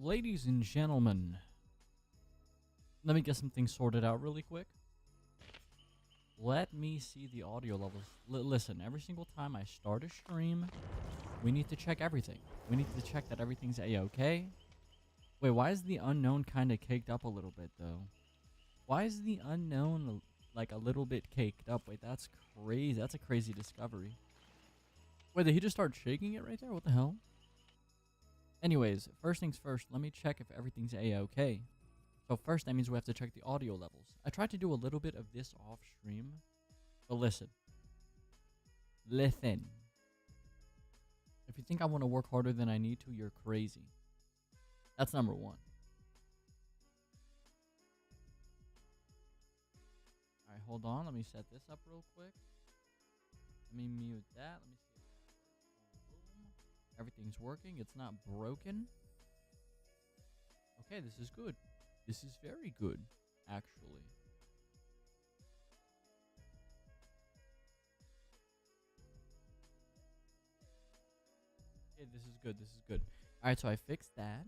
Ladies and gentlemen, let me get some things sorted out really quick. Let me see the audio levels. Listen, every single time I start a stream, we need to check everything. We need to check that everything's a-okay. Wait, why is the unknown kind of caked up a little bit, though? Why is the unknown, like, a little bit caked up? Wait, that's crazy. That's a crazy discovery. Wait, did he just start shaking it right there? What the hell? Anyways, first things first, let me check if everything's a-okay. So first, that means we have to check the audio levels. I tried to do a little bit of this off stream, but listen. Listen. If you think I want to work harder than I need to, you're crazy. That's number one. Alright, hold on. Let me set this up real quick. Let me mute that. Let me see if that works. Boom. Everything's working. It's not broken. Okay, this is good. This is very good, actually. Okay, this is good. This is good. Alright, so I fixed that.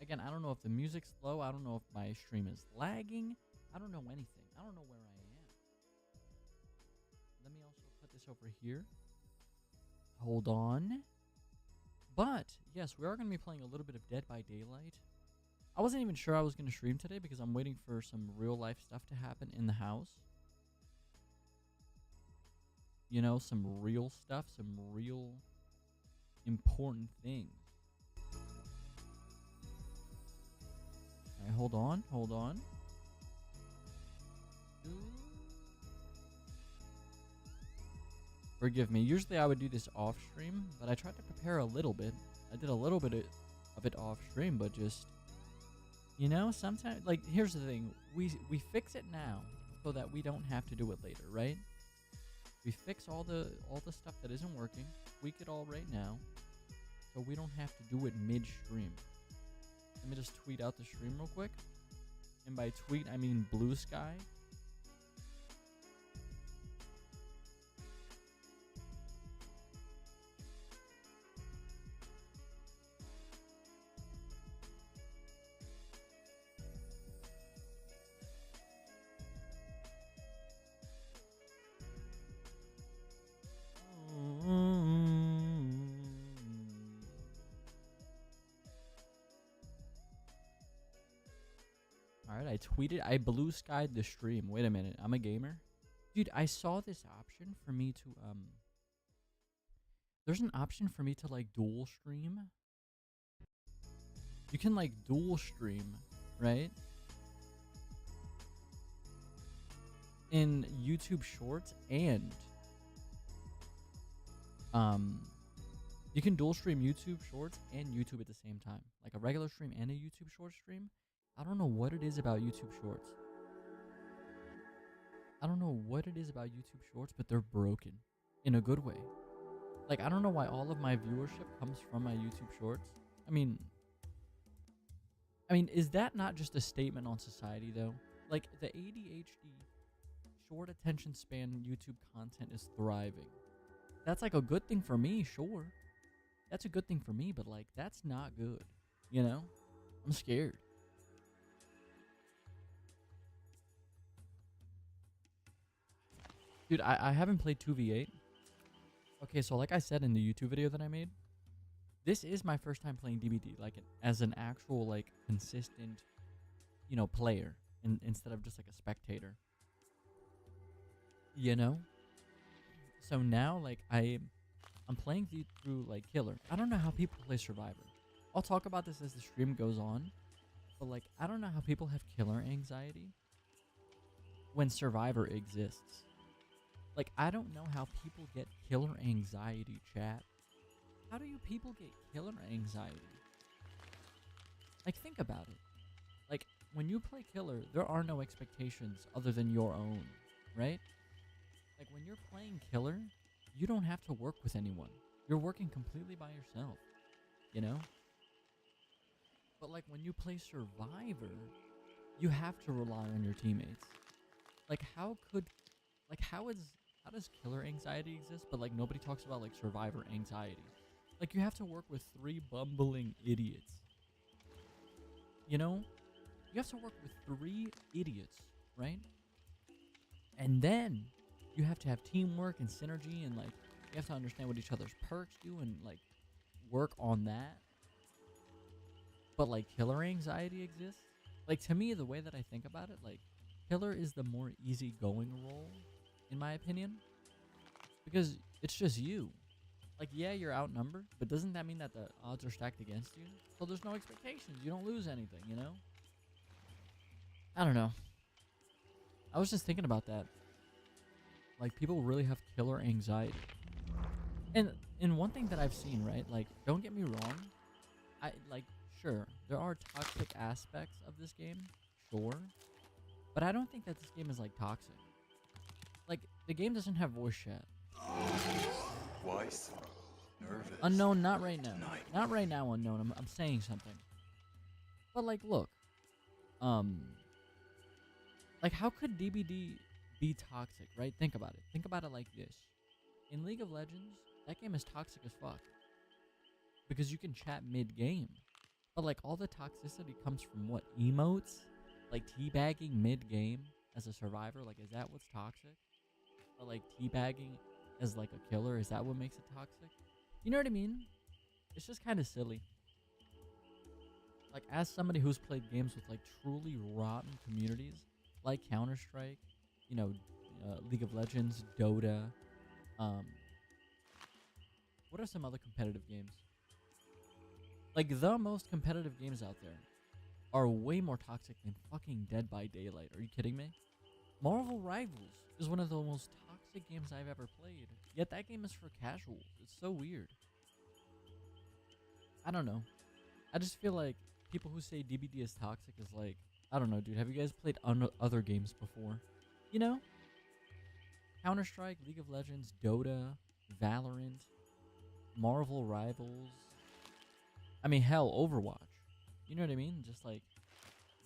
Again, I don't know if the music's low. I don't know if my stream is lagging. I don't know anything. I don't know where I am. Let me also put this over here. Hold on. But, yes, we are going to be playing a little bit of Dead by Daylight. I wasn't even sure I was going to stream today because I'm waiting for some real life stuff to happen in the house. You know, some real stuff, some real important things. Alright, hold on, hold on. Forgive me. Usually I would do this off stream, but I tried to prepare a little bit. I did a little bit of it off stream, but just, you know, sometimes, like, here's the thing. We fix it now so that we don't have to do it later, right? We fix all the stuff that isn't working, tweak it all right now, so we don't have to do it mid-stream. Let me just tweet out the stream real quick. And by tweet, I mean blue sky. Alright, I tweeted. I blue skied the stream. Wait a minute. I'm a gamer. Dude, I saw this option for me to, there's an option for me to, like, dual stream. You can, like, dual stream, right? In YouTube Shorts and, you can dual stream YouTube Shorts and YouTube at the same time. Like a regular stream and a YouTube Shorts stream. I don't know what it is about YouTube Shorts. I don't know what it is about YouTube Shorts, but they're broken in a good way. Like, I don't know why all of my viewership comes from my YouTube Shorts. I mean, is that not just a statement on society, though? Like, the ADHD, short attention span YouTube content is thriving. That's, like, a good thing for me, sure. That's a good thing for me, but, like, that's not good. You know? I'm scared. Dude, I haven't played 2v8. Okay, so like I said in the YouTube video that I made, this is my first time playing DBD, like, as an actual, like, consistent, you know, player, instead of just, like, a spectator. You know? So now, like, I'm playing through, like, Killer. I don't know how people play Survivor. I'll talk about this as the stream goes on, but, like, I don't know how people have killer anxiety when Survivor exists. Like, I don't know how people get killer anxiety, chat. How do you people get killer anxiety? Like, think about it. Like, when you play Killer, there are no expectations other than your own, right? Like, when you're playing Killer, you don't have to work with anyone. You're working completely by yourself, you know? But, like, when you play Survivor, you have to rely on your teammates. Like, how does killer anxiety exist, but, like, nobody talks about, like, Survivor anxiety? Like, you have to work with 3 bumbling idiots. You know, you have to work with 3 idiots, right? And then you have to have teamwork and synergy, and like you have to understand what each other's perks do and like work on that. But like killer anxiety exists. Like to me, the way that I think about it, like killer is the more easygoing role, in my opinion, because it's just you. Like, yeah, you're outnumbered, but doesn't that mean that the odds are stacked against you? So there's no expectations. You don't lose anything, you know? I don't know. I was just thinking about that. Like, people really have killer anxiety. And one thing that I've seen, right? Like, don't get me wrong. Sure, there are toxic aspects of this game. Sure. But I don't think that this game is, like, toxic. Like, the game doesn't have voice chat. Why so nervous? Unknown, not right now. Not right now, Unknown. I'm saying something. But, like, look. Like, how could DBD be toxic, right? Think about it. Think about it like this. In League of Legends, that game is toxic as fuck. Because you can chat mid-game. But, like, all the toxicity comes from what? Emotes? Like, teabagging mid-game as a survivor? Like, is that what's toxic? Or, like, teabagging as, like, a killer? Is that what makes it toxic? You know what I mean? It's just kind of silly. Like, as somebody who's played games with, like, truly rotten communities, like Counter-Strike, you know, League of Legends, Dota, what are some other competitive games? Like, the most competitive games out there are way more toxic than fucking Dead by Daylight. Are you kidding me? Marvel Rivals is one of the most toxic games I've ever played. Yet that game is for casuals. It's so weird. I don't know. I just feel like people who say DBD is toxic is like, I don't know, dude. Have you guys played other games before? You know? Counter-Strike, League of Legends, Dota, Valorant, Marvel Rivals. I mean, hell, Overwatch. You know what I mean? Just like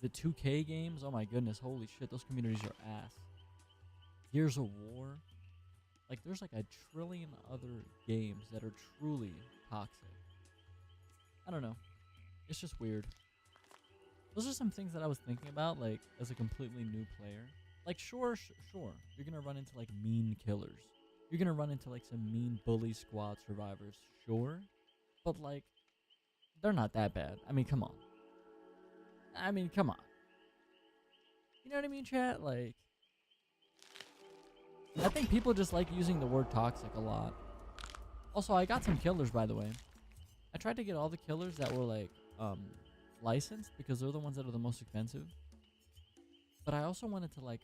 the 2K games. Oh my goodness, holy shit, those communities are ass. Gears of War. Like, there's like a trillion other games that are truly toxic. I don't know. It's just weird. Those are some things that I was thinking about, like, as a completely new player. Like, sure, you're gonna run into, like, mean killers. You're gonna run into, like, some mean bully squad survivors. Sure. But, like, they're not that bad. I mean, come on. You know what I mean, chat? Like, I think people just like using the word toxic a lot. Also, I got some killers, by the way. I tried to get all the killers that were, like, licensed, because they're the ones that are the most expensive. But I also wanted to, like,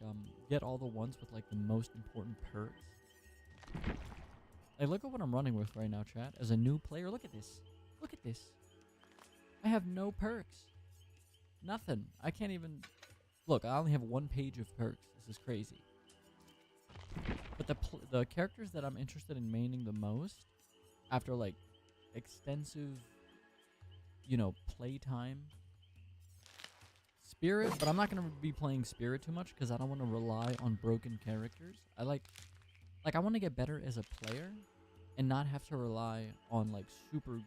get all the ones with, like, the most important perks. Like, look at what I'm running with right now, chat. As a new player, look at this. Look at this. I have no perks. Nothing. I can't even... Look, I only have 1 page of perks. This is crazy. But the characters that I'm interested in maining the most, after, like, extensive, you know, playtime... Spirit, but I'm not going to be playing Spirit too much because I don't want to rely on broken characters. I want to get better as a player and not have to rely on, like, super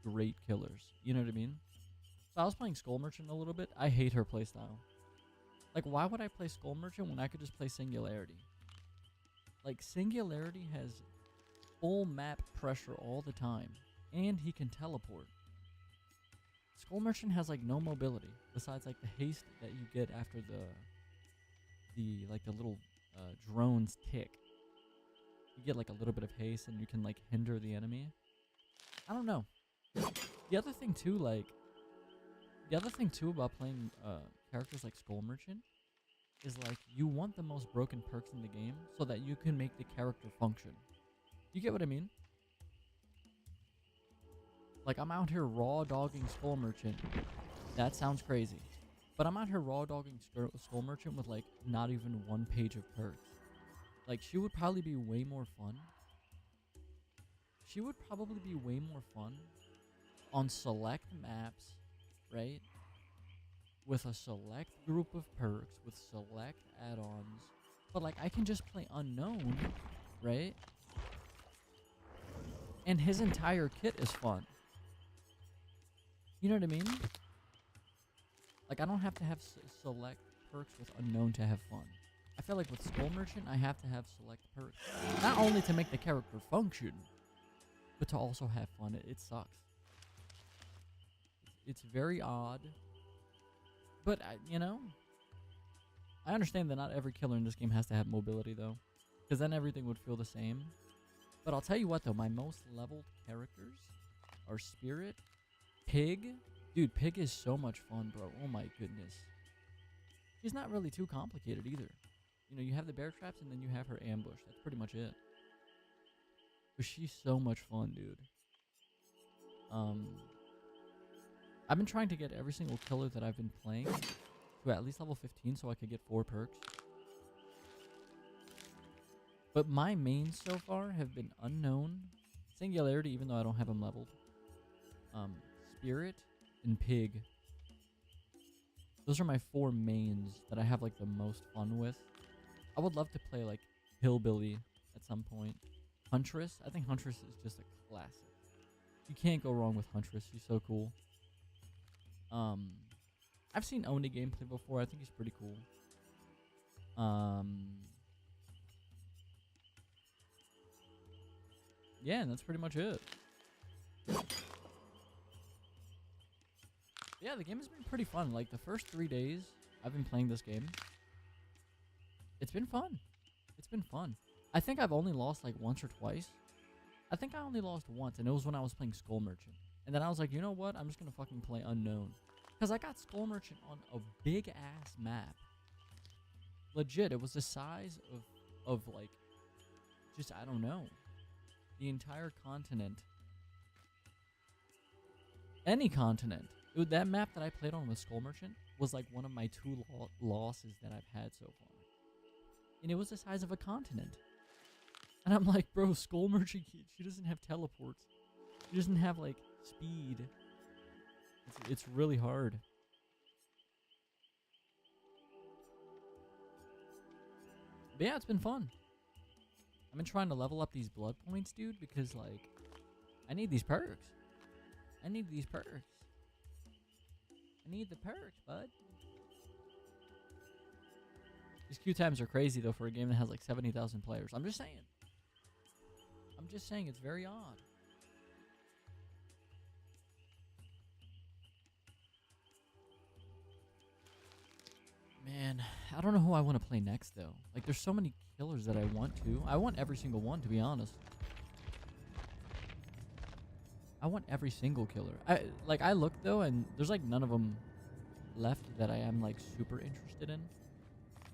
great killers. You know what I mean? So I was playing Skull Merchant a little bit. I hate her playstyle. Like, why would I play Skull Merchant when I could just play Singularity? Like, Singularity has full map pressure all the time, and he can teleport. Skull Merchant has, like, no mobility besides, like, the haste that you get after the little drones tick. You get, like, a little bit of haste and you can, like, hinder the enemy. I don't know. The other thing too about playing characters like Skull Merchant is, like, you want the most broken perks in the game so that you can make the character function. You get what I mean? Like, I'm out here raw dogging Skull Merchant. That sounds crazy. But I'm out here raw dogging Skull Merchant with, like, not even 1 page of perks. Like, she would probably be way more fun. She would probably be way more fun on select maps, right? With a select group of perks, with select add-ons. But, like, I can just play Unknown, right? And his entire kit is fun. You know what I mean? Like, I don't have to have select perks with unknown to have fun. I feel like with Skull Merchant, I have to have select perks. Not only to make the character function, but to also have fun. It sucks. It's very odd. But, you know, I understand that not every killer in this game has to have mobility, though. Because then everything would feel the same. But I'll tell you what, though. My most leveled characters are Spirit, Pig. Dude, Pig is so much fun, bro. Oh, my goodness. She's not really too complicated, either. You know, you have the bear traps, and then you have her ambush. That's pretty much it. But she's so much fun, dude. I've been trying to get every single killer that I've been playing to at least level 15 so I could get 4 perks. But my mains so far have been Unknown, Singularity, even though I don't have them leveled, Spirit, and Pig. Those are my 4 mains that I have like the most fun with. I would love to play like Hillbilly at some point. Huntress, I think Huntress is just a classic. You can't go wrong with Huntress. She's so cool. I've seen Oni gameplay before. I think he's pretty cool. Yeah, and that's pretty much it. Yeah, the game has been pretty fun. Like, the first 3 days I've been playing this game, it's been fun. It's been fun. I think I've only lost, like, once or twice. I think I only lost once, and it was when I was playing Skull Merchant. And then I was like, you know what? I'm just going to fucking play Unknown. Because I got Skull Merchant on a big-ass map. Legit, it was the size of, like, just, I don't know, the entire continent. Any continent. That map that I played on with Skull Merchant was like one of my 2 losses that I've had so far. And it was the size of a continent. And I'm like, bro, Skull Merchant, she doesn't have teleports. She doesn't have, like, speed. It's really hard. But yeah, it's been fun. I've been trying to level up these blood points, dude, because, like, I need these perks. I need these perks. I need the perks, bud. These queue times are crazy, though, for a game that has, like, 70,000 players. I'm just saying. I'm just saying, it's very odd. Man, I don't know who I want to play next, though. Like, there's so many killers that I want to. I want every single one, to be honest. I want every single killer. I looked, though, and there's, like, none of them left that I am, like, super interested in.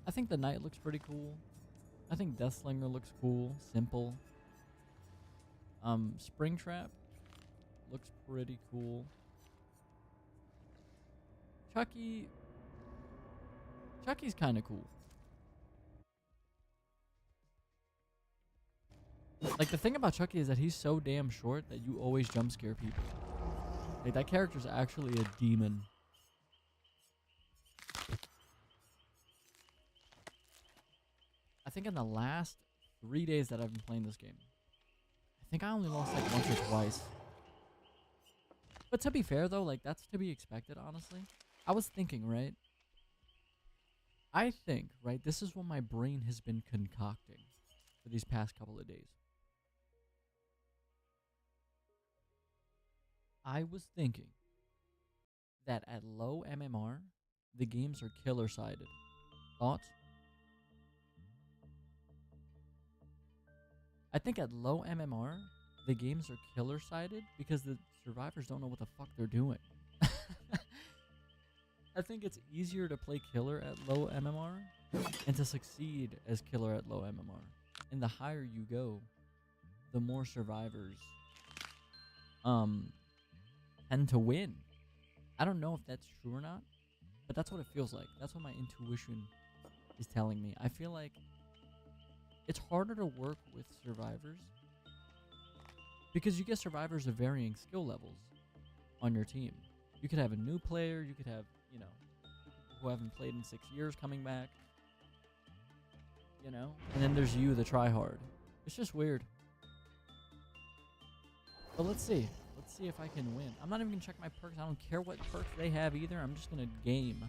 I think the Knight looks pretty cool. I think Deathslinger looks cool. Simple. Springtrap looks pretty cool. Chucky's kind of cool. Like, the thing about Chucky is that he's so damn short that you always jump scare people. Like, that character's actually a demon. I think in the last 3 days that I've been playing this game, I think I only lost like once or twice. But to be fair, though, like, that's to be expected, honestly. I was thinking, right? I think, right, this is what my brain has been concocting for these past couple of days. I was thinking that at low MMR, the games are killer-sided. Thoughts? I think at low MMR, the games are killer-sided because the survivors don't know what the fuck they're doing. I think it's easier to play killer at low MMR and to succeed as killer at low MMR. And the higher you go, the more survivors tend to win. I don't know if that's true or not, but that's what it feels like. That's what my intuition is telling me. I feel like it's harder to work with survivors because you get survivors of varying skill levels on your team. You could have a new player, you could have, you know, people who haven't played in 6 years coming back, you know, and then there's you, the tryhard. It's just weird. But let's see. Let's see if I can win. I'm not even gonna check my perks. I don't care what perks they have either. I'm just gonna game.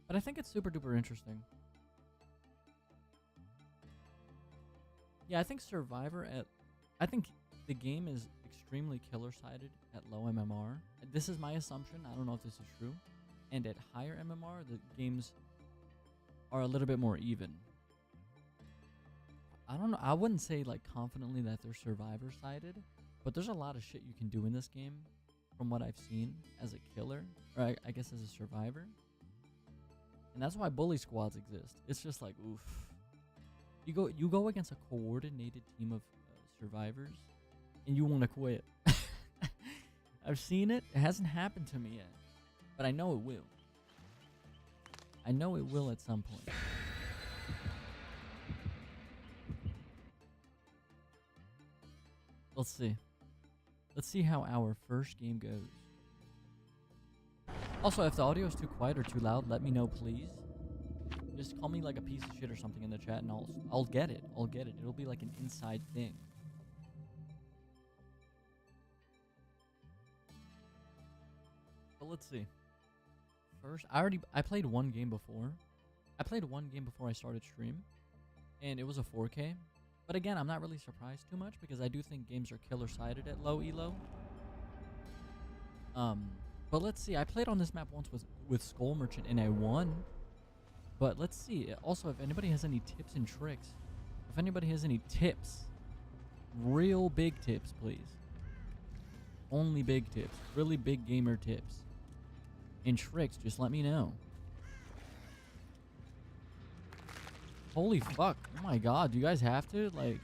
But I think it's super duper interesting. Yeah, I think Survivor I think the game is extremely killer-sided at low MMR. This is my assumption. I don't know if this is true. And at higher MMR, the games are a little bit more even. I don't know. I wouldn't say like confidently that they're Survivor-sided, but there's a lot of shit you can do in this game from what I've seen as a killer, or I guess as a survivor. And that's why bully squads exist. It's just like, oof. You go against a coordinated team of survivors, and you want to quit. I've seen it. It hasn't happened to me yet, but I know it will. I know it will at some point. Let's see. Let's see how our first game goes. Also, if the audio is too quiet or too loud, let me know, please. Just call me like a piece of shit or something in the chat, and I'll get it. I'll get it. It'll be like an inside thing. But let's see. First, I played one game before. I played one game before I started stream, and it was a 4K. But again, I'm not really surprised too much because I do think games are killer-sided at low elo. But let's see. I played on this map once with Skull Merchant, and I won. But let's see. Also, if anybody has any tips and tricks, if anybody has any tips, real big tips, please. Only big tips. Really big gamer tips. And tricks, just let me know. Holy fuck. Oh my god, do you guys have to? Like...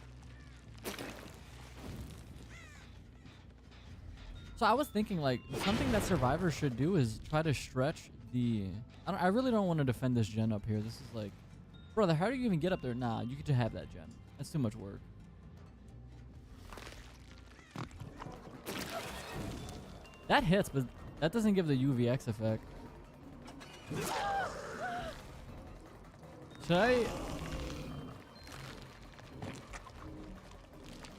So I was thinking, like, something that survivors should do is try to stretch the... I really don't want to defend this gen up here. This is like... Brother, how do you even get up there? Nah, you get to have that gen. That's too much work. That hits, but that doesn't give the UVX effect. Should I...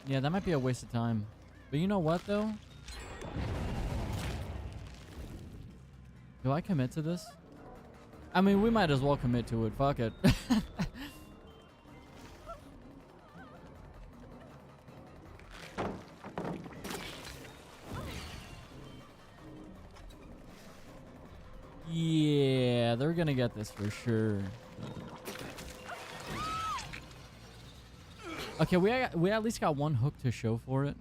Yeah, that might be a waste of time. But you know what, though? Do I commit to this? I mean, we might as well commit to it. Fuck it. Yeah, they're gonna get this for sure. Okay, we at least got one hook to show for it.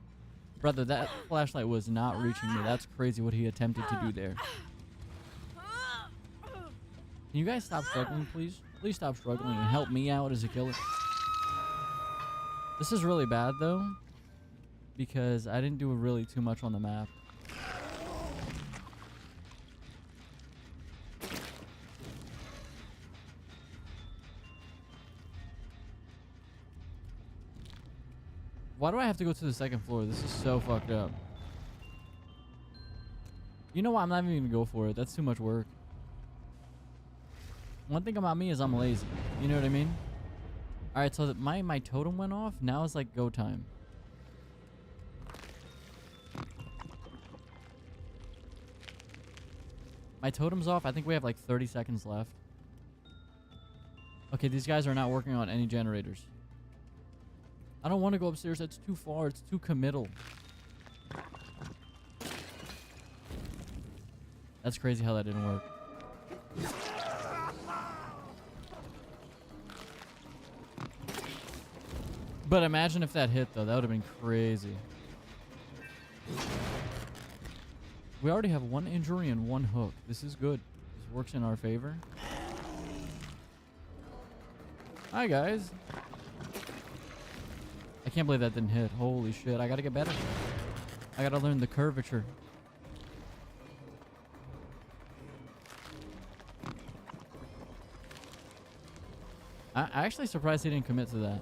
Brother, that flashlight was not reaching me. That's crazy what he attempted to do there. Can you guys stop struggling, please? Please stop struggling and help me out as a killer. This is really bad, though, because I didn't do really too much on the map. Why do I have to go to the second floor? This is so fucked up. You know what? I'm not even gonna go for it. That's too much work. One thing about me is I'm lazy. You know what I mean? Alright, so that my totem went off. Now it's like go time. My totem's off. I think we have like 30 seconds left. Okay, these guys are not working on any generators. I don't want to go upstairs. That's too far. It's too committal. That's crazy how that didn't work. But imagine if that hit, though. That would have been crazy. We already have one injury and one hook. This is good. This works in our favor. Hi, guys. I can't believe that didn't hit. Holy shit. I gotta get better. I gotta learn the curvature. I'm actually surprised he didn't commit to that.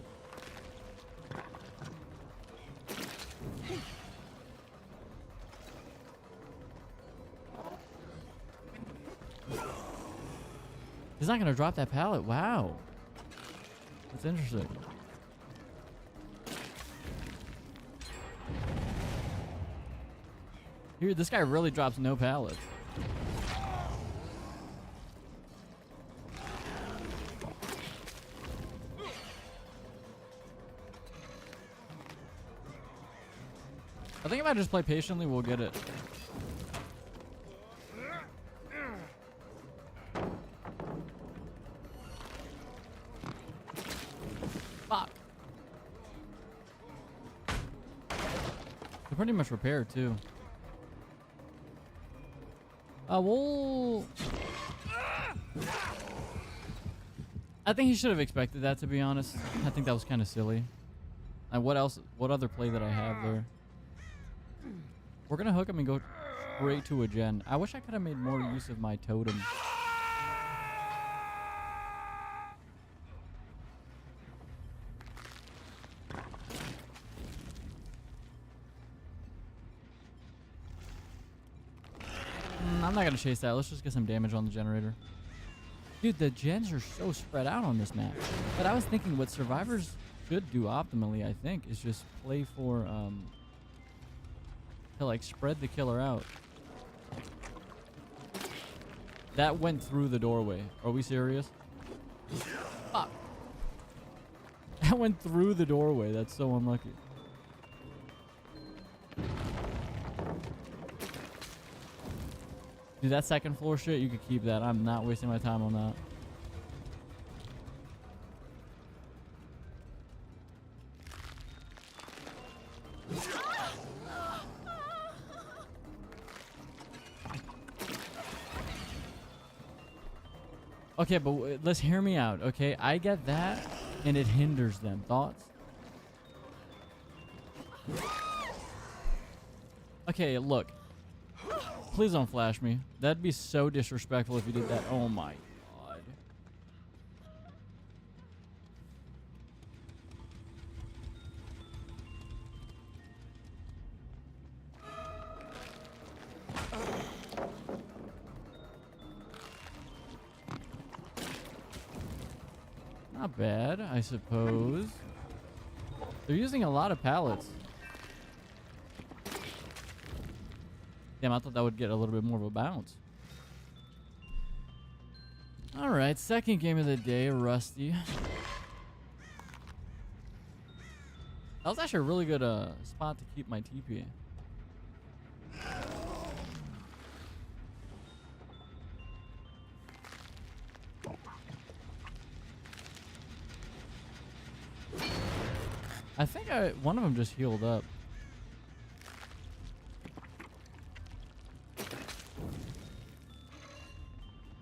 He's not gonna drop that pallet. Wow. That's interesting. Here, this guy really drops no pallets. I think if I just play patiently, we'll get it. Fuck. They're pretty much repaired too. Well, I think he should have expected that, to be honest. I think that was kind of silly. And what else? What other play that I have there? We're gonna hook him and go straight to a gen. I wish I could have made more use of my totem. I'm not gonna chase that. Let's just get some damage on the generator. Dude, the gens are so spread out on this map. But I was thinking what survivors should do optimally, I think, is just play for to like spread the killer out. That went through the doorway. Are we serious? Fuck. That went through the doorway. That's so unlucky. Dude, that second floor shit, you could keep that. I'm not wasting my time on that. Okay, but let's hear me out, okay? I get that, and it hinders them. Thoughts? Okay, look. Please don't flash me. That'd be so disrespectful if you did that. Oh my god. Not bad, I suppose. They're using a lot of pallets. Damn, I thought that would get a little bit more of a bounce. All right, second game of the day, Rusty. That was actually a really good spot to keep my TP. I think one of them just healed up.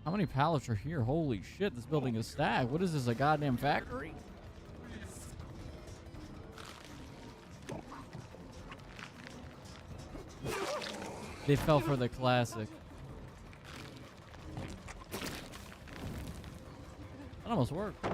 How many pallets are here? Holy shit, this building is stacked. What is this, a goddamn factory? They fell for the classic. That almost worked.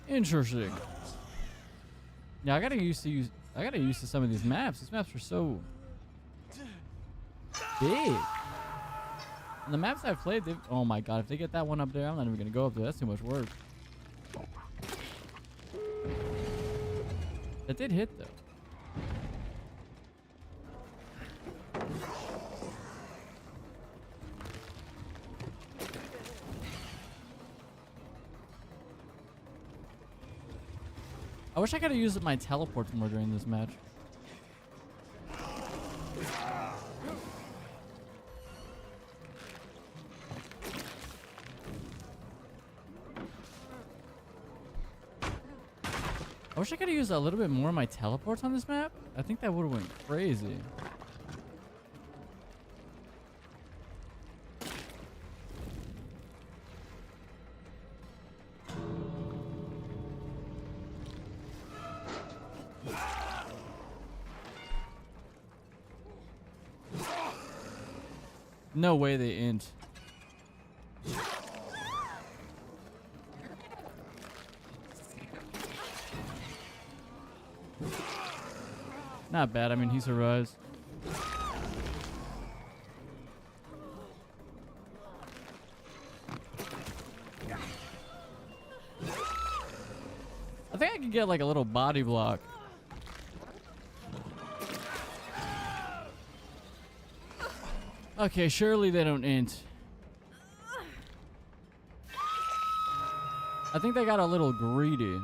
Interesting. Yeah, I gotta used to some of these maps. These maps are so big. And the maps I've played, oh my god, if they get that one up there, I'm not even gonna go up there. That's too much work. That did hit though. I wish I could have used my teleport more during this match. I wish I could have used a little bit more of my teleports on this map. I think that would have went crazy. No way they int. Not bad. I mean, he survives. I think I can get like a little body block. Okay, surely they don't int. I think they got a little greedy.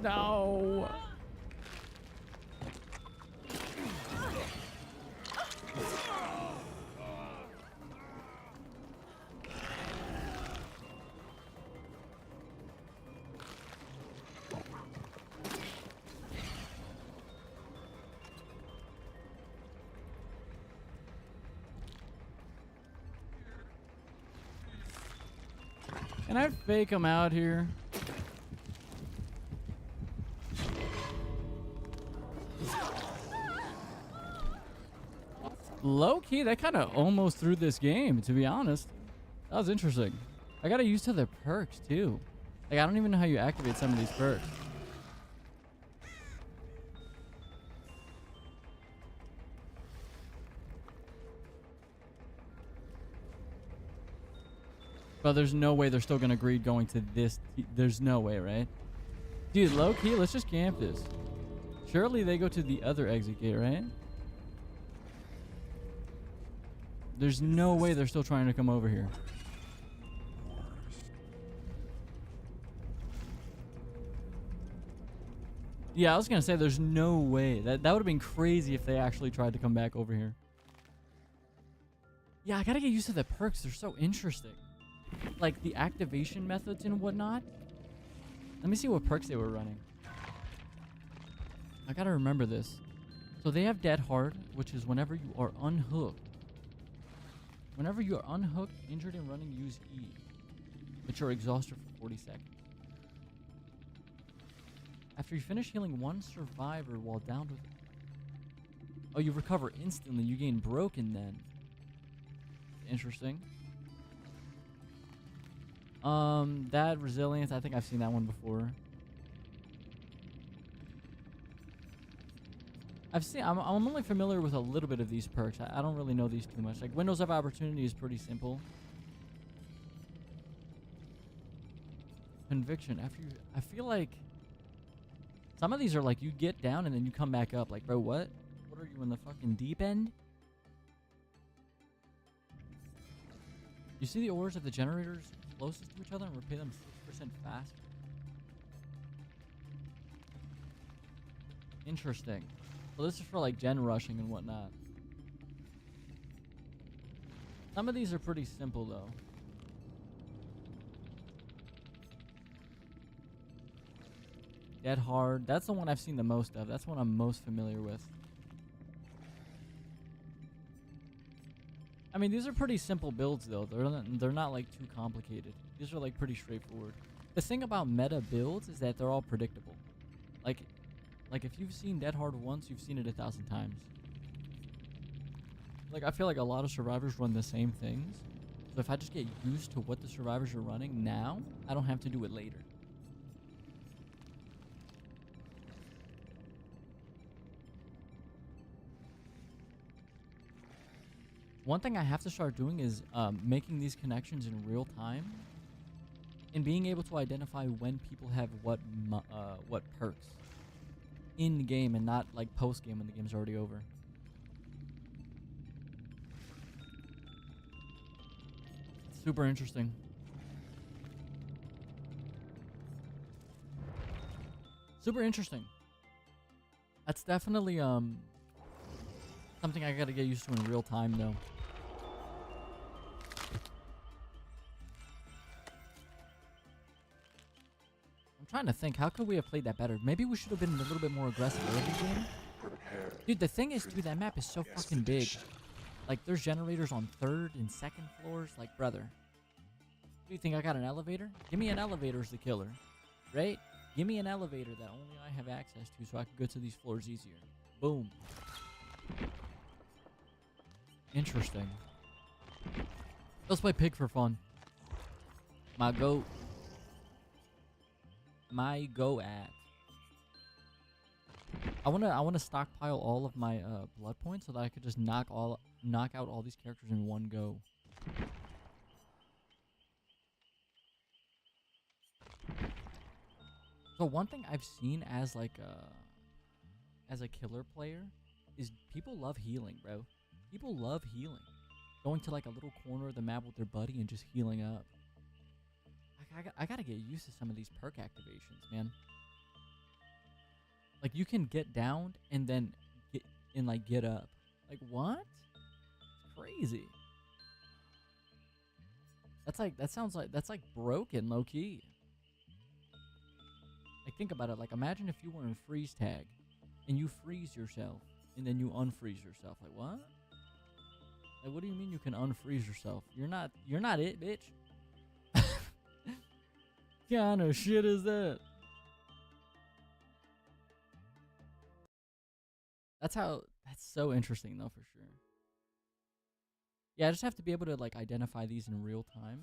No. Can I fake him out here? Low key, that kind of almost threw this game, to be honest. That was interesting. I got to use to the perks too. Like, I don't even know how you activate some of these perks. But there's no way they're still gonna greed going to this. There's no way, right? Dude, low key, let's just camp this. Surely they go to the other exit gate, right? There's no way they're still trying to come over here. Yeah, I was gonna say there's no way. That would have been crazy if they actually tried to come back over here. Yeah, I gotta get used to the perks. They're so interesting. Like the activation methods and whatnot. Let me see what perks they were running. I gotta remember this. So they have Dead Hard, which is whenever you are unhooked. Whenever you are unhooked, injured, and running, use E. But you're exhausted for 40 seconds. After you finish healing one survivor while down with... Oh, you recover instantly. You gain broken then. Interesting. That resilience, I think I've seen that one before. I'm only familiar with a little bit of these perks. I don't really know these too much. Like Windows of Opportunity is pretty simple. Conviction. I feel like some of these are like you get down and then you come back up. Like, bro, what? What are you in the fucking deep end? You see the ores of the generators closest to each other and repair them 6% faster. Interesting. So this is for like gen rushing and whatnot. Some of these are pretty simple though. Dead Hard. That's the one I've seen the most of. That's one I'm most familiar with. I mean, these are pretty simple builds though. They're not like too complicated. These are like pretty straightforward. The thing about meta builds is that they're all predictable. Like if you've seen Dead Hard once, you've seen it 1,000 times. Like I feel like a lot of survivors run the same things. So if I just get used to what the survivors are running now, I don't have to do it later. One thing I have to start doing is making these connections in real time and being able to identify when people have what perks in the game and not like post game when the game's already over. Super interesting. Super interesting. That's definitely something I gotta get used to in real time though. I'm trying to think, how could we have played that better? Maybe we should have been a little bit more aggressive early game. Dude, the thing is, dude, that map is so fucking big. Like, there's generators on 3rd and 2nd floors. Like, brother. Do you think I got an elevator? Give me an elevator as the killer. Right? Give me an elevator that only I have access to so I can go to these floors easier. Boom. Interesting. Let's play Pig for fun. My goat. My go at. I wanna stockpile all of my blood points so that I could just knock out all these characters in one go. So one thing I've seen as like as a killer player is people love healing, bro. People love healing. Going to like a little corner of the map with their buddy and just healing up. I gotta get used to some of these perk activations, man. Like you can get downed and then get up. Like what? It's crazy. That's like broken, low key. Like think about it. Like imagine if you were in freeze tag, and you freeze yourself, and then you unfreeze yourself. Like what? Like what do you mean you can unfreeze yourself? You're not it, bitch. What kind of shit is that? That's so interesting though, for sure. Yeah, I just have to be able to like identify these in real time.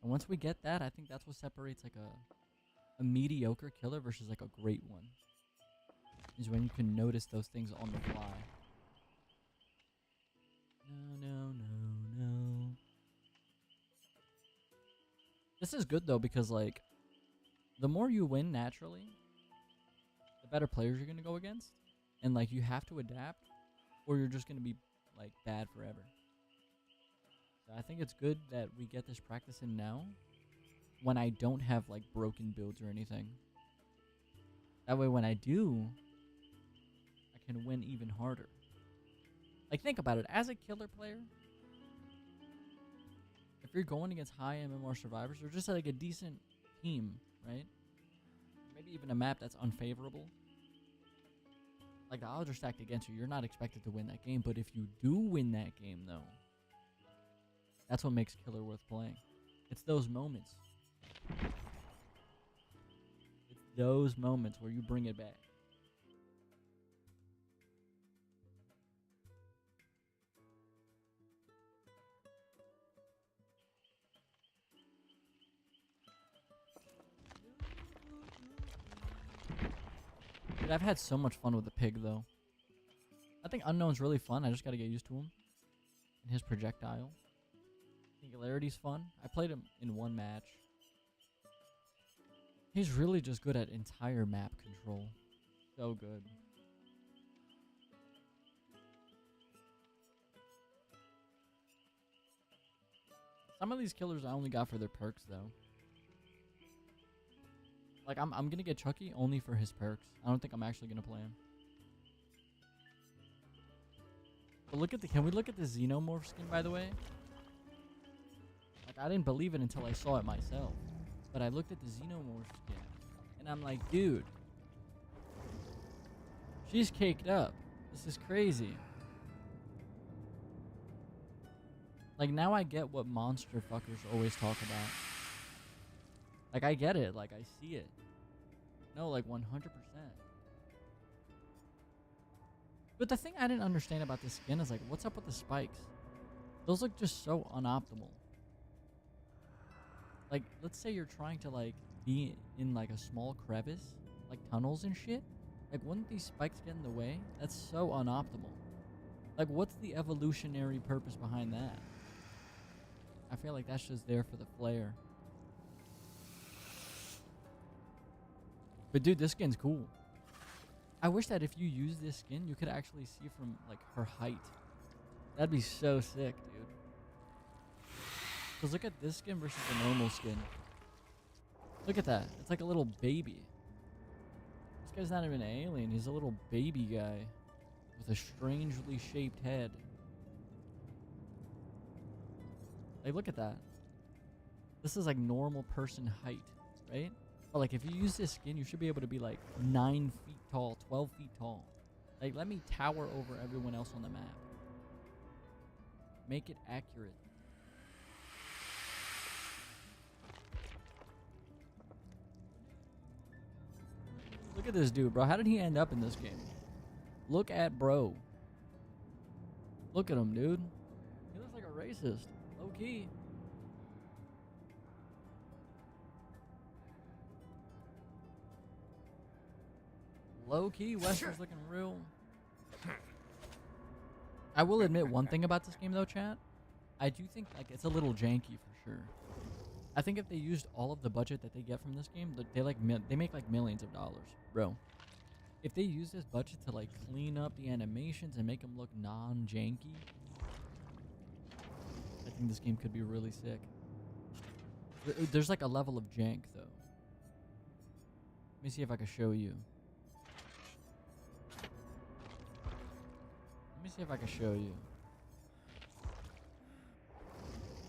And once we get that, I think that's what separates like a mediocre killer versus like a great one. Is when you can notice those things on the fly. No. This is good though because like the more you win naturally, the better players you're gonna go against. And like you have to adapt or you're just gonna be like bad forever. So I think it's good that we get this practice in now when I don't have like broken builds or anything. That way when I do, I can win even harder. Like think about it, as a killer player, if you're going against high MMR survivors or just like a decent team, right? Maybe even a map that's unfavorable. Like the odds are stacked against you. You're not expected to win that game, but if you do win that game though, that's what makes killer worth playing. It's those moments. It's those moments where you bring it back. Dude, I've had so much fun with the pig though. I think Unknown's really fun. I just gotta get used to him. And his projectile. Singularity's fun. I played him in one match. He's really just good at entire map control. So good. Some of these killers I only got for their perks though. Like I'm gonna get Chucky only for his perks. I don't think I'm actually gonna play him. But look at can we look at the Xenomorph skin by the way? Like I didn't believe it until I saw it myself. But I looked at the Xenomorph skin and I'm like, dude, she's caked up. This is crazy. Like now I get what monster fuckers always talk about. Like I get it, like I see it. No, like 100%. But the thing I didn't understand about this skin is like, what's up with the spikes? Those look just so unoptimal. Like, let's say you're trying to like be in like a small crevice, like tunnels and shit. Like, wouldn't these spikes get in the way? That's so unoptimal. Like, what's the evolutionary purpose behind that? I feel like that's just there for the flair. But dude, this skin's cool. I wish that if you use this skin, you could actually see from like her height. That'd be so sick, dude. Cause look at this skin versus the normal skin. Look at that. It's like a little baby. This guy's not even an alien. He's a little baby guy with a strangely shaped head. Like, look at that. This is like normal person height, right? But like if you use this skin, you should be able to be like 9 feet tall, 12 feet tall. Like let me tower over everyone else on the map. Make it accurate. Look at this dude, bro. How did he end up in this game? Look at bro. Look at him, dude. He looks like a racist. Low key. Low key, Wester's looking real. I will admit one thing about this game though, chat. I do think like it's a little janky for sure. I think if they used all of the budget that they get from this game, they make like millions of dollars, bro. If they use this budget to like clean up the animations and make them look non-janky, I think this game could be really sick. There's like a level of jank though. Let me see if I can show you. Let me see if I can show you.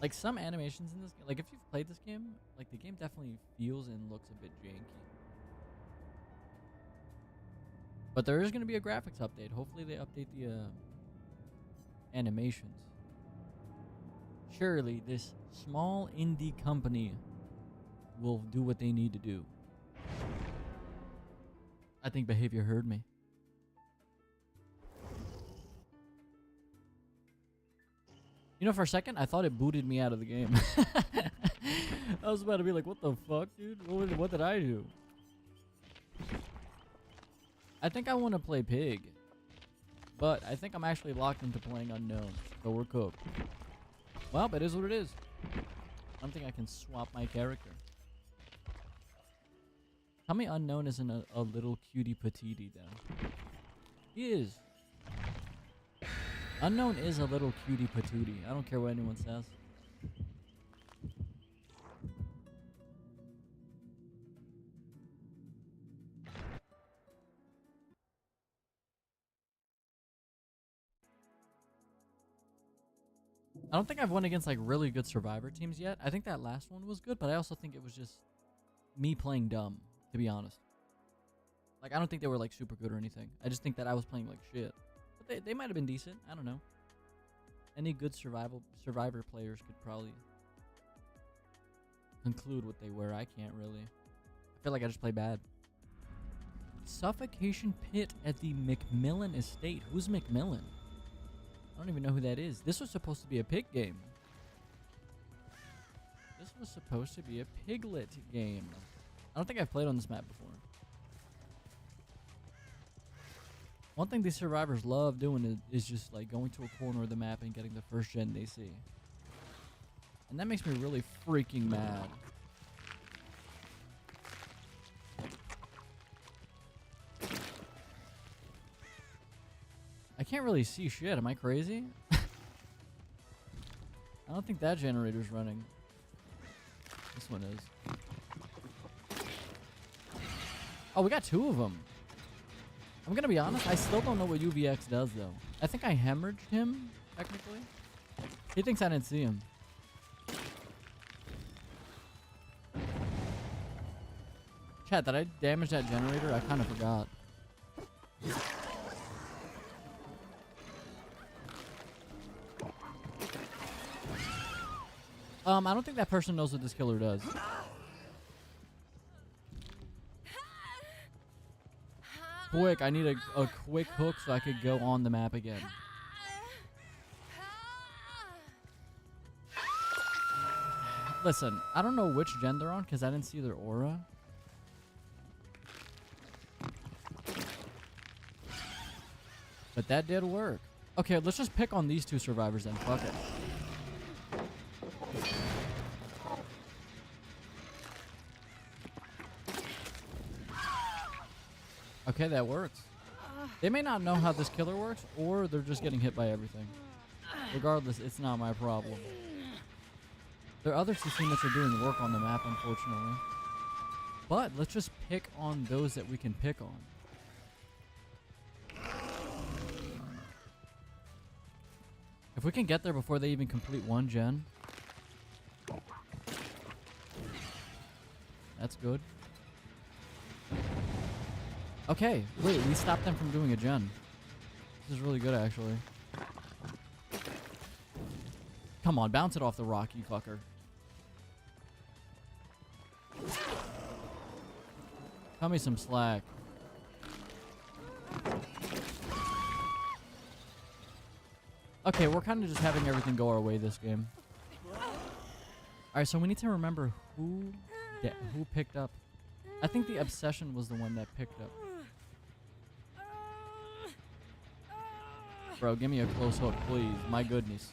Like some animations in this game, like if you've played this game, like the game definitely feels and looks a bit janky. But there is going to be a graphics update. Hopefully they update the animations. Surely this small indie company will do what they need to do. I think Behavior heard me. You know, for a second, I thought it booted me out of the game. I was about to be like, what the fuck, dude? What did I do? I think I want to play Pig. But I think I'm actually locked into playing Unknown. So we're cooked. Well, it is what it is. I don't think I can swap my character. Tell me Unknown isn't a little cutie patootie, though. He is. Unknown is a little cutie patootie. I don't care what anyone says. I don't think I've won against like really good Survivor teams yet. I think that last one was good, but I also think it was just me playing dumb, to be honest. Like, I don't think they were like super good or anything. I just think that I was playing like shit. But they might have been decent. I don't know. Any good Survivor players could probably conclude what they were. I can't really. I feel like I just play bad. Suffocation Pit at the McMillan Estate. Who's McMillan? I don't even know who that is. This was supposed to be a pig game. This was supposed to be a piglet game. I don't think I've played on this map before. One thing these survivors love doing is just like going to a corner of the map and getting the first gen they see. And that makes me really freaking mad. I can't really see shit. Am I crazy? I don't think that generator's running. This one is. Oh, we got two of them. I'm gonna be honest, I still don't know what UVX does though. I think I hemorrhaged him, technically. He thinks I didn't see him. Chat, did I damage that generator? I kind of forgot. I don't think that person knows what this killer does. Quick, I need a quick hook so I could go on the map again. Listen, I don't know which gen they're on because I didn't see their aura. But that did work. Okay, let's just pick on these two survivors then. Fuck it. Okay, that works. They may not know how this killer works, or they're just getting hit by everything. Regardless, it's not my problem. There are other two teammates are doing work on the map, unfortunately. But let's just pick on those that we can pick on. If we can get there before they even complete one gen, that's good. Okay, wait, we stopped them from doing a gen. This is really good, actually. Come on, bounce it off the rock, you fucker. Cut me some slack. Okay, we're kind of just having everything go our way this game. Alright, so we need to remember who picked up. I think the Obsession was the one that picked up. Bro, give me a close hook, please. My goodness.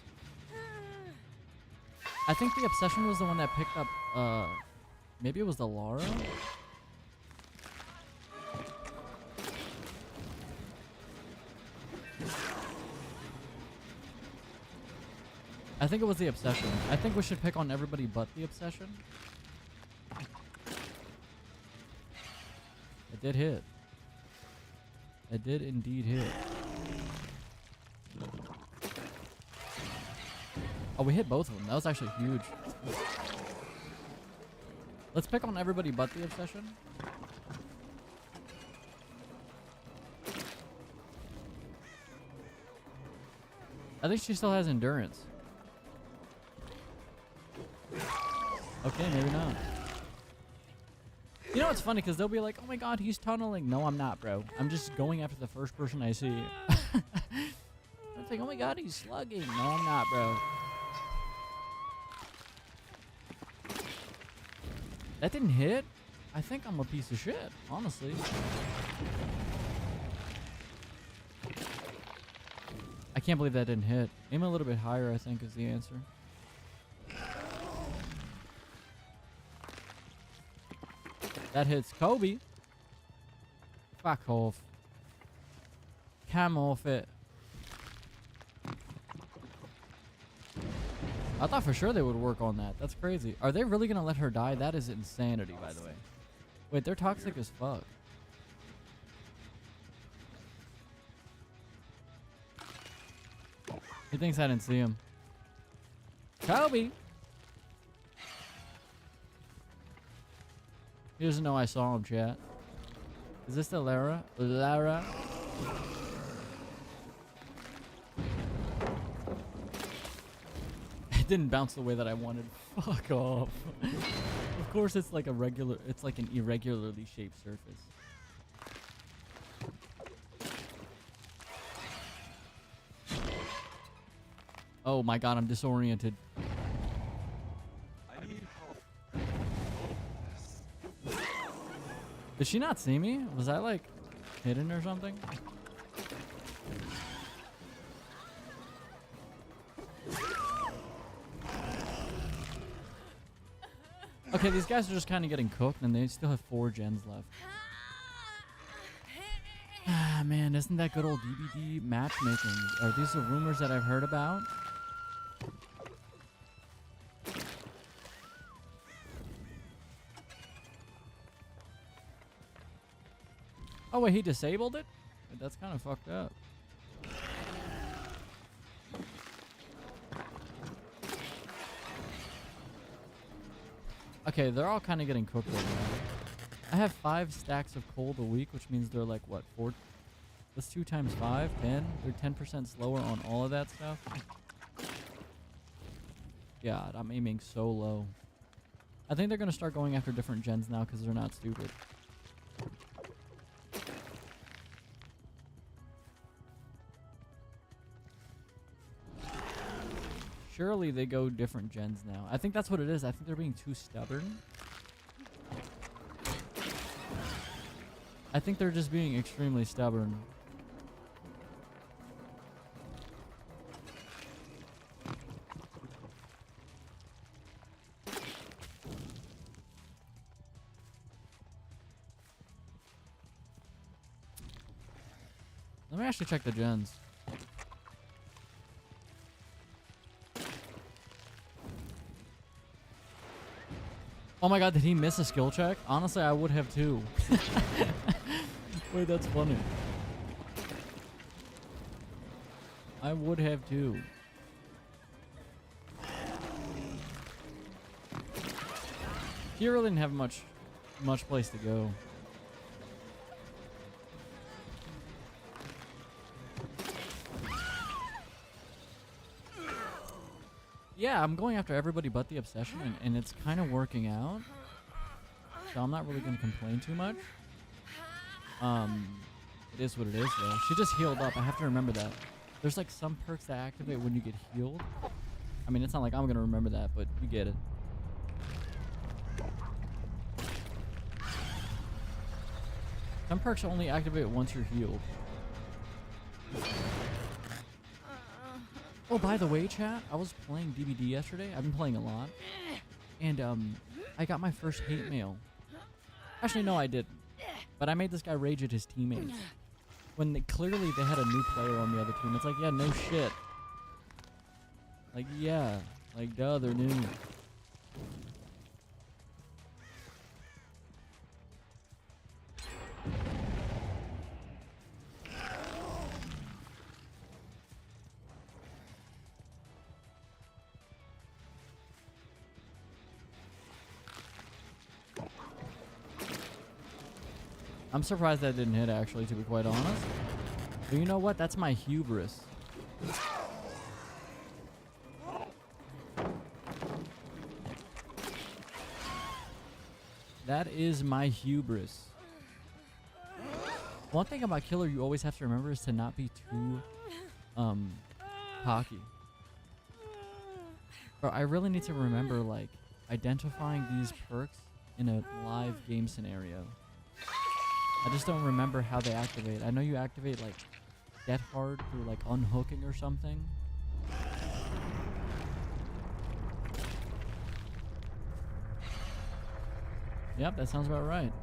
I think the Obsession was the one that picked up, maybe it was the Lara? I think it was the Obsession. I think we should pick on everybody but the Obsession. It did hit. It did indeed hit. Oh, we hit both of them. That was actually huge. Let's pick on everybody but the Obsession. I think she still has endurance. Okay, maybe not. You know what's funny? Because they'll be like, oh my god, he's tunneling. No, I'm not, bro. I'm just going after the first person I see. It's like, oh my god, he's slugging. No, I'm not, bro. That didn't hit? I think I'm a piece of shit, honestly. I can't believe that didn't hit. Aim a little bit higher, I think, is the answer. That hits Kobe. Fuck off. Come off it. I thought for sure they would work on that. That's crazy. Are they really going to let her die? That is insanity, by the way. Wait, they're toxic as fuck. He thinks I didn't see him. Kobe! He doesn't know I saw him, chat. Is this the Lara? Lara? It didn't bounce the way that I wanted. Fuck off. Of course it's like a regular, it's like an irregularly shaped surface. Oh my god, I'm disoriented. I need help. Did she not see me? Was I like hidden or something? Okay, these guys are just kind of getting cooked and they still have 4 gens left. Ah, man, isn't that good old DBD matchmaking? Are these the rumors that I've heard about? Oh, wait, he disabled it? That's kind of fucked up. Okay, they're all kind of getting cooked right now. I have 5 stacks of cold a week, which means they're like, what, 4? That's 2 times 5, 10. They're 10% slower on all of that stuff. God, I'm aiming so low. I think they're going to start going after different gens now because they're not stupid. Surely they go different gens now. I think that's what it is. I think they're being too stubborn. I think they're just being extremely stubborn. Let me actually check the gens. Oh my god, did he miss a skill check? Honestly, I would have too. Wait, that's funny. I would have too. He really didn't have much place to go. Yeah, I'm going after everybody but the Obsession, and it's kind of working out. So I'm not really going to complain too much. It is what it is, though. She just healed up. I have to remember that. There's like some perks that activate when you get healed. I mean, it's not like I'm going to remember that, but you get it. Some perks only activate once you're healed. Oh, by the way, chat, I was playing DBD yesterday. I've been playing a lot. And I got my first hate mail. Actually, no, I didn't. But I made this guy rage at his teammates. When clearly they had a new player on the other team. It's like, yeah, no shit. Like, yeah. Like, duh, they're new. I'm surprised that didn't hit, actually, to be quite honest. But you know what? That's my hubris. That is my hubris. One thing about Killer you always have to remember is to not be too cocky. Bro, I really need to remember, like, identifying these perks in a live game scenario. I just don't remember how they activate. I know you activate, like, Get Hard through, like, unhooking or something. Yep, that sounds about right.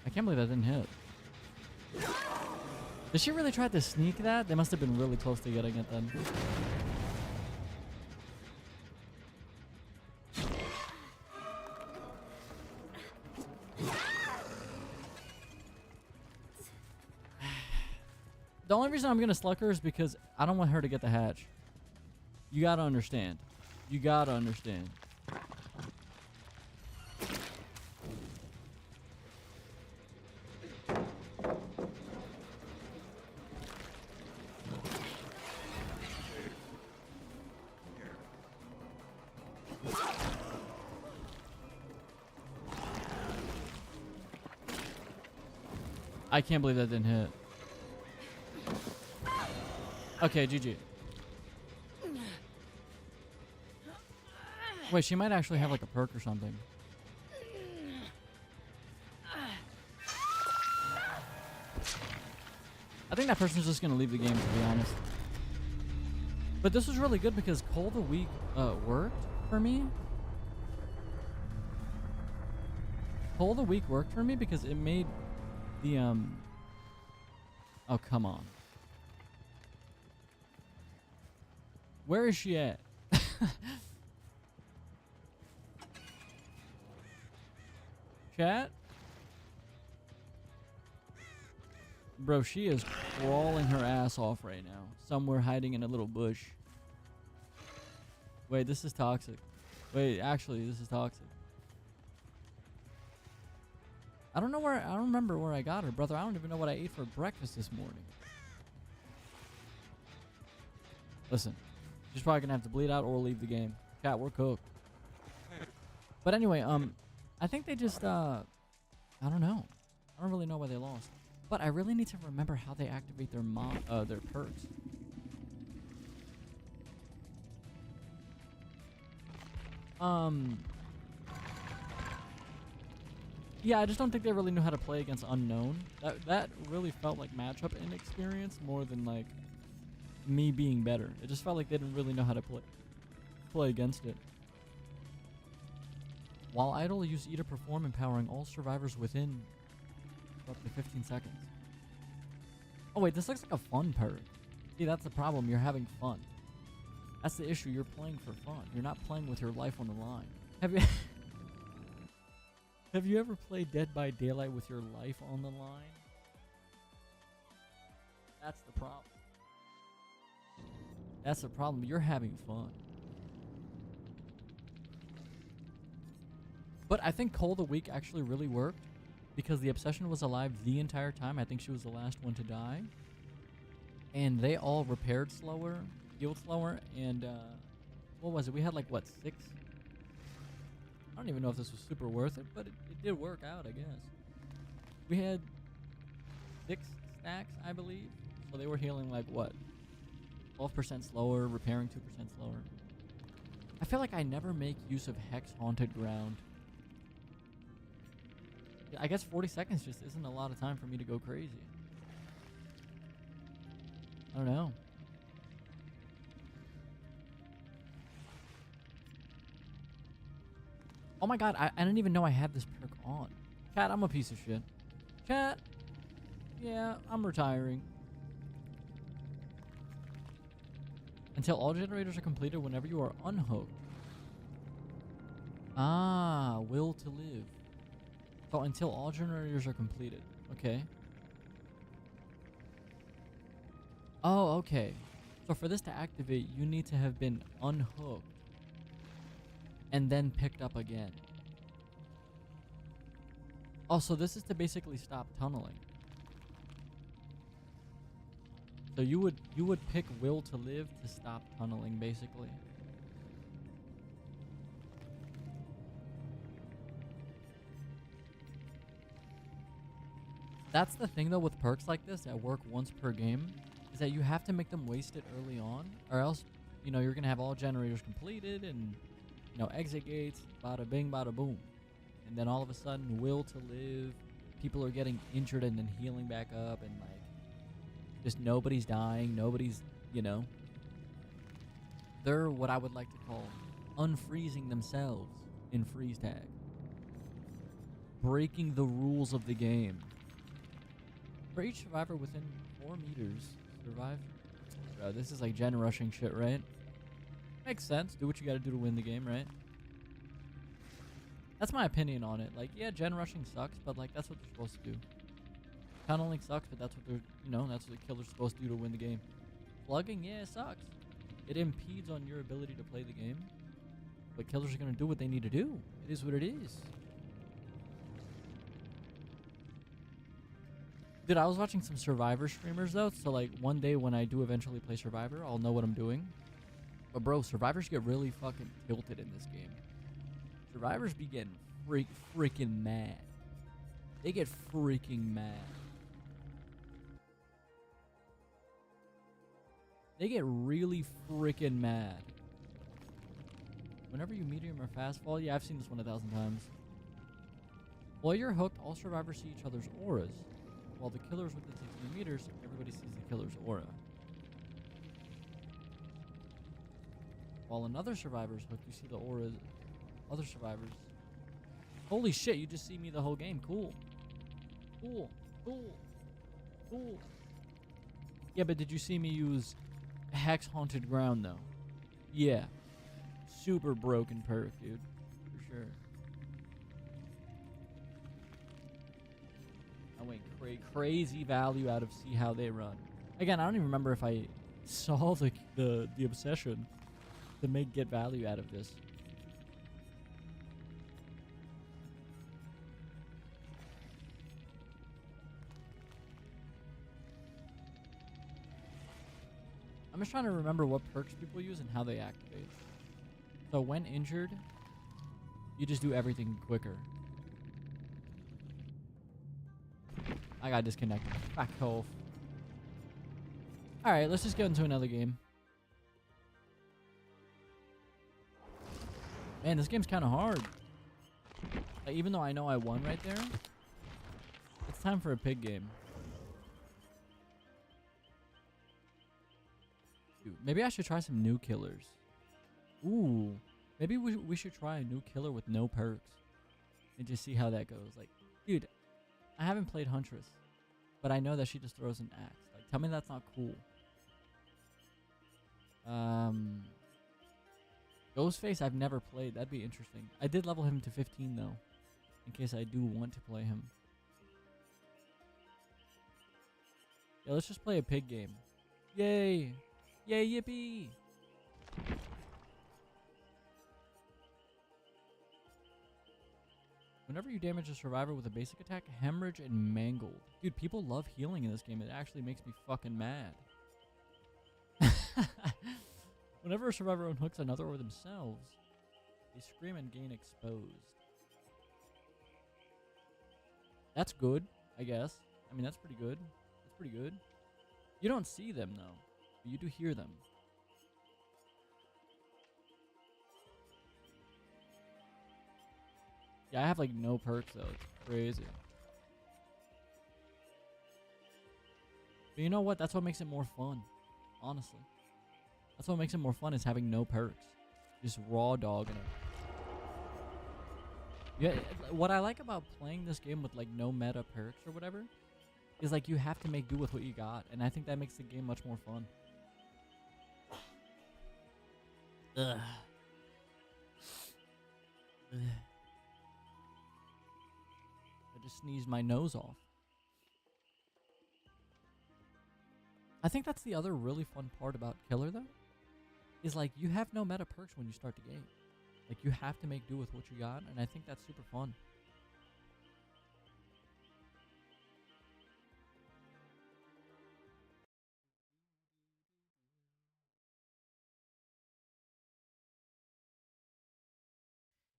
I can't believe that didn't hit. Did she really try to sneak that? They must have been really close to getting it then. The only reason I'm gonna sluck her is because I don't want her to get the hatch. You gotta understand. You gotta understand. I can't believe that didn't hit. Okay, GG. Wait, she might actually have like a perk or something. I think that person's just gonna leave the game, to be honest. But this was really good because Call the Week worked for me. Call the Week worked for me because it made the oh, come on. Where is she at? Chat? Bro, she is crawling her ass off right now. Somewhere hiding in a little bush. Wait, this is toxic. Wait, actually, this is toxic. I don't remember where I got her, brother. I don't even know what I ate for breakfast this morning. Listen, she's probably gonna have to bleed out or leave the game. Chat, we're cooked. But anyway, I think they just, I don't know. I don't really know why they lost. But I really need to remember how they activate their perks. Yeah, I just don't think they really knew how to play against Unknown. That really felt like matchup inexperience more than like me being better. It just felt like they didn't really know how to play against it. While idle, use E to perform, empowering all survivors within up to 15 seconds. Oh wait, this looks like a fun perk. See, that's the problem. You're having fun. That's the issue. You're playing for fun. You're not playing with your life on the line. Have you ever played Dead by Daylight with your life on the line? That's the problem. That's the problem. You're having fun. But I think Call the Week actually really worked because the Obsession was alive the entire time. I think she was the last one to die. And they all repaired slower, healed slower, and what was it? We had like, what, 6? I don't even know if this was super worth it, but it did work out, I guess. We had 6 stacks, I believe. So they were healing like, what? 12% slower, repairing 2% slower. I feel like I never make use of Hex Haunted Ground. I guess 40 seconds just isn't a lot of time for me to go crazy. I don't know. Oh my god, I didn't even know I had this perk on. Chat, I'm a piece of shit. Chat. Yeah, I'm retiring. Until all generators are completed whenever you are unhooked. Ah, will to live. So until all generators are completed. Okay. Oh, okay. So for this to activate, you need to have been unhooked and then picked up again. Oh, so this is to basically stop tunneling. So you would pick will to live to stop tunneling, basically. That's the thing though with perks like this that work once per game, is that you have to make them wasted early on, or else, you know, you're gonna have all generators completed and, you know, exit gates, bada bing, bada boom. And then all of a sudden, will to live, people are getting injured and then healing back up, and like, just nobody's dying, nobody's, you know, they're what I would like to call unfreezing themselves in freeze tag. Breaking the rules of the game. For each survivor within 4 meters, survive. Bro, this is like gen rushing shit, right? Makes sense. Do what you gotta do to win the game, right? That's my opinion on it. Like, yeah, gen rushing sucks, but like, that's what they're supposed to do. Tunneling sucks, but that's what they're, you know, that's what the killer's supposed to do to win the game. Plugging, yeah, it sucks. It impedes on your ability to play the game. But killers are gonna do what they need to do. It is what it is. Dude, I was watching some Survivor streamers though, so like one day when I do eventually play Survivor, I'll know what I'm doing. But bro, Survivors get really fucking tilted in this game. Survivors be getting freaking mad. They get freaking mad. They get really freaking mad. Whenever you medium or fast fall, yeah, I've seen this one 1,000 times. While you're hooked, all survivors see each other's auras. While the killer's within 60 meters, everybody sees the killer's aura. While another survivor's hooked, you see the auras of other survivors. Holy shit, you just see me the whole game. Cool. Cool. Cool. Cool. Yeah, but did you see me use Hex Haunted Ground, though? Yeah. Super broken perk, dude. For sure. I went crazy value out of see how they run. Again, I don't even remember if I saw the obsession to get value out of this. I'm just trying to remember what perks people use and how they activate. So when injured, you just do everything quicker. I got disconnected. Back off. Alright, let's just get into another game. Man, this game's kind of hard. Like, even though I know I won right there, it's time for a pig game. Dude, maybe I should try some new killers. Ooh. Maybe we should try a new killer with no perks. And just see how that goes. Like, dude, I haven't played Huntress. But I know that she just throws an axe. Like, tell me that's not cool. Ghostface I've never played. That'd be interesting. I did level him to 15 though. In case I do want to play him. Yeah, let's just play a pig game. Yay! Yay, yippee! Whenever you damage a survivor with a basic attack, hemorrhage and mangled. Dude, people love healing in this game. It actually makes me fucking mad. Whenever a survivor unhooks another or themselves, they scream and gain exposed. That's good, I guess. I mean, that's pretty good. That's pretty good. You don't see them, though. But you do hear them. Yeah, I have, like, no perks, though. It's crazy. But you know what? That's what makes it more fun. Honestly. That's what makes it more fun is having no perks. Just raw dogging it. Yeah, what I like about playing this game with like no meta perks or whatever is like you have to make do with what you got, and I think that makes the game much more fun. Ugh. Ugh. I just sneezed my nose off. I think that's the other really fun part about Killer though, is like you have no meta perks when you start the game. Like you have to make do with what you got, and I think that's super fun.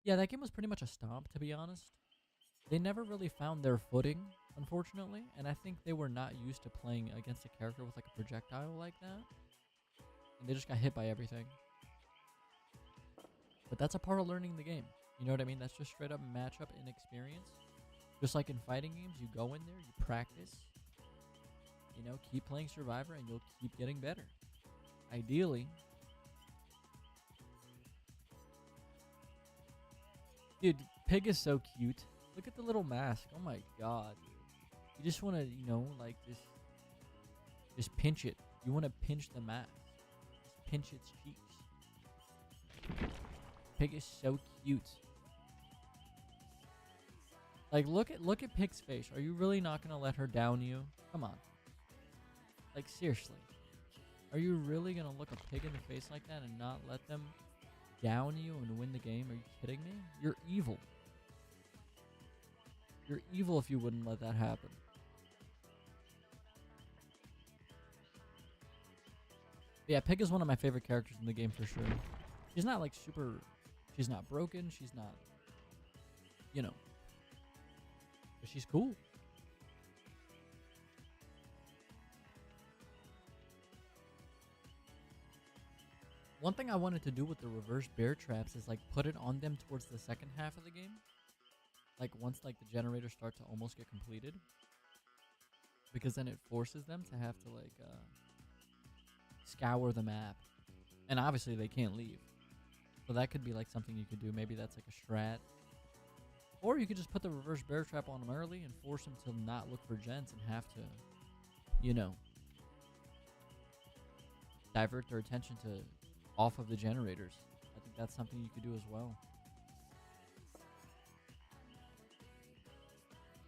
Yeah, that game was pretty much a stomp, to be honest. They never really found their footing, unfortunately, and I think they were not used to playing against a character with like a projectile like that. And they just got hit by everything. But that's a part of learning the game. You know what I mean? That's just straight up matchup inexperience. Just like in fighting games, you go in there, you practice. You know, keep playing Survivor and you'll keep getting better. Ideally. Dude, Pig is so cute. Look at the little mask. Oh my god. You just want to, you know, like just pinch it. You want to pinch the mask. Just pinch its cheeks. Pig is so cute. Like look at Pig's face. Are you really not going to let her down you? Come on. Like seriously. Are you really going to look a pig in the face like that and not let them down you and win the game? Are you kidding me? You're evil. You're evil if you wouldn't let that happen. But yeah, Pig is one of my favorite characters in the game for sure. She's not like super... She's not broken. She's not... You know. But she's cool. One thing I wanted to do with the reverse bear traps is like put it on them towards the second half of the game. Like once like the generators start to almost get completed. Because then it forces them to have to like scour the map. And obviously they can't leave. So that could be like something you could do. Maybe that's like a strat. Or you could just put the reverse bear trap on them early and force them to not look for gens and have to, you know, divert their attention to off of the generators. I think that's something you could do as well.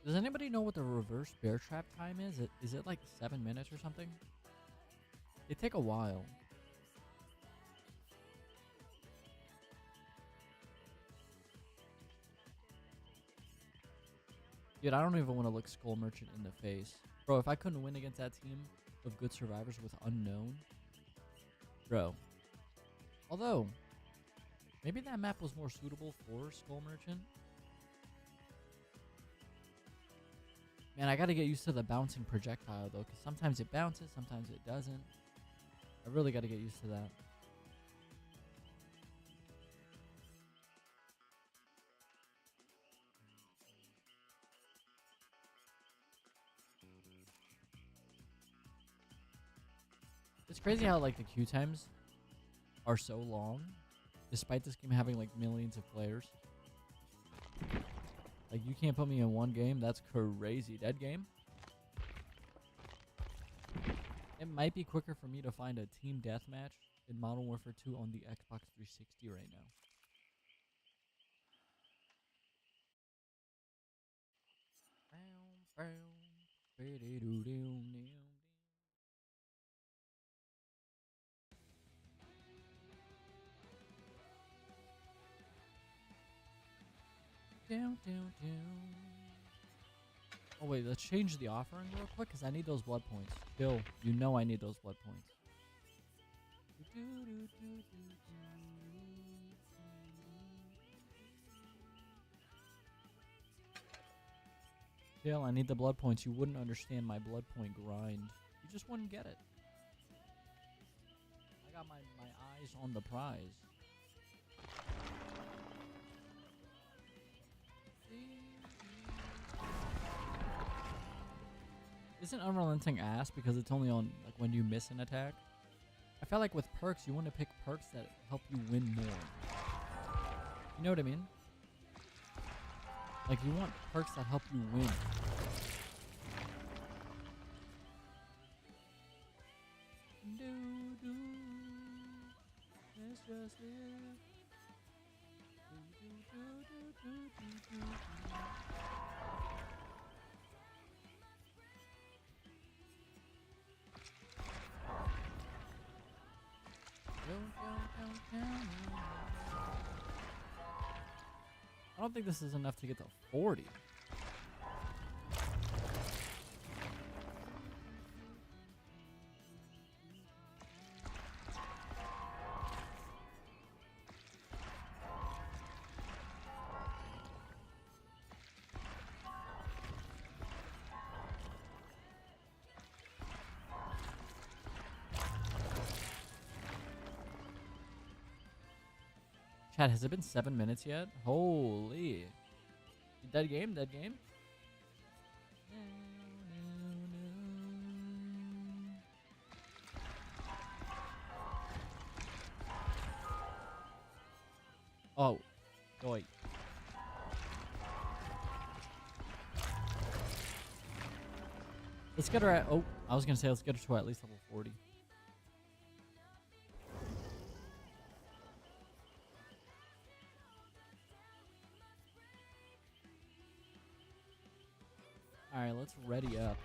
Does anybody know what the reverse bear trap time is? Is it like 7 minutes or something? They take a while. Dude, I don't even want to look Skull Merchant in the face. Bro, if I couldn't win against that team of good survivors with Unknown. Bro. Although, maybe that map was more suitable for Skull Merchant. Man, I gotta get used to the bouncing projectile though, because sometimes it bounces, sometimes it doesn't. I really gotta get used to that. It's crazy how like the queue times are so long, despite this game having like millions of players. Like you can't put me in one game. That's crazy. Dead game. It might be quicker for me to find a team deathmatch in Modern Warfare 2 on the Xbox 360 right now. Oh wait, let's change the offering real quick because I need those blood points. Bill, you know I need those blood points. Bill, I need the blood points. You wouldn't understand my blood point grind. You just wouldn't get it. I got my eyes on the prize. Isn't unrelenting ass because it's only on like when you miss an attack? I feel like with perks, you want to pick perks that help you win more. You know what I mean? Like you want perks that help you win. Let's just live. I don't think this is enough to get to 40. Chat, has it been 7 minutes yet? Holy. Dead game? Dead game? Oh. Boy. Let's get her at... Oh, I was going to say let's get her to at least level 40. Alright, let's ready up.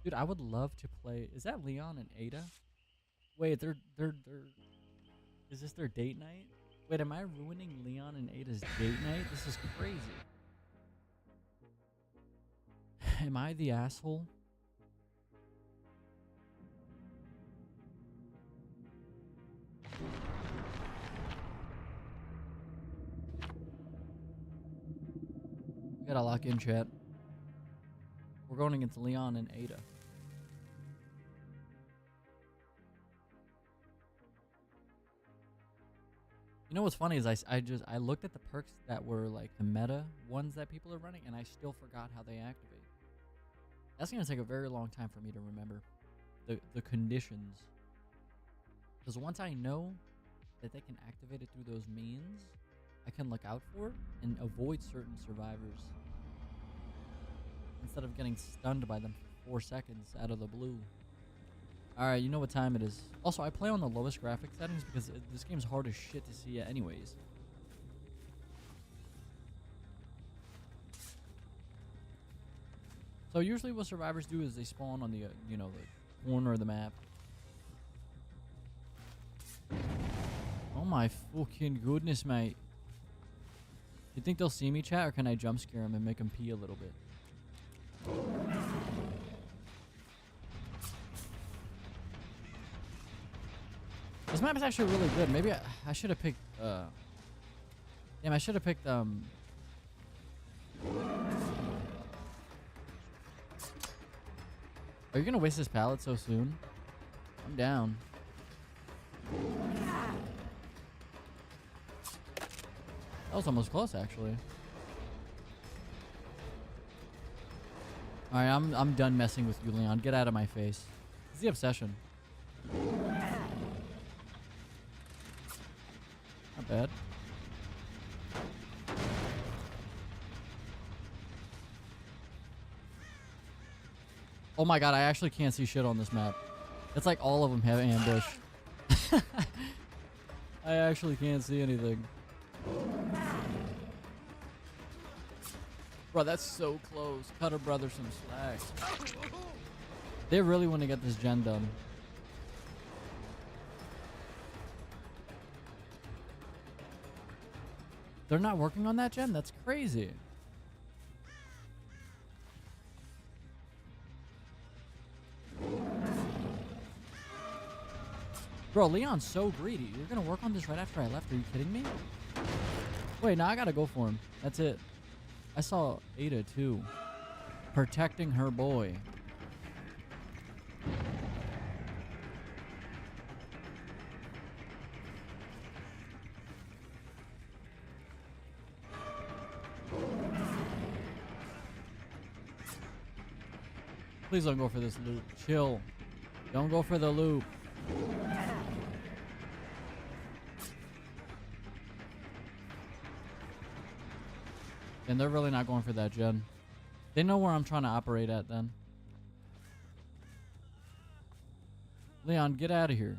Dude, I would love to play... Is that Leon and Ada? Wait, they're... Is this their date night? Wait, am I ruining Leon and Ada's date night? This is crazy. Am I the asshole? We gotta lock in, chat. We're going against Leon and Ada. You know what's funny is I looked at the perks that were like the meta ones that people are running, and I still forgot how they activate. That's gonna take a very long time for me to remember the conditions. Because once I know that they can activate it through those means, I can look out for it and avoid certain survivors instead of getting stunned by them for 4 seconds out of the blue. Alright, you know what time it is. Also, I play on the lowest graphic settings because this game's hard as shit to see anyways. So usually what survivors do is they spawn on the, you know, the corner of the map. Oh my fucking goodness, mate. You think they'll see me, chat, or can I jump scare them and make them pee a little bit? This map is actually really good. Maybe I should have picked, damn, I should have picked, Are you gonna waste this pallet so soon? I'm down. That was almost close, actually. Alright, I'm done messing with you, Leon. Get out of my face. It's the obsession. Not bad. Oh my god, I actually can't see shit on this map. It's like all of them have ambush. I actually can't see anything. Bro, that's so close. Cut a brother some slack. They really want to get this gen done. They're not working on that gen? That's crazy. Bro, Leon's so greedy. You're gonna work on this right after I left. Are you kidding me? Wait, now I gotta go for him. That's it. I saw Ada too. Protecting her boy. Please don't go for this loop. Chill. Don't go for the loop. And they're really not going for that gen. They know where I'm trying to operate at then. Leon, get out of here.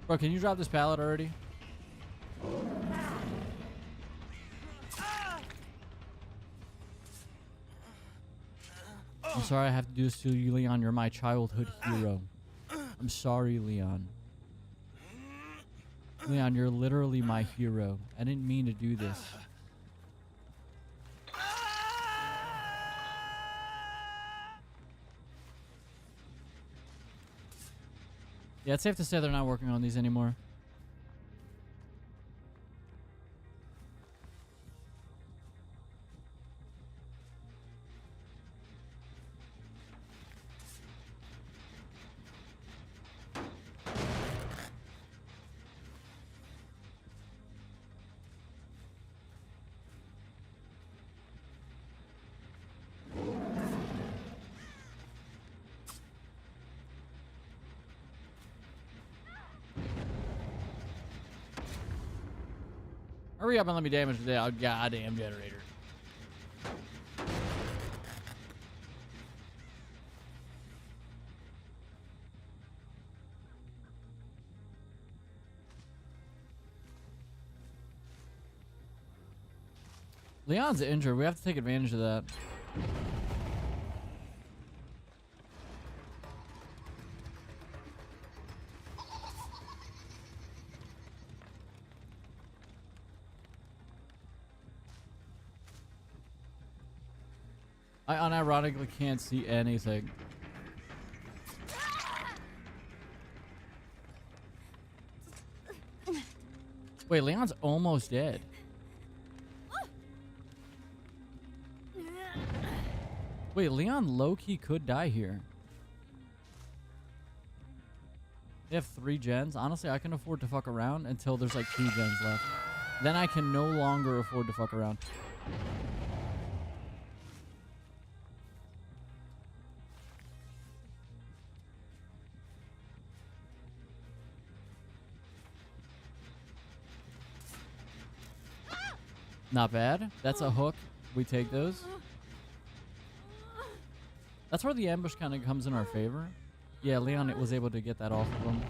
Bro, can you drop this pallet already? I'm sorry I have to do this to you, Leon. You're my childhood hero. I'm sorry, Leon. Leon, you're literally my hero. I didn't mean to do this. Yeah, it's safe to say they're not working on these anymore. Hurry up and let me damage the goddamn generator. Leon's injured. We have to take advantage of that. I unironically can't see anything. Wait, Leon's almost dead. Wait, Leon low-key could die here. They have 3 gens. Honestly, I can afford to fuck around until there's like 2 gens left. Then I can no longer afford to fuck around. Not bad. That's a hook. We take those. That's where the ambush kind of comes in our favor. Yeah, Leon was able to get that off of him.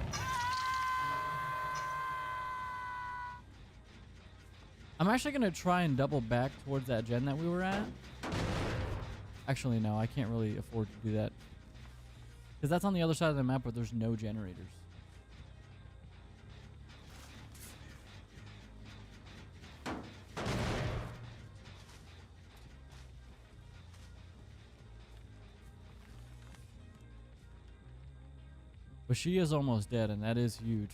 I'm actually going to try and double back towards that gen that we were at. Actually, no. I can't really afford to do that. Because that's on the other side of the map where there's no generators. But she is almost dead, and that is huge.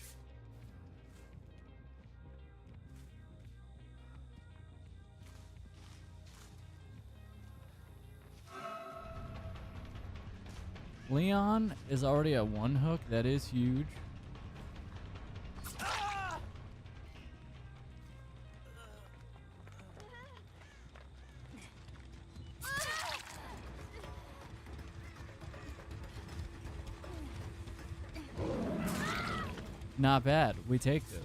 Leon is already at 1 hook. That is huge. Not bad. We take those.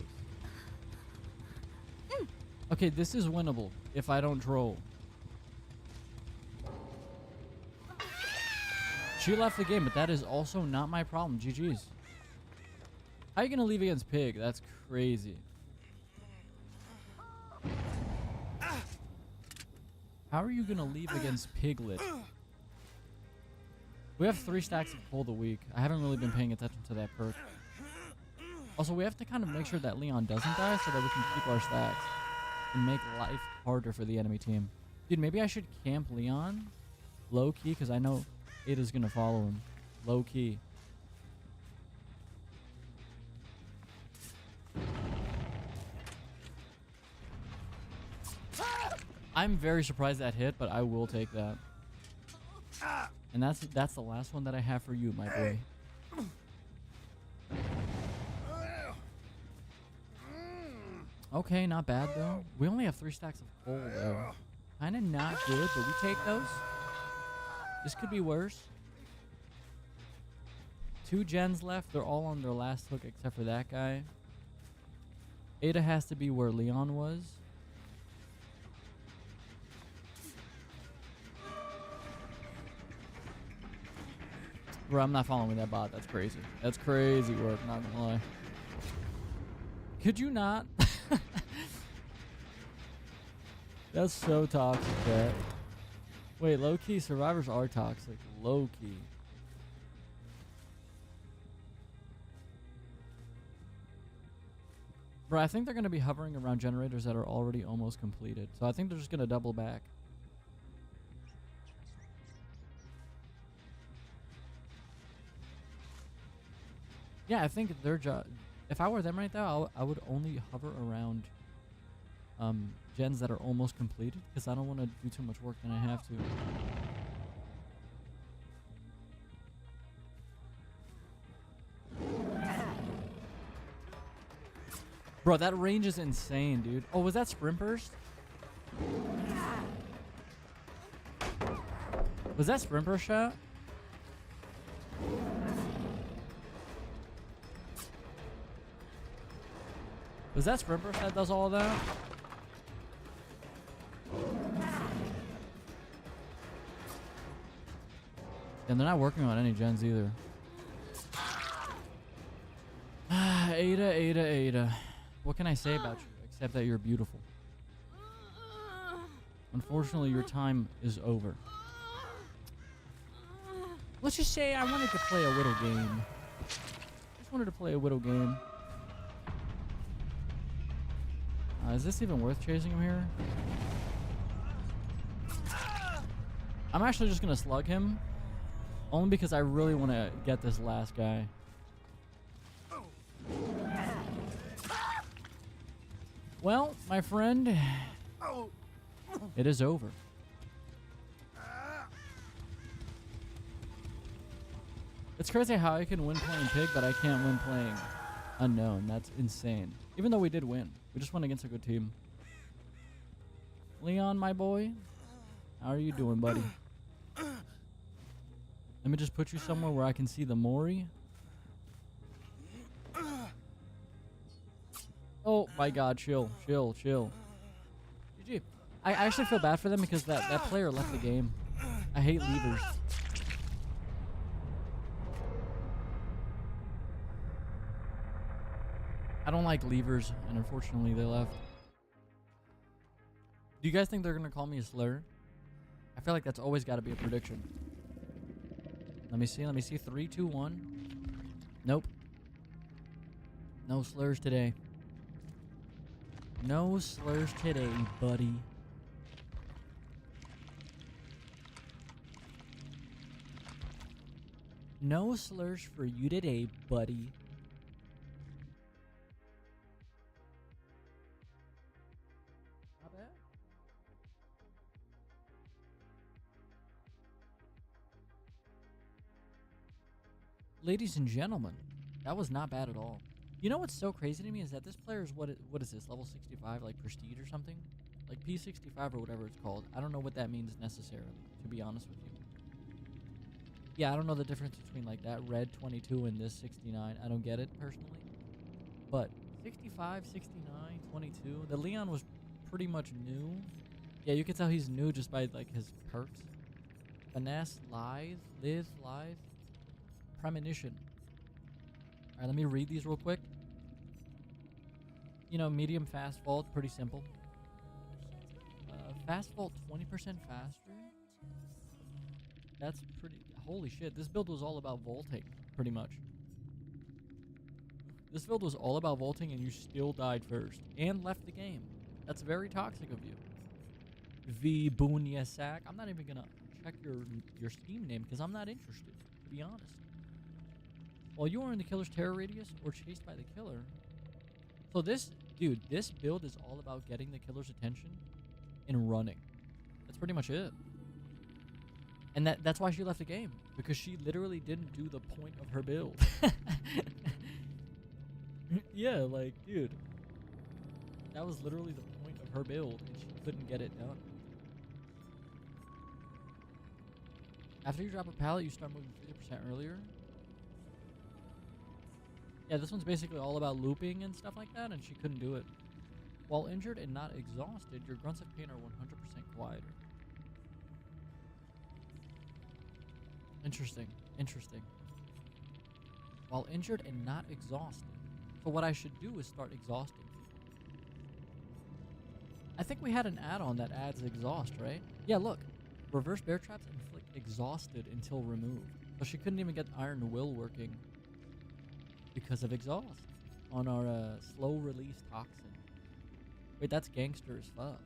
Okay, this is winnable if I don't troll. She left the game, but that is also not my problem. GG's. How are you going to leave against Pig? That's crazy. How are you going to leave against Piglet? We have 3 stacks of pull the week. I haven't really been paying attention to that perk. Also, we have to kind of make sure that Leon doesn't die so that we can keep our stacks and make life harder for the enemy team. Dude, maybe I should camp Leon low-key because I know it is going to follow him. Low-key. I'm very surprised that hit, but I will take that. And that's the last one that I have for you, my boy. Okay, not bad though. We only have 3 stacks of coal though. Kind of not good, but we take those. This could be worse. 2 gens left. They're all on their last hook except for that guy. Ada has to be where Leon was. Bro, I'm not following that bot. That's crazy. That's crazy work, not gonna lie. Could you not? That's so toxic, chat. Wait, low-key, survivors are toxic. Low-key. Bro, I think they're going to be hovering around generators that are already almost completed. So I think they're just going to double back. Yeah, I think their job... If I were them right now, I would only hover around gens that are almost completed, because I don't want to do too much work than I have to. Bro, that range is insane, dude. Oh, was that sprint burst? Was that sprint burst shot? Was that sprint burst that does all that? And they're not working on any gens either. Ada. What can I say about you except that you're beautiful? Unfortunately, your time is over. Let's just say I wanted to play a little game. Just wanted to play a little game. Is this even worth chasing him here? I'm actually just going to slug him. Only because I really want to get this last guy. Well, my friend, it is over. It's crazy how I can win playing Pig, but I can't win playing Unknown. That's insane. Even though we did win. We just went against a good team. Leon, my boy, how are you doing, buddy? Let me just put you somewhere where I can see the Mori. Oh my god, chill. GG. I actually feel bad for them because that player left the game. I hate leavers. I don't like leavers, and unfortunately they left. Do you guys think they're gonna call me a slur? I feel like that's always gotta be a prediction. Let me see. 3, 2, 1. Nope. No slurs today. No slurs today, buddy. No slurs for you today, buddy. Not bad. Ladies and gentlemen, that was not bad at all. You know what's so crazy to me is that this player is what is this, level 65, like prestige or something? Like P65 or whatever it's called. I don't know what that means necessarily, to be honest with you. Yeah, I don't know the difference between like that red 22 and this 69. I don't get it personally. But 65, 69, 22. The Leon was pretty much new. Yeah, you can tell he's new just by like his perks. Finesse, Lithe, Premonition. Alright, let me read these real quick. You know, medium fast vault, pretty simple. Fast vault 20% faster. That's pretty... Holy shit, this build was all about vaulting, pretty much. This build was all about vaulting and you still died first. And left the game. That's very toxic of you. V Bunyasak. I'm not even gonna check your Steam name because I'm not interested, to be honest. While you are in the killer's terror radius or chased by the killer. So this, dude, this build is all about getting the killer's attention and running. That's pretty much it. And that's why she left the game. Because she literally didn't do the point of her build. Yeah, like, dude. That was literally the point of her build, and she couldn't get it done. After you drop a pallet, you start moving 50% earlier. Yeah, this one's basically all about looping and stuff like that, and she couldn't do it. While injured and not exhausted, your grunts of pain are 100% quieter. Interesting. Interesting. While injured and not exhausted. So what I should do is start exhausting people. I think we had an add-on that adds exhaust, right? Yeah, look. Reverse bear traps inflict exhausted until removed. So she couldn't even get Iron Will working because of exhaust on our slow release toxin. Wait, that's gangster as fuck.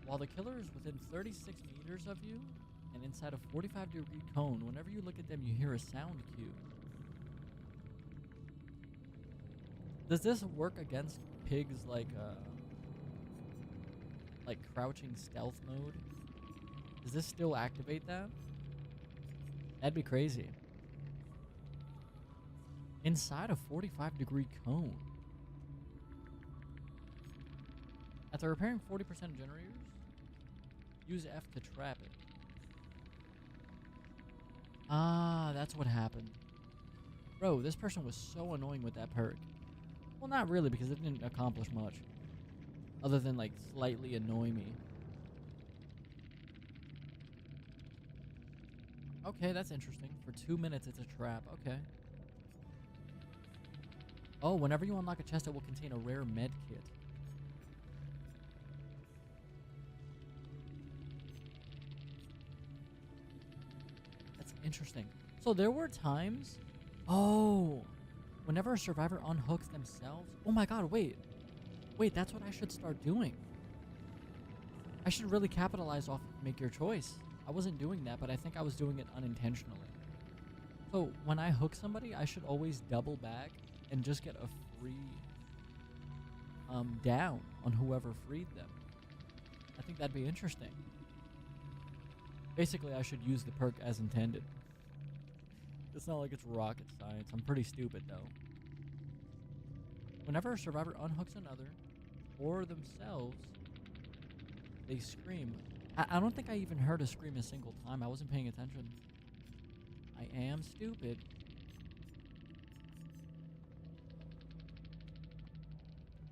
While the killer is within 36 meters of you and inside a 45-degree cone, whenever you look at them, you hear a sound cue. Does this work against pigs like crouching stealth mode? Does this still activate that? That'd be crazy. Inside a 45-degree cone. After repairing 40% of generators, use F to trap it. Ah, that's what happened. Bro, this person was so annoying with that perk. Well, not really, because it didn't accomplish much. Other than, like, slightly annoy me. Okay, that's interesting. For 2 minutes, it's a trap. Okay. Oh, whenever you unlock a chest, it will contain a rare med kit. That's interesting. So there were times... Oh! Whenever a survivor unhooks themselves... Oh my god, wait. Wait, that's what I should start doing. I should really capitalize off Make Your Choice. I wasn't doing that, but I think I was doing it unintentionally. So when I hook somebody, I should always double back and just get a free down on whoever freed them. I think that'd be interesting. Basically, I should use the perk as intended. It's not like it's rocket science. I'm pretty stupid, though. Whenever a survivor unhooks another, or themselves, they scream. I don't think I even heard a scream a single time. I wasn't paying attention. I am stupid.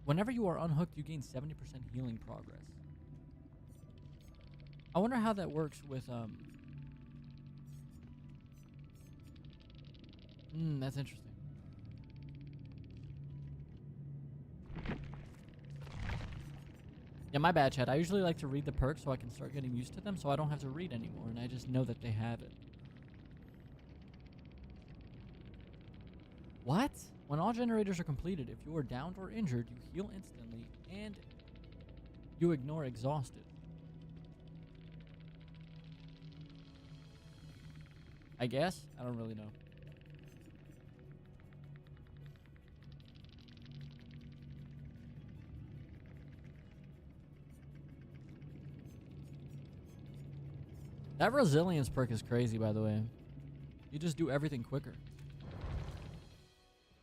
Whenever you are unhooked, you gain 70% healing progress. I wonder how that works with, that's interesting. Yeah, my bad, chat. I usually like to read the perks so I can start getting used to them so I don't have to read anymore, and I just know that they have it. What? When all generators are completed, if you are downed or injured, you heal instantly, and you ignore exhausted. I guess? I don't really know. That resilience perk is crazy, by the way. You just do everything quicker.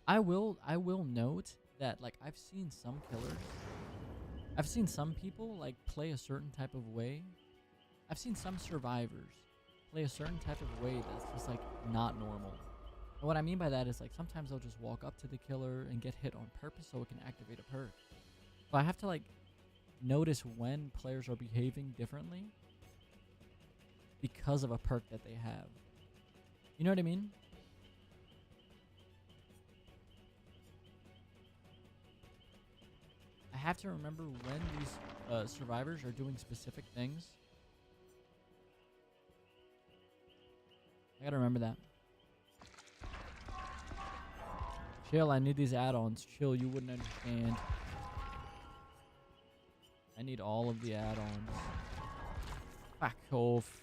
I will note that, like, I've seen some killers. I've seen some people, like, play a certain type of way. I've seen some survivors play a certain type of way that's just, like, not normal. And what I mean by that is, like, sometimes they'll just walk up to the killer and get hit on purpose so it can activate a perk. So I have to, like, notice when players are behaving differently because of a perk that they have. You know what I mean? I have to remember when these survivors are doing specific things. I gotta remember that. Chill, I need these add-ons. Chill, you wouldn't understand. I need all of the add-ons. Fuck off.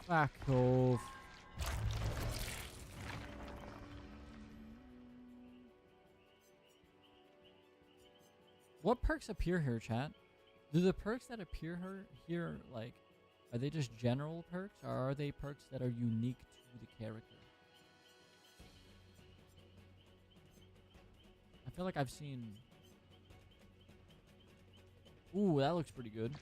Fuck off. What perks appear here, chat? Do the perks that appear here, like, are they just general perks, or are they perks that are unique to the character? feel like I've seen... Ooh, that looks pretty good.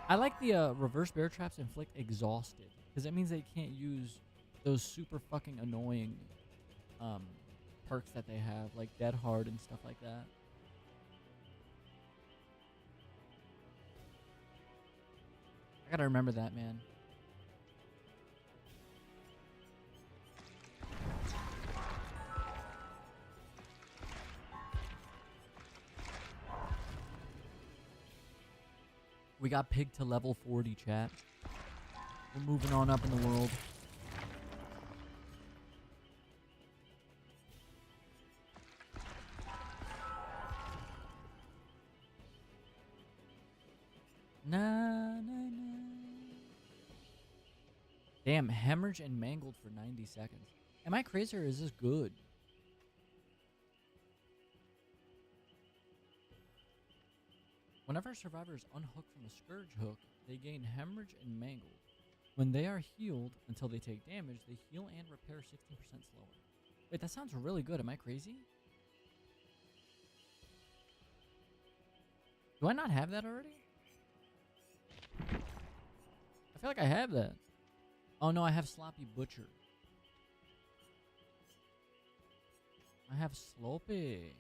I like the reverse bear traps inflict exhausted, because that means they can't use those super fucking annoying perks that they have, like dead hard and stuff like that. I gotta remember that, man. We got pig to level 40, chat. We're moving on up in the world. Na, na, na. Damn, hemorrhage and mangled for 90 seconds. Am I crazy or is this good? Whenever a survivor is unhooked from a scourge hook, they gain hemorrhage and mangled. When they are healed until they take damage, they heal and repair 16% slower. Wait, that sounds really good. Am I crazy? Do I not have that already? I feel like I have that. Oh no, I have Sloppy Butcher. I have Sloppy.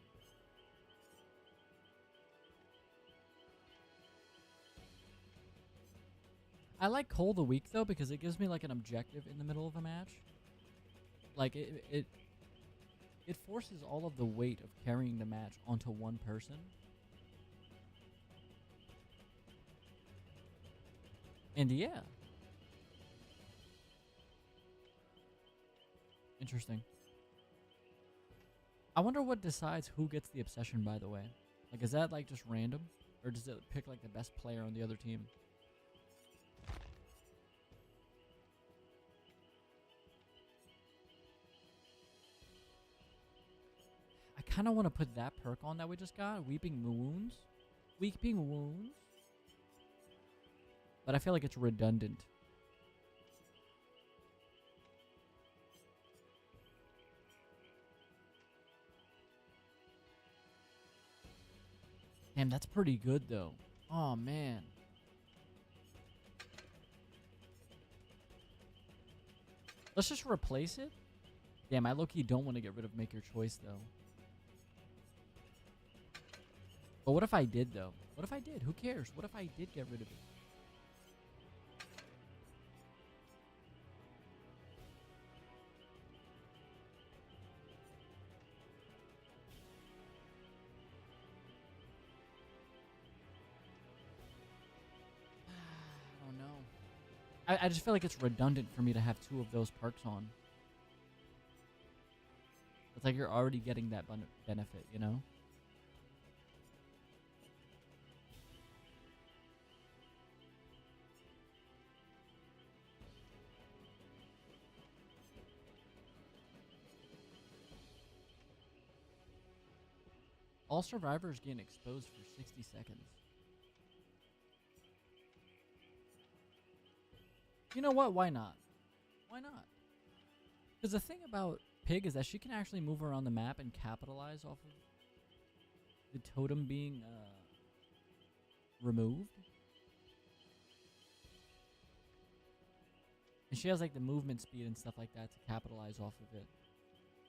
I like Coal the Week though because it gives me like an objective in the middle of a match. Like it forces all of the weight of carrying the match onto one person. And yeah. Interesting. I wonder what decides who gets the obsession, by the way. Like, is that like just random? Or does it pick like the best player on the other team? I kind of want to put that perk on that we just got. Weeping Wounds. Weeping Wounds. But I feel like it's redundant. Damn, that's pretty good though. Oh man. Let's just replace it. Damn, I low-key don't want to get rid of Make Your Choice though. But what if I did though? What if I did? Who cares? What if I did get rid of it? I don't know. I just feel like it's redundant for me to have two of those perks on. It's like you're already getting that benefit, you know? All survivors gain exposed for 60 seconds. You know what? Why not? Why not? Because the thing about Pig is that she can actually move around the map and capitalize off of the totem being removed. And she has like the movement speed and stuff like that to capitalize off of it.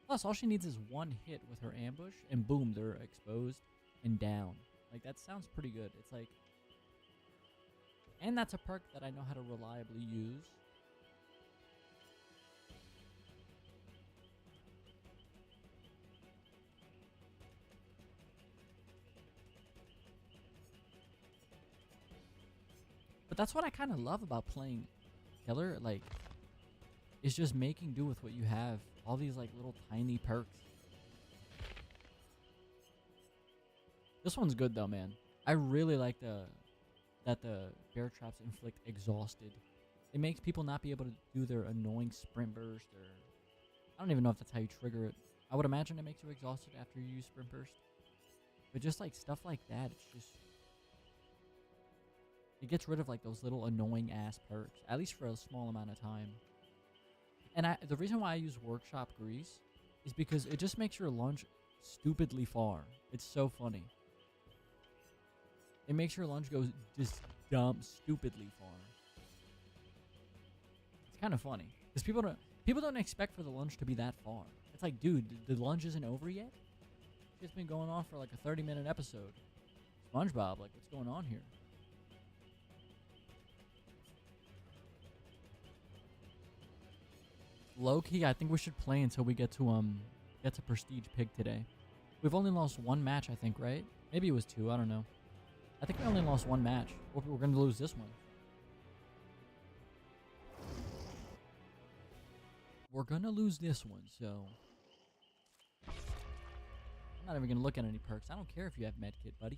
Plus, all she needs is one hit with her ambush, and boom, they're exposed and down. Like, that sounds pretty good. It's like... And that's a perk that I know how to reliably use. But that's what I kind of love about playing Killer, like, is just making do with what you have. All these, like, little tiny perks. This one's good, though, man. I really like that the bear traps inflict exhausted. It makes people not be able to do their annoying sprint burst, or... I don't even know if that's how you trigger it. I would imagine it makes you exhausted after you use sprint burst. But just, like, stuff like that, it's just... It gets rid of, like, those little annoying-ass perks. At least for a small amount of time. And the reason why I use Workshop Grease is because it just makes your launch stupidly far. It's so funny. It makes your lunge go just dumb, stupidly far. It's kind of funny because people don't expect for the lunge to be that far. It's like, dude, the lunge isn't over yet. It's been going on for like a 30-minute episode. SpongeBob, like, what's going on here? Low key, I think we should play until we get to Prestige Pig today. We've only lost one match, I think, right? Maybe it was 2. I don't know. I think we only lost one match. We're gonna lose this one. We're gonna lose this one, so I'm not even gonna look at any perks. I don't care if you have medkit, buddy.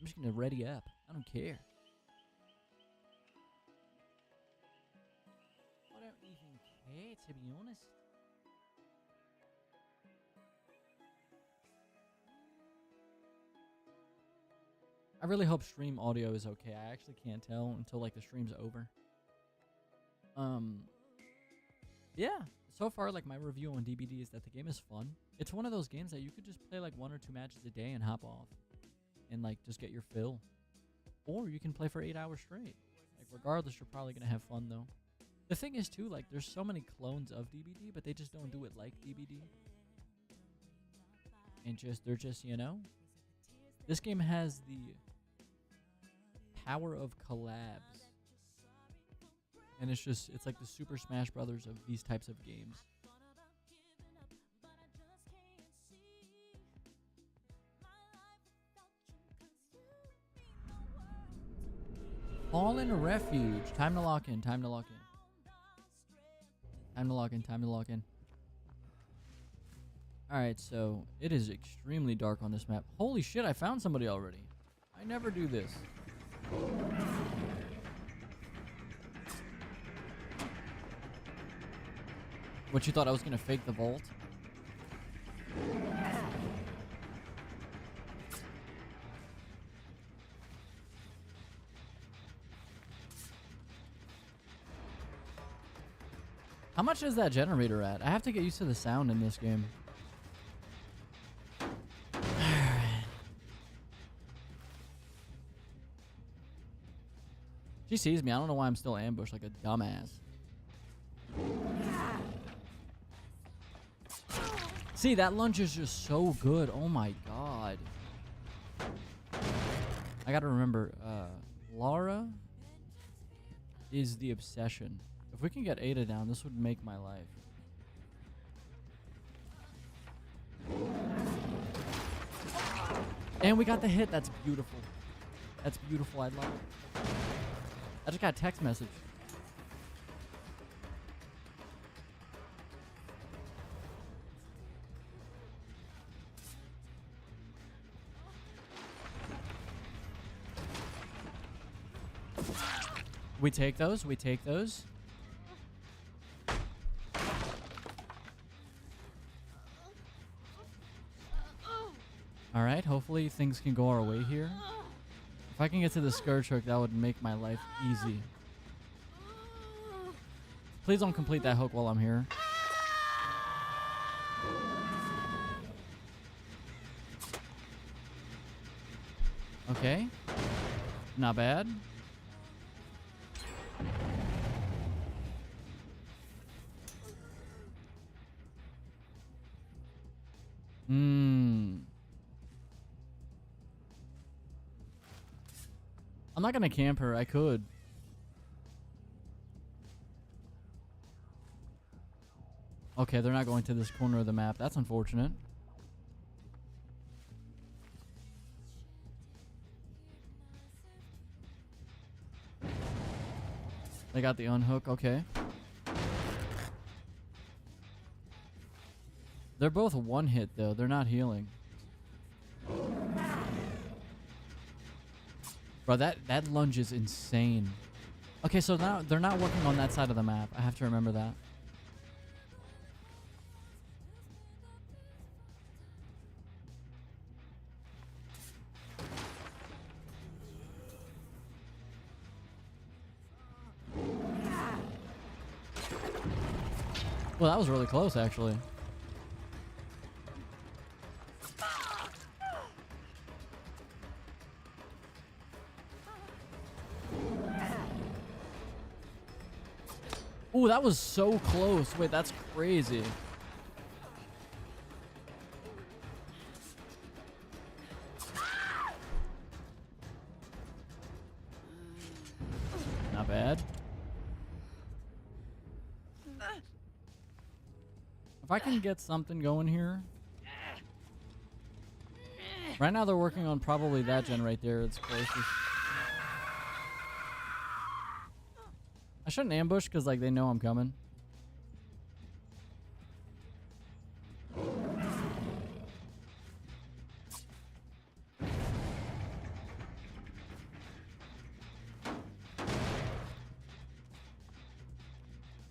I'm just gonna ready up. I don't care. I don't even care, to be honest. I really hope stream audio is okay. I actually can't tell until like the stream's over. Yeah. So far, like my review on DBD is that the game is fun. It's one of those games that you could just play like 1 or 2 matches a day and hop off, and like just get your fill. Or you can play for 8 hours straight. Like regardless, you're probably gonna have fun though. The thing is too, like there's so many clones of DBD, but they just don't do it like DBD. And they're just, you know, this game has the power of collabs, and it's like the Super Smash Brothers of these types of games. Fallen Refuge. Time to lock in. Time to lock in. Time to lock in. Time to lock in. Alright, so it is extremely dark on this map. Holy shit, I found somebody already. I never do this. What, you thought I was gonna fake the vault? How much is that generator at? I have to get used to the sound in this game. She sees me. I don't know why I'm still ambushed like a dumbass. See, that lunge is just so good. Oh my god. I gotta remember, Lara is the obsession. If we can get Ada down, this would make my life. And we got the hit. That's beautiful. That's beautiful. I love it. I just got a text message. We take those. We take those. All right. Hopefully things can go our way here. If I can get to the Scourge hook, that would make my life easy. Please don't complete that hook while I'm here. Okay. Not bad. I'm not gonna camp her. I could. Okay, they're not going to this corner of the map. That's unfortunate. They got the unhook. Okay. They're both one hit though. They're not healing. Bro, that lunge is insane. Okay, so now they're not working on that side of the map. I have to remember that. Well, that was really close, actually. Ooh, that was so close. Wait, that's crazy. Not bad. If I can get something going here. Right now they're working on probably that gen right there. It's closest. I shouldn't ambush because like they know I'm coming.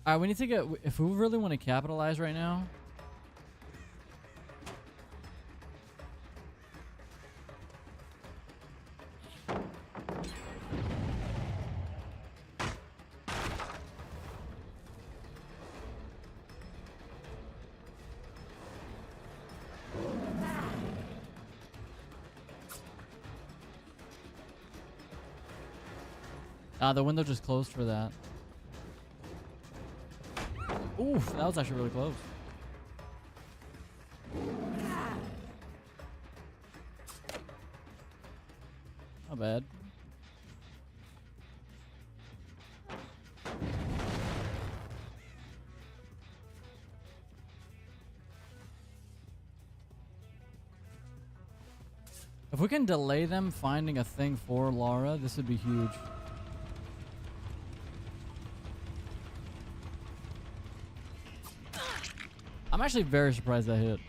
Alright, we need to get, if we really want to capitalize right now. The window just closed for that. Oof, that was actually really close. Not bad. If we can delay them finding a thing for Lara, this would be huge. I'm actually very surprised that hit.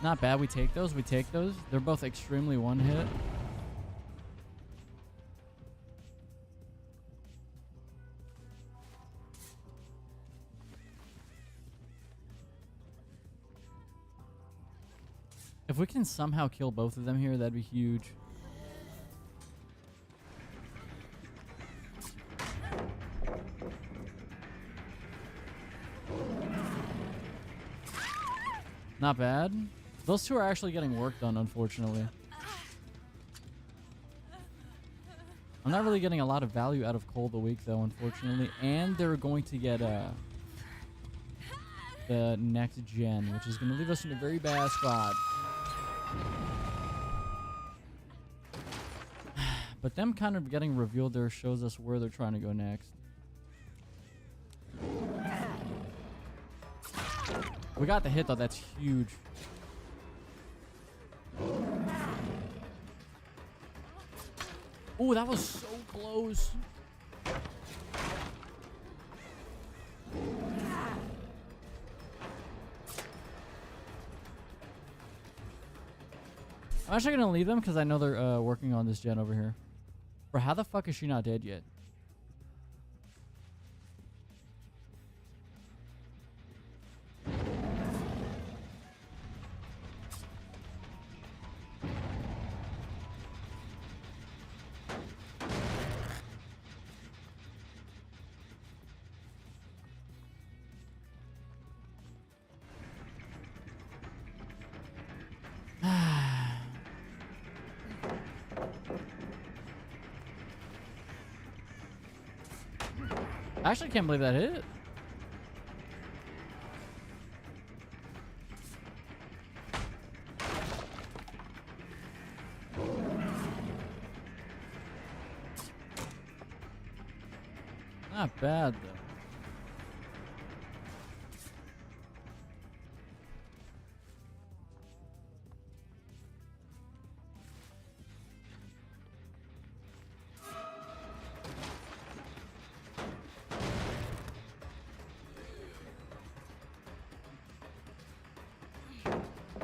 Not bad. We take those. We take those. They're both extremely one hit. If we can somehow kill both of them here, that'd be huge. Not bad. Those two are actually getting work done, unfortunately. I'm not really getting a lot of value out of Cold the Week, though, unfortunately. And they're going to get the next gen, which is going to leave us in a very bad spot. But them kind of getting revealed there shows us where they're trying to go next. We got the hit, though. That's huge. Oh, that was so close. I'm actually going to leave them because I know they're working on this gen over here. Bro, how the fuck is she not dead yet? I actually can't believe that hit. Not bad, though.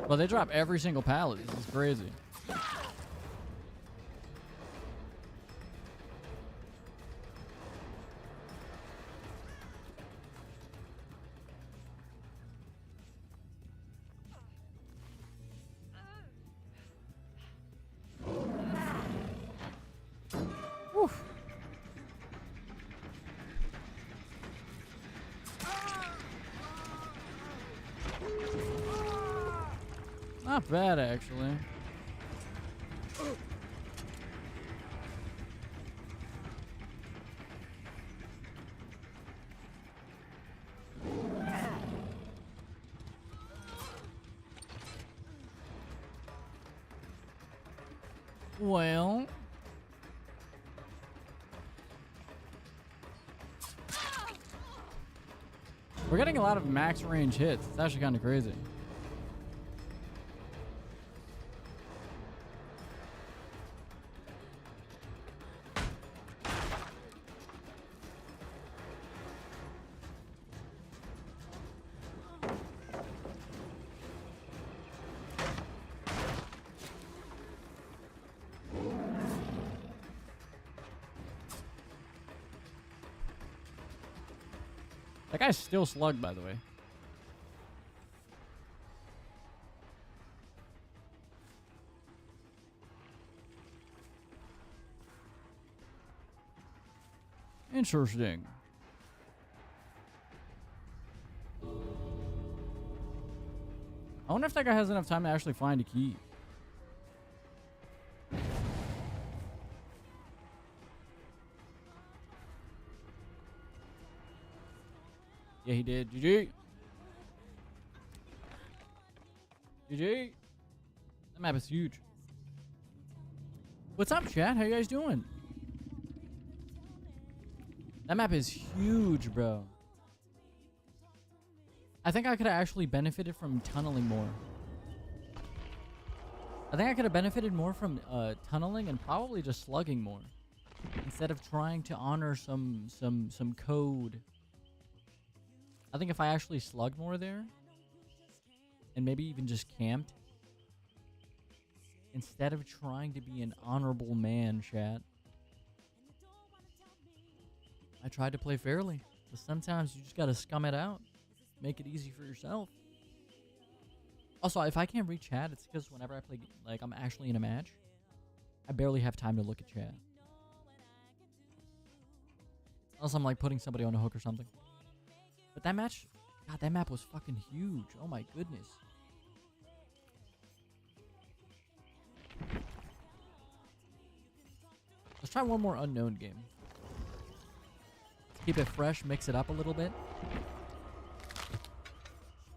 Well, they drop every single pallet. This is crazy. Woof. Not bad, actually. Well. We're getting a lot of max range hits. It's actually kind of crazy. That guy's still slugged, by the way. Interesting. I wonder if that guy has enough time to actually find a key. Yeah, he did. GG. GG. That map is huge. What's up, chat? How you guys doing? That map is huge, bro. I think I could have actually benefited from tunneling more. I think I could have benefited more from tunneling and probably just slugging more. Instead of trying to honor some code. I think if I actually slugged more there, and maybe even just camped, instead of trying to be an honorable man, chat, I tried to play fairly. But sometimes you just gotta scum it out. Make it easy for yourself. Also, if I can't read chat, it's because whenever I play, like, I'm actually in a match, I barely have time to look at chat. Unless I'm, like, putting somebody on a hook or something. But that match, God, that map was fucking huge. Oh my goodness. Let's try one more unknown game. Keep it fresh, mix it up a little bit.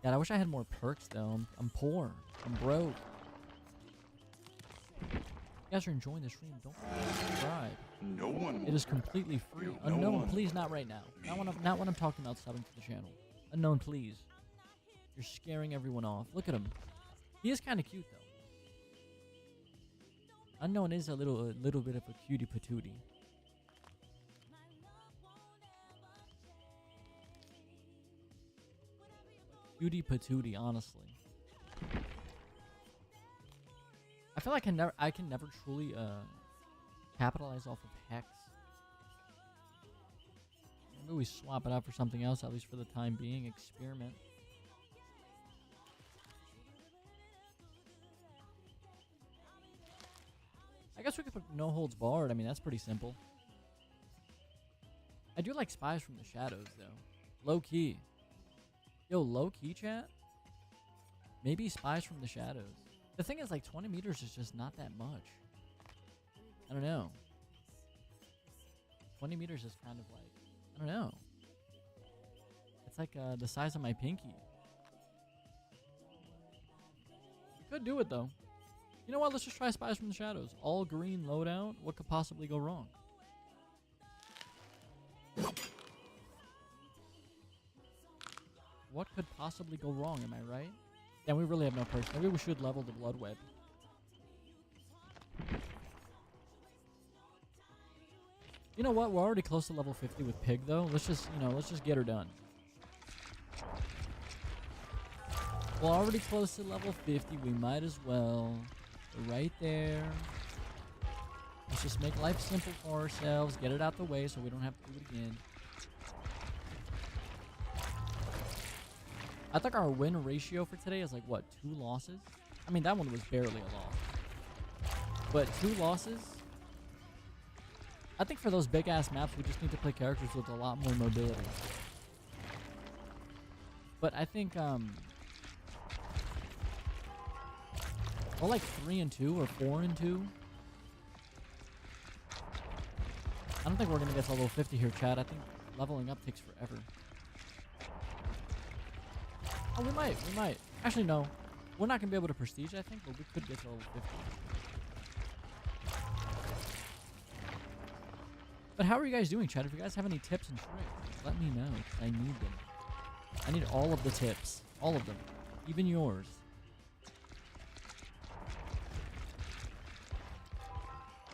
God, I wish I had more perks though. I'm poor. I'm broke. If you guys are enjoying the stream, don't forget to subscribe. No one. It is completely free. No Unknown, one. please, not right now. Not when I'm talking about subbing to the channel. Unknown, please. You're scaring everyone off. Look at him. He is kind of cute though. Unknown is a little bit of a cutie patootie. Cutie patootie, honestly. I feel like I can never truly capitalize off of Hex. Maybe we swap it out for something else, at least for the time being. Experiment. I guess we could put no holds barred. I mean, that's pretty simple. I do like Spies from the Shadows, though. Low key. Yo, low key, chat? Maybe Spies from the Shadows. The thing is, like, 20 meters is just not that much. I don't know. 20 meters is kind of like, I don't know. It's like the size of my pinky. You could do it, though. You know what? Let's just try Spies from the Shadows. All green loadout. What could possibly go wrong? What could possibly go wrong? Am I right? Yeah, we really have no perks. Maybe we should level the Blood Web. You know what? We're already close to level 50 with Pig, though. Let's just, let's just get her done. We're already close to level 50. We might as well. We're right there. Let's just make life simple for ourselves. Get it out the way so we don't have to do it again. I think our win ratio for today is like, what, 2 losses? I mean, that one was barely a loss. But 2 losses? I think for those big-ass maps, we just need to play characters with a lot more mobility. But I think, or like 3-2 or 4-2. I don't think we're going to get to level 50 here, Chad. I think leveling up takes forever. Oh, we might. Actually, no. We're not going to be able to prestige, I think, but we could get to level 50. But how are you guys doing, chat? If you guys have any tips and tricks, let me know. 'Cause I need them. I need all of the tips. All of them. Even yours.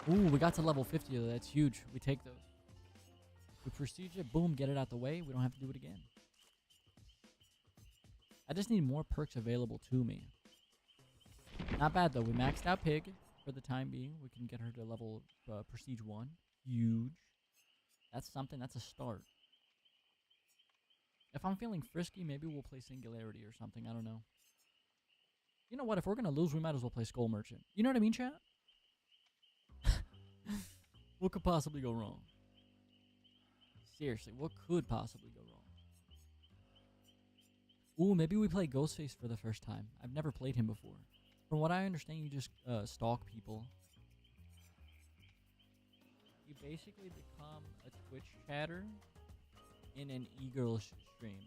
Ooh, we got to level 50 though. That's huge. We take those. We prestige it. Boom. Get it out the way. We don't have to do it again. I just need more perks available to me. Not bad though. We maxed out Pig for the time being. We can get her to level prestige 1. Huge. That's something. That's a start. If I'm feeling frisky, maybe we'll play Singularity or something. I don't know. You know what? If we're going to lose, we might as well play Skull Merchant. You know what I mean, chat? What could possibly go wrong? Seriously, what could possibly go wrong? Ooh, maybe we play Ghostface for the first time. I've never played him before. From what I understand, you just stalk people. You basically become a Twitch chatter in an e-girl stream.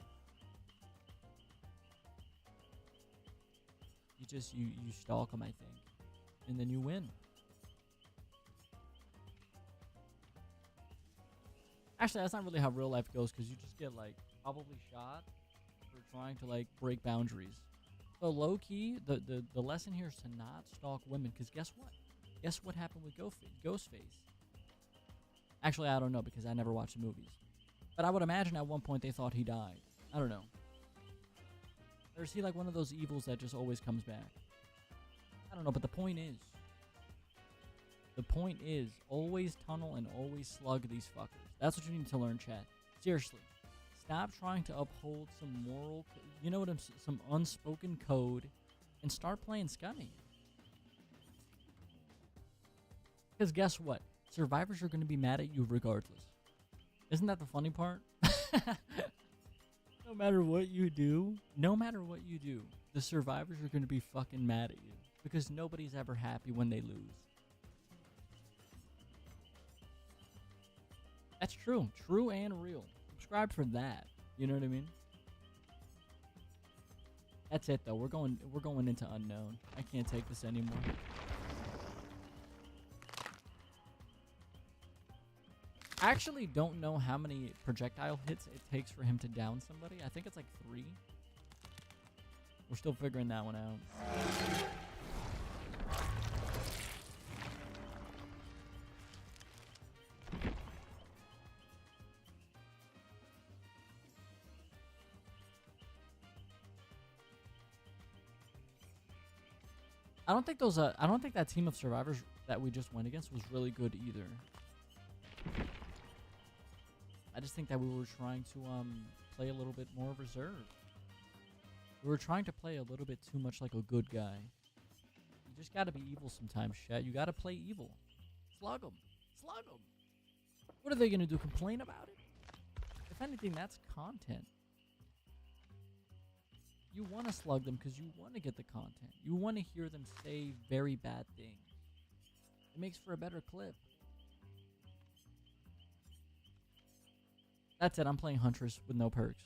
You stalk them, I think, and then you win. Actually, that's not really how real life goes, because you just get like probably shot for trying to like break boundaries. So low key, the lesson here is to not stalk women, because guess what? Guess what happened with Ghostface? Actually, I don't know, because I never watched the movies. But I would imagine at one point they thought he died. I don't know. Or is he like one of those evils that just always comes back? I don't know, but the point is, always tunnel and always slug these fuckers. That's what you need to learn, chat. Seriously. Stop trying to uphold some moral, you know what I'm, some unspoken code, and start playing scummy. Because guess what? Survivors are going to be mad at you regardless. Isn't that the funny part? No matter what you do, the survivors are going to be fucking mad at you. Because nobody's ever happy when they lose. That's true. True and real. Subscribe for that. You know what I mean? That's it though. We're going into unknown. I can't take this anymore. I actually don't know how many projectile hits it takes for him to down somebody. I think it's like 3. We're still figuring that one out. I don't think that team of survivors that we just went against was really good either. I just think that we were trying to play a little bit more reserved. We were trying to play a little bit too much like a good guy. You just gotta be evil sometimes, chat. You gotta play evil. Slug them. Slug them. What are they gonna do? Complain about it? If anything, that's content. You want to slug them because you want to get the content. You want to hear them say very bad things. It makes for a better clip. That's it. I'm playing Huntress with no perks.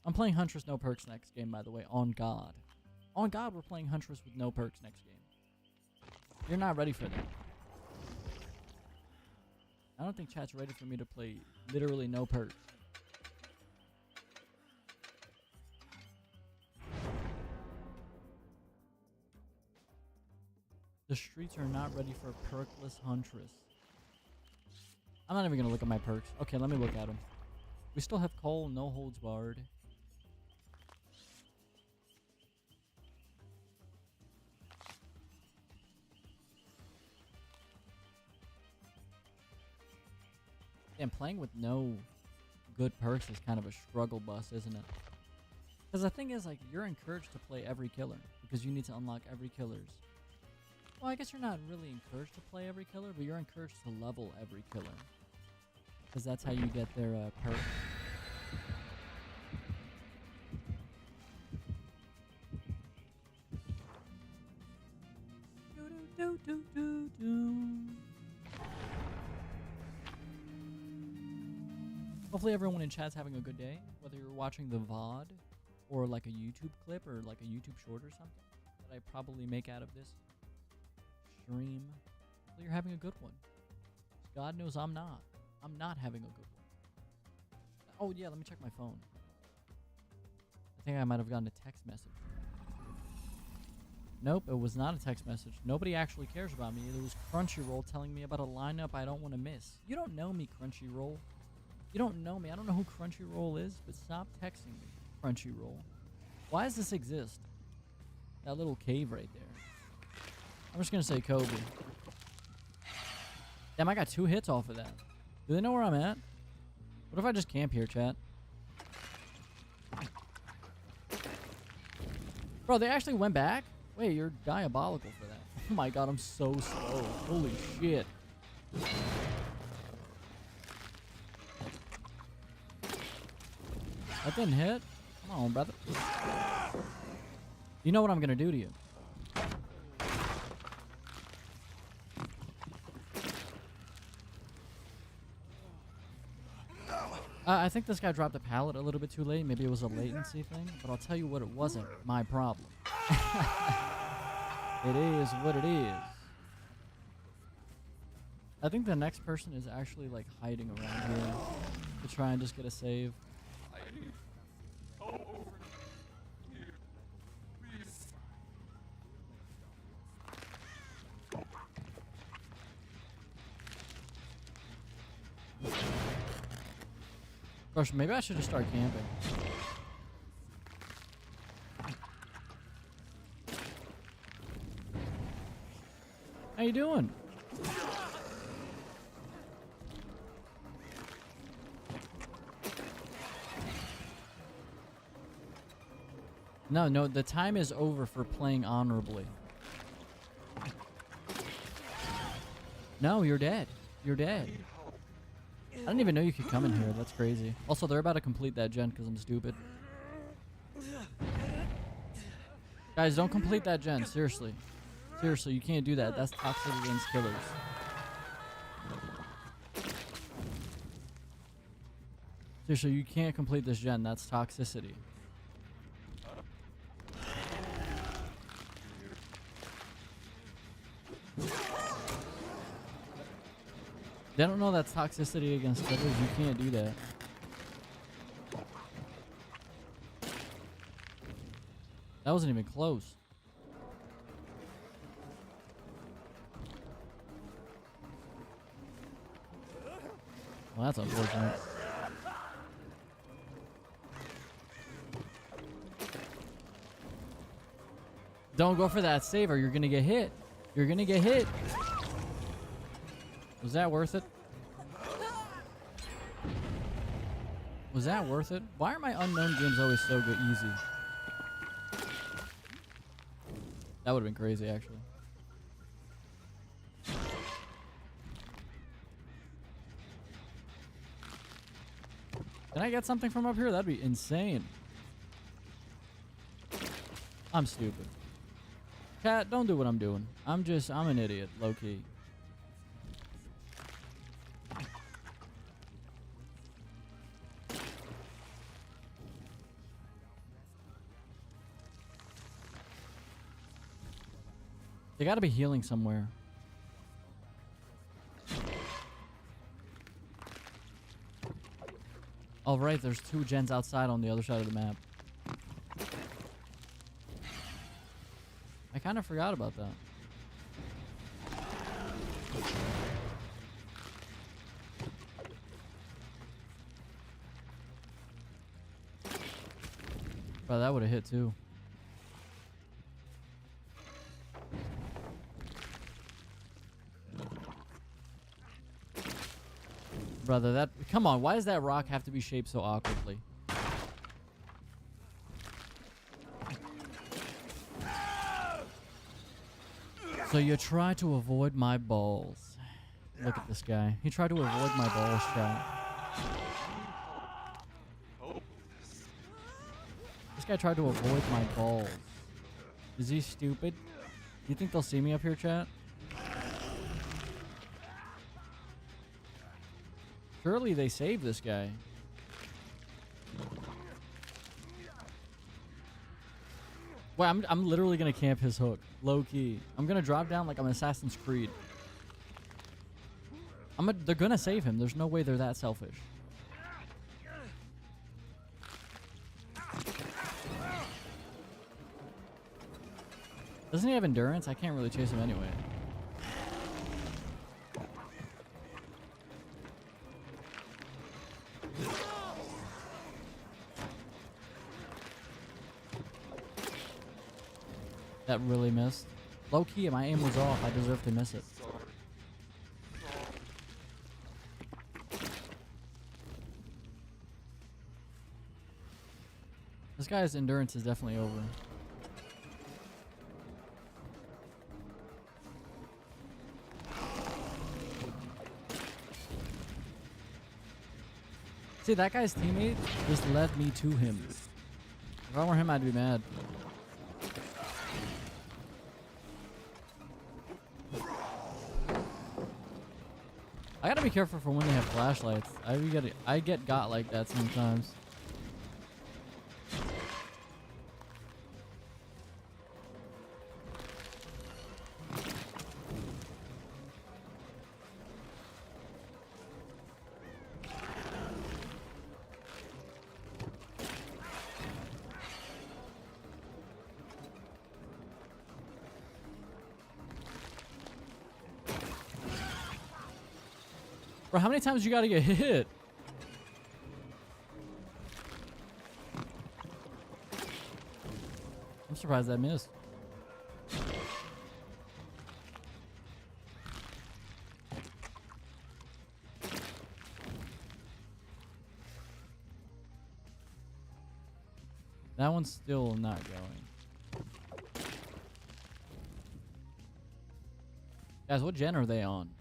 I'm playing Huntress no perks next game, by the way. On God. On God, we're playing Huntress with no perks next game. You're not ready for that. I don't think chat's ready for me to play literally no perks. The streets are not ready for a perkless Huntress. I'm not even going to look at my perks. Okay, let me look at them. We still have Cole, no holds barred. Damn, playing with no good perks is kind of a struggle bus, isn't it? Because the thing is, like, you're encouraged to play every killer because you need to unlock every killer's. Well, I guess you're not really encouraged to play every killer, but you're encouraged to level every killer. Because that's how you get their perks. Hopefully everyone in chat's having a good day, whether you're watching the VOD or like a YouTube clip or like a YouTube short or something that I probably make out of this stream. Hopefully you're having a good one. God knows I'm not. I'm not having a good one. Oh, yeah, let me check my phone. I think I might have gotten a text message. Nope, it was not a text message. Nobody actually cares about me. It was Crunchyroll telling me about a lineup I don't want to miss. You don't know me, Crunchyroll. You don't know me. I don't know who Crunchyroll is, but stop texting me, Crunchyroll. Why does this exist? That little cave right there. I'm just going to say Kobe. Damn, I got 2 hits off of that. Do they know where I'm at? What if I just camp here, chat? Bro, they actually went back? Wait, you're diabolical for that. Oh my god, I'm so slow. Holy shit. That didn't hit? Come on, brother. You know what I'm gonna do to you. I think this guy dropped a pallet a little bit too late. Maybe it was a latency thing, but I'll tell you what, it wasn't my problem. It is what it is. I think the next person is actually like hiding around here to try and just get a save. Gosh, maybe I should just start camping. How you doing? No, the time is over for playing honorably. No, you're dead. You're dead. I didn't even know you could come in here. That's crazy. Also, they're about to complete that gen because I'm stupid. Guys, don't complete that gen. Seriously. Seriously, you can't do that. That's toxic against killers. Seriously, you can't complete this gen. That's toxicity. They don't know that's toxicity against killers. You can't do that. That wasn't even close. Well, that's unfortunate. Don't go for that save or you're gonna get hit. You're gonna get hit. Was that worth it? Was that worth it? Why are my unknown games always so good easy? That would have been crazy, actually. Can I get something from up here? That'd be insane. I'm stupid. Chat, don't do what I'm doing. I'm an idiot, low-key. They gotta be healing somewhere. Oh, right, there's 2 gens outside on the other side of the map. I kind of forgot about that. Bro, that would have hit too. Brother, that... Come on, why does that rock have to be shaped so awkwardly? So you try to avoid my balls. Look at this guy. He tried to avoid my balls shot. This guy tried to avoid my balls. Is he stupid? You think they'll see me up here, chat? Surely they saved this guy. Well, I'm literally gonna camp his hook, low key. I'm gonna drop down like I'm Assassin's Creed. They're gonna save him. There's no way they're that selfish. Doesn't he have endurance? I can't really chase him anyway. That really missed. Low key, my aim was off. I deserve to miss it. This guy's endurance is definitely over. See, that guy's teammate just led me to him. If I were him, I'd be mad. I gotta be careful for when they have flashlights. I get got like that sometimes. Bro, how many times you gotta get hit? I'm surprised that missed. That one's still not going. Guys, what gen are they on?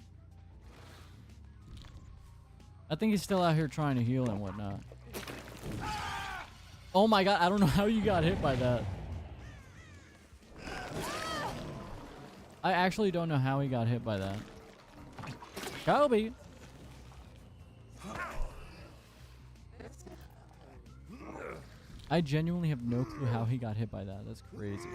I think he's still out here trying to heal and whatnot. Oh my god, I don't know how you got hit by that. I actually don't know how he got hit by that. Kobe! I genuinely have no clue how he got hit by that. That's crazy.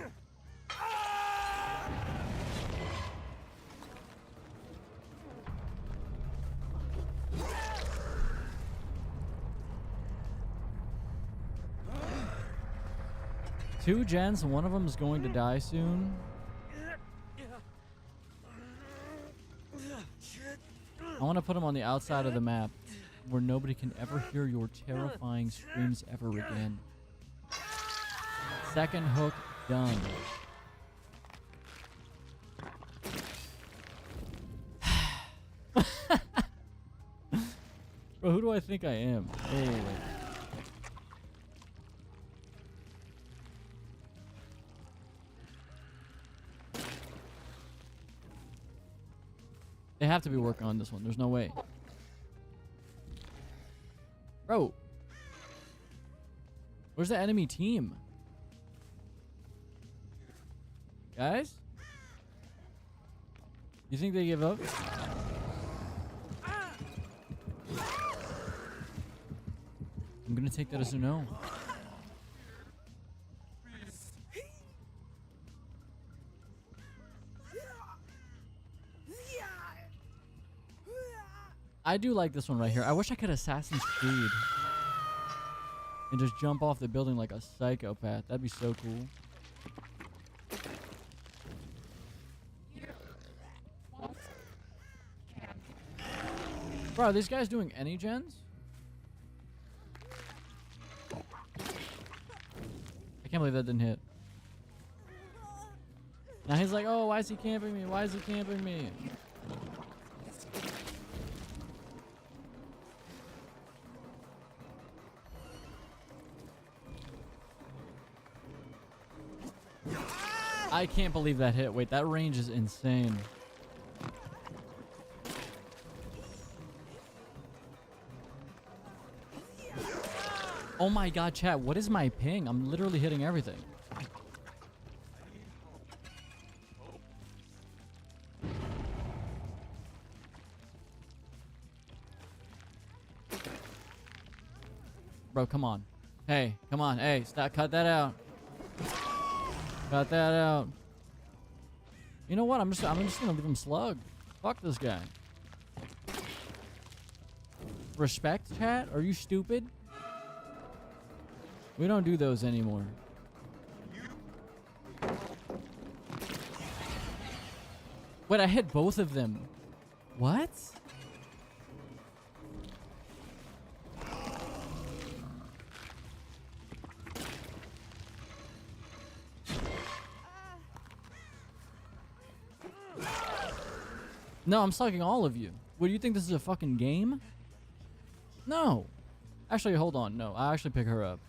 Two gens, one of them is going to die soon. I want to put him on the outside of the map where nobody can ever hear your terrifying screams ever again. Second hook done. Bro, who do I think I am? Hey, wait. They have to be working on this one. There's no way. Bro. Where's the enemy team? Guys? You think they give up? I'm gonna take that as a no. I do like this one right here. I wish I could Assassin's Creed and just jump off the building like a psychopath. That'd be so cool. Bro, are these guys doing any gens? I can't believe that didn't hit. Now he's like, oh, why is he camping me? Why is he camping me? I can't believe that hit. Wait, that range is insane. Oh my god, chat, what is my ping? I'm literally hitting everything. Bro, come on. Hey, come on. Hey, stop. Cut that out. Cut that out. You know what? I'm just gonna leave him slug. Fuck this guy. Respect, chat? Are you stupid? We don't do those anymore. Wait, I hit both of them. What? No, I'm slugging all of you. What, do you think this is a fucking game? No. Actually, hold on. No, I actually pick her up.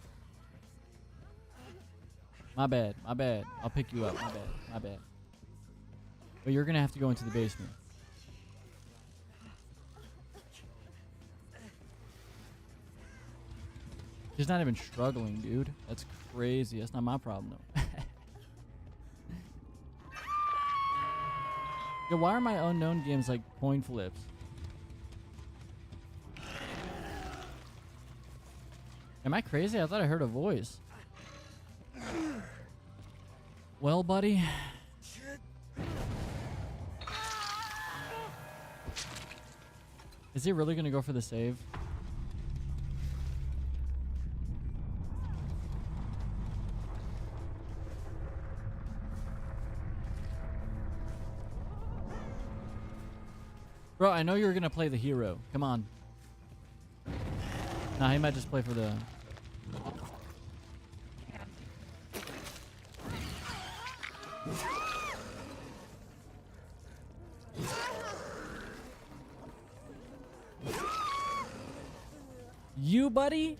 My bad. My bad. I'll pick you up. My bad. My bad. But you're gonna have to go into the basement. She's not even struggling, dude. That's crazy. That's not my problem, though. Yo, why are my unknown games like coin flips? Am I crazy? I thought I heard a voice. Well, buddy. Is he really gonna go for the save? Bro, I know you're gonna play the hero. Come on. Nah, he might just play for the... You, buddy?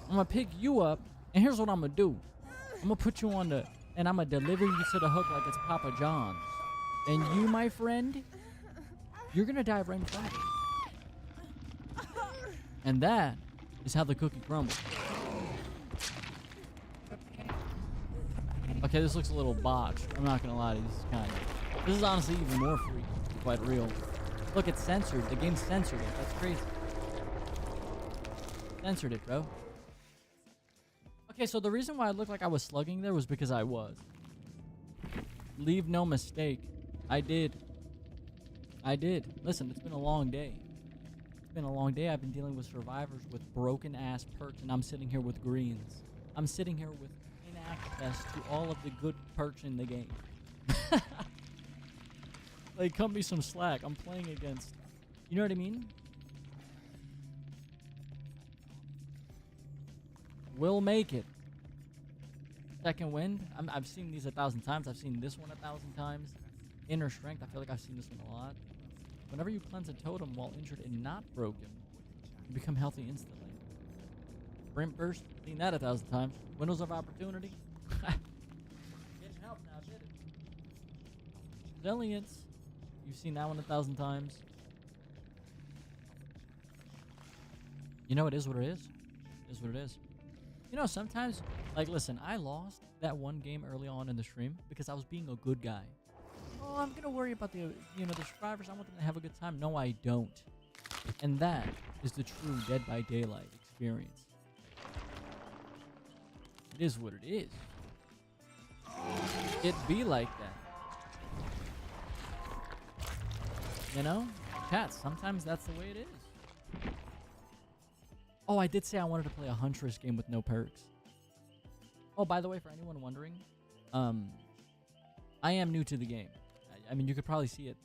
I'm gonna pick you up, and here's what I'm gonna do. I'm gonna put you on the... And I'm gonna deliver you to the hook like it's Papa John's. And you, my friend... You're gonna die right in front of me. And that is how the cookie crumbles. Okay, this looks a little botched. I'm not gonna lie to you. This is honestly even more freaky, to be quite real. Look, it's censored. The game censored it. That's crazy. Censored it, bro. Okay, so the reason why I looked like I was slugging there was because I was. Leave no mistake. I did. Listen, it's been a long day. It's been a long day. I've been dealing with survivors with broken ass perks, and I'm sitting here with greens. I'm sitting here with inaccess to all of the good perks in the game. Like, cut me some slack. I'm playing against... You know what I mean? We'll make it. Second wind. I've seen these 1,000 times. I've seen this one 1,000 times. Inner strength. I feel like I've seen this one a lot. Whenever you cleanse a totem while injured and not broken, you become healthy instantly. Sprint burst. Seen that 1,000 times. Windows of opportunity. Getting help now, did it? Resilience. You've seen that one 1,000 times. You know, it is what it is. It is what it is. You know, sometimes, like, listen, I lost that one game early on in the stream because I was being a good guy. Oh, I'm going to worry about the survivors. I want them to have a good time. No, I don't. And that is the true Dead by Daylight experience. It is what it is. It be like that. You know? Chat, sometimes that's the way it is. Oh, I did say I wanted to play a Huntress game with no perks. Oh, by the way, for anyone wondering, I am new to the game. I mean, you could probably see it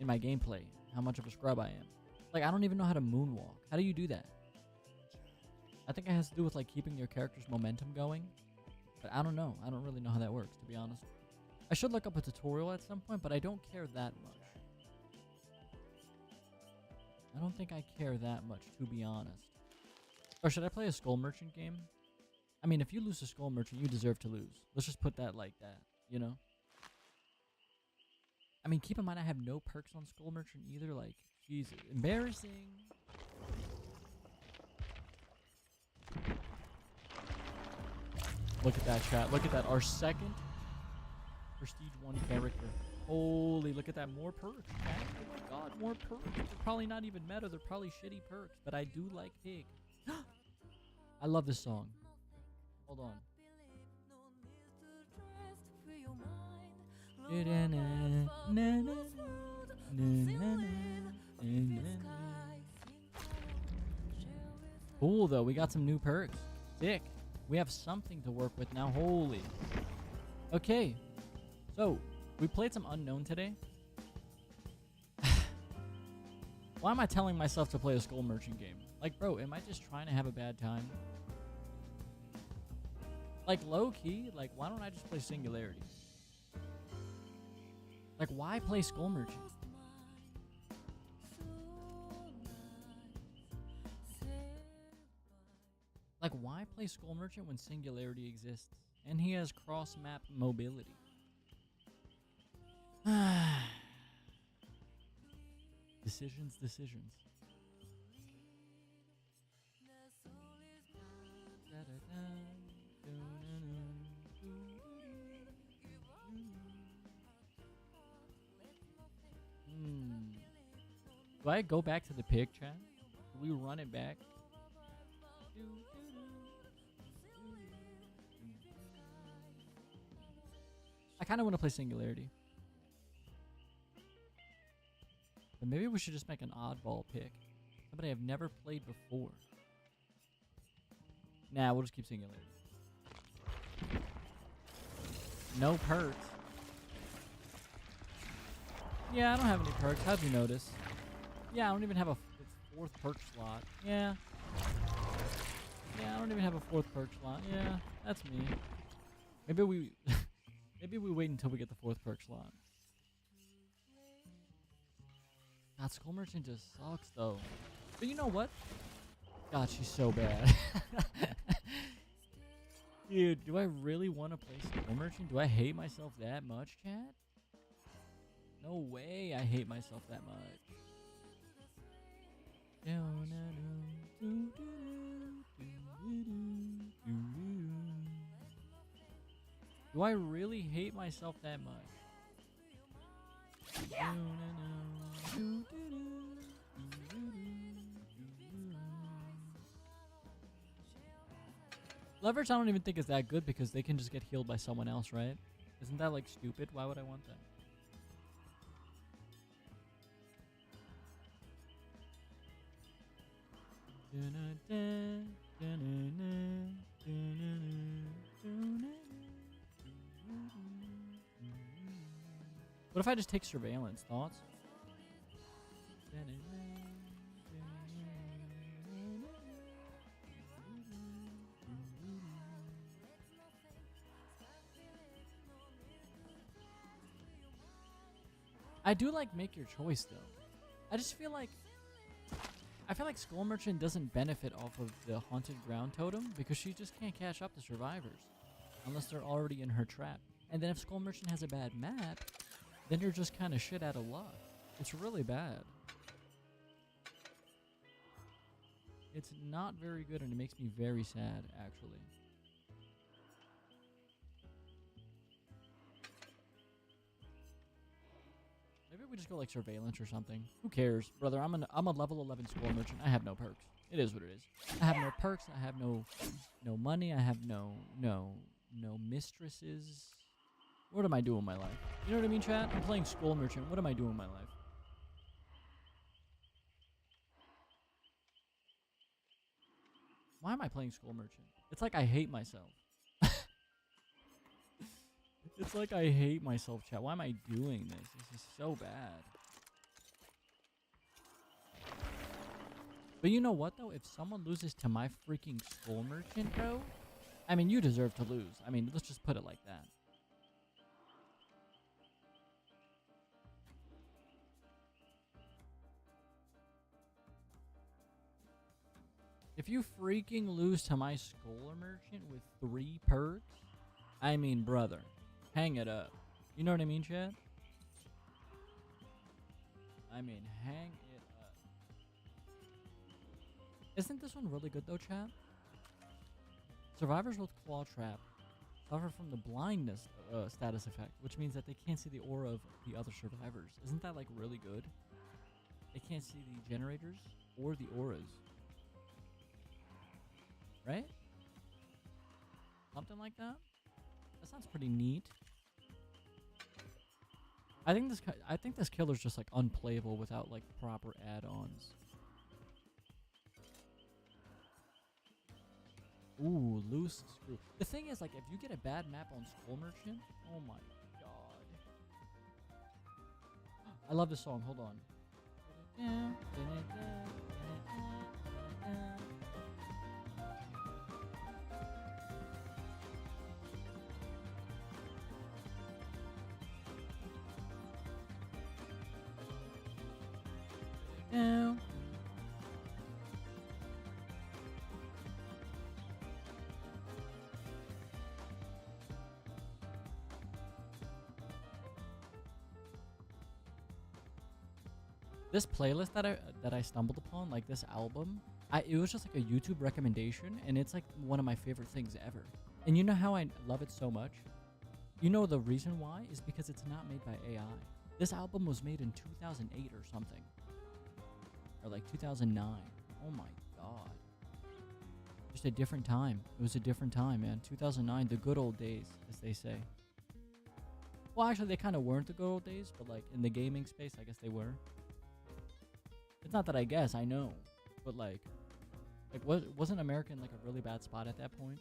in my gameplay, how much of a scrub I am. Like, I don't even know how to moonwalk. How do you do that? I think it has to do with, like, keeping your character's momentum going. But I don't know. I don't really know how that works, to be honest. I should look up a tutorial at some point, but I don't care that much. I don't think I care that much, to be honest. Or should I play a Skull Merchant game? I mean, if you lose a Skull Merchant, you deserve to lose. Let's just put that like that, you know? I mean, keep in mind I have no perks on Skull Merchant either. Like, Jesus, embarrassing. Look at that, chat. Look at that. Our second Prestige 1 character. Holy, look at that. More perks, chat. Oh my god, more perks. They're probably not even meta. They're probably shitty perks, but I do like Pig. I love this song. Hold on. Cool, though. We got some new perks. Sick. We have something to work with now. Holy. Okay. So, we played some Unknown today. Why am I telling myself to play a Skull Merchant game? Like, bro, am I just trying to have a bad time? Like, low-key, like, why don't I just play Singularity? Like, why play Skull Merchant? Like, why play Skull Merchant when Singularity exists? And he has cross-map mobility. Decisions. Do I go back to the pig, chat? Do we run it back? I kind of want to play Singularity. But maybe we should just make an oddball pick. Somebody I've never played before. Nah, we'll just keep Singularity. No perks. Yeah, I don't have any perks. How'd you notice? Yeah, I don't even have a fourth perk slot. Yeah. Yeah, I don't even have a fourth perk slot. Yeah, that's me. Maybe we... maybe we wait until we get the fourth perk slot. God, Skull Merchant just sucks, though. But you know what? God, she's so bad. Dude, do I really want to play Skull Merchant? Do I hate myself that much, chat? No way I hate myself that much. Do I really hate myself that much? Leverage I don't even think is that good because they can just get healed by someone else, right? Isn't that like stupid? Why would I want that? What if I just take Surveillance? Thoughts? I do like make your choice though. I just feel like Skull Merchant doesn't benefit off of the Haunted Ground Totem because she just can't catch up to survivors unless they're already in her trap. And then if Skull Merchant has a bad map, then you're just kind of shit out of luck. It's really bad. It's not very good and it makes me very sad, actually. Maybe we just go like Surveillance or something. Who cares? Brother, I'm a level 11 Skull Merchant. I have no perks. It is what it is. I have no perks. I have no money. I have no mistresses. What am I doing in my life? You know what I mean, chat? I'm playing Skull Merchant. What am I doing in my life? Why am I playing Skull Merchant? It's like I hate myself. It's like I hate myself, chat. Why am I doing this? This is so bad. But you know what, though? If someone loses to my freaking Skull Merchant, bro, I mean, you deserve to lose. I mean, let's just put it like that. If you freaking lose to my Skull Merchant with 3 perks, I mean, brother, hang it up. You know what I mean, chat? I mean, hang it up. Isn't this one really good, though, chat? Survivors with Claw Trap suffer from the blindness status effect, which means that they can't see the aura of the other survivors. Isn't that, like, really good? They can't see the generators or the auras. Right? Something like that? That sounds pretty neat. I think this killer's just like unplayable without like proper add-ons. Ooh, loose screw. The thing is, like, if you get a bad map on Skull Merchant, oh my god. I love this song. Hold on. This playlist that I stumbled upon, like this album, it was just like a YouTube recommendation, and it's like one of my favorite things ever. And you know how I love it so much? You know the reason why is because it's not made by AI. This album was made in 2008 or something, or like 2009. Oh my god. Just a different time. It was a different time, man. 2009, the good old days, as they say. Well, actually, they kind of weren't the good old days, but like in the gaming space, I guess they were. It's not that I guess, I know. But like wasn't America in like a really bad spot at that point?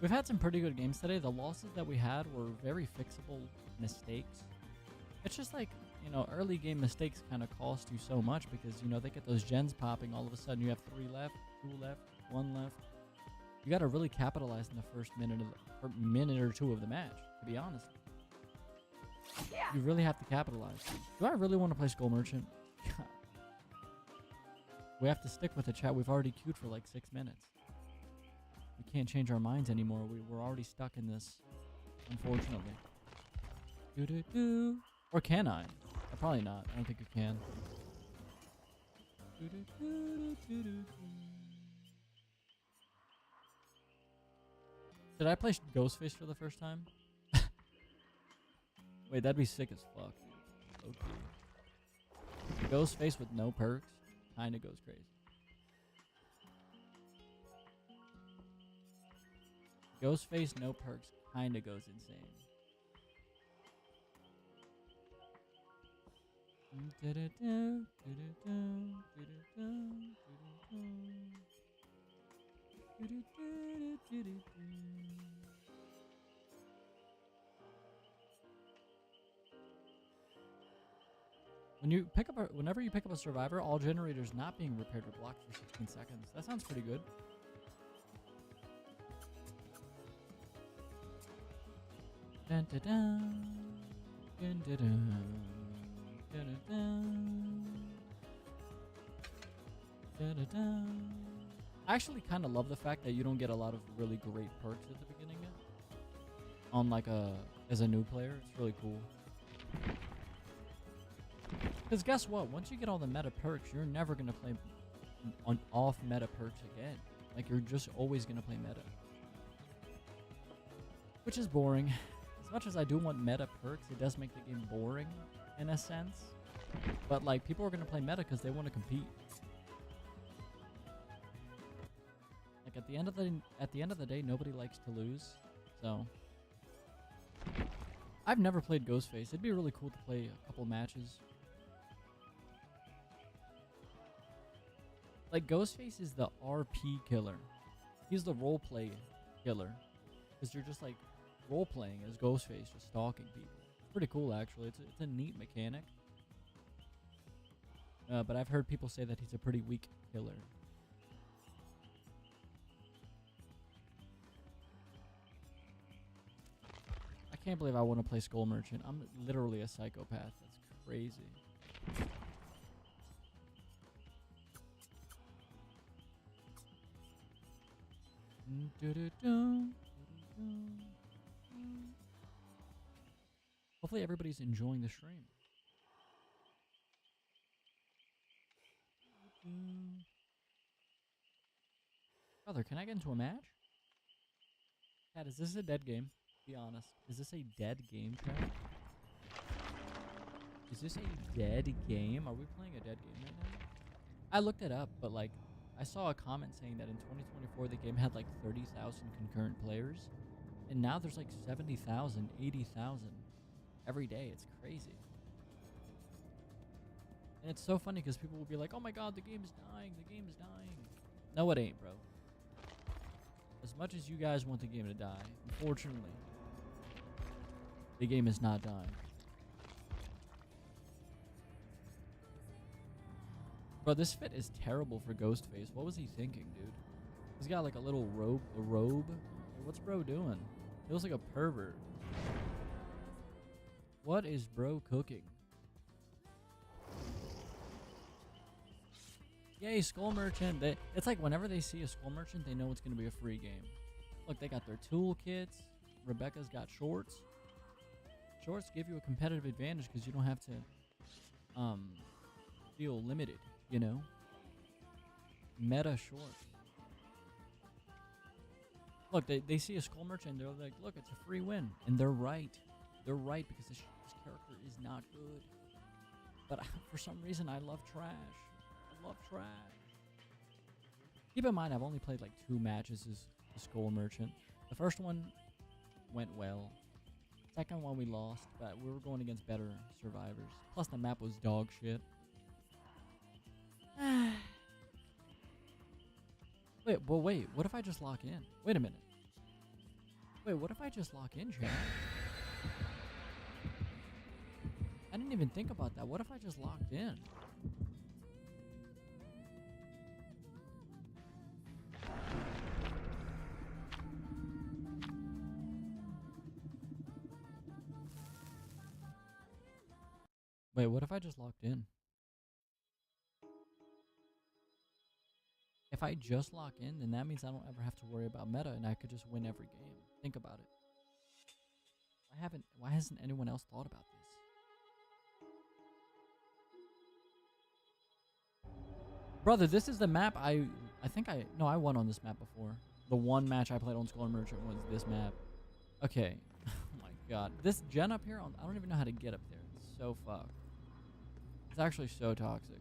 We've had some pretty good games today. The losses that we had were very fixable mistakes. It's just like, you know, early game mistakes kind of cost you so much because, you know, they get those gens popping. All of a sudden you have 3 left, 2 left, 1 left. You got to really capitalize in the first minute or two of the match, to be honest. You really have to capitalize. Do I really want to play Skull Merchant? We have to stick with the chat. We've already queued for like 6 minutes. We can't change our minds anymore. We're already stuck in this, unfortunately. Or can I? Probably not. I don't think you can. Did I play Ghostface for the first time? Wait, that'd be sick as fuck, dude. Okay. Ghostface with no perks kinda goes crazy. Ghostface, no perks, kinda goes insane. Whenever you pick up a survivor, all generators not being repaired are blocked for 16 seconds. That sounds pretty good. Dun, dun, dun. Dun, dun, dun. Dun, dun, dun. Dun, dun, dun. I actually kind of love the fact that you don't get a lot of really great perks at the beginning on like as a new player. It's really cool. Because guess what? Once you get all the meta perks, you're never going to play on off meta perks again. Like you're just always going to play meta. Which is boring. As much as I do want meta perks, it does make the game boring in a sense. But like people are going to play meta because they want to compete. Like at the end of the day, nobody likes to lose. So I've never played Ghostface. It'd be really cool to play a couple matches. Like Ghostface is the RP killer. He's the roleplay killer. Because you're just like role-playing as Ghostface, just stalking people. It's pretty cool, actually. It's a neat mechanic. But I've heard people say that he's a pretty weak killer. I can't believe I want to play Skull Merchant. I'm literally a psychopath. That's crazy. Hopefully everybody's enjoying the stream. Brother, can I get into a match? Chat, is this a dead game? Be honest. Is this a dead game, chat? Is this a dead game? Are we playing a dead game right now? I looked it up, but like, I saw a comment saying that in 2024 the game had like 30,000 concurrent players, and now there's like 70,000, 80,000 every day. It's crazy. And it's so funny because people will be like, oh my god, the game is dying, the game is dying. No, it ain't, bro. As much as you guys want the game to die, unfortunately, the game is not dying. Bro, this fit is terrible for Ghostface. What was he thinking, dude? He's got like a little robe. What's bro doing? He looks like a pervert. What is bro cooking? Yay, Skull Merchant. It's like whenever they see a Skull Merchant, they know it's going to be a free game. Look, they got their toolkits. Rebecca's got shorts. Shorts give you a competitive advantage because you don't have to feel limited, you know? Meta shorts. Look, they see a Skull Merchant and they're like, look, it's a free win. And they're right. They're right because this character is not good. But for some reason, I love trash. Love trash. Keep in mind, I've only played like 2 matches as the Skull Merchant. The first one went well. Second one we lost, but we were going against better survivors. Plus the map was dog shit. Wait, what if I just lock in? Wait a minute. Wait, what if I just lock in, chat? I didn't even think about that. What if I just locked in? Wait, what if I just locked in? If I just lock in, then that means I don't ever have to worry about meta and I could just win every game. Think about it. Why hasn't anyone else thought about this? Brother, this is the map I won on this map before. The one match I played on Skull Merchant was this map. Okay. Oh my god. This gen up here, I don't even know how to get up there. It's so fucked. It's actually so toxic.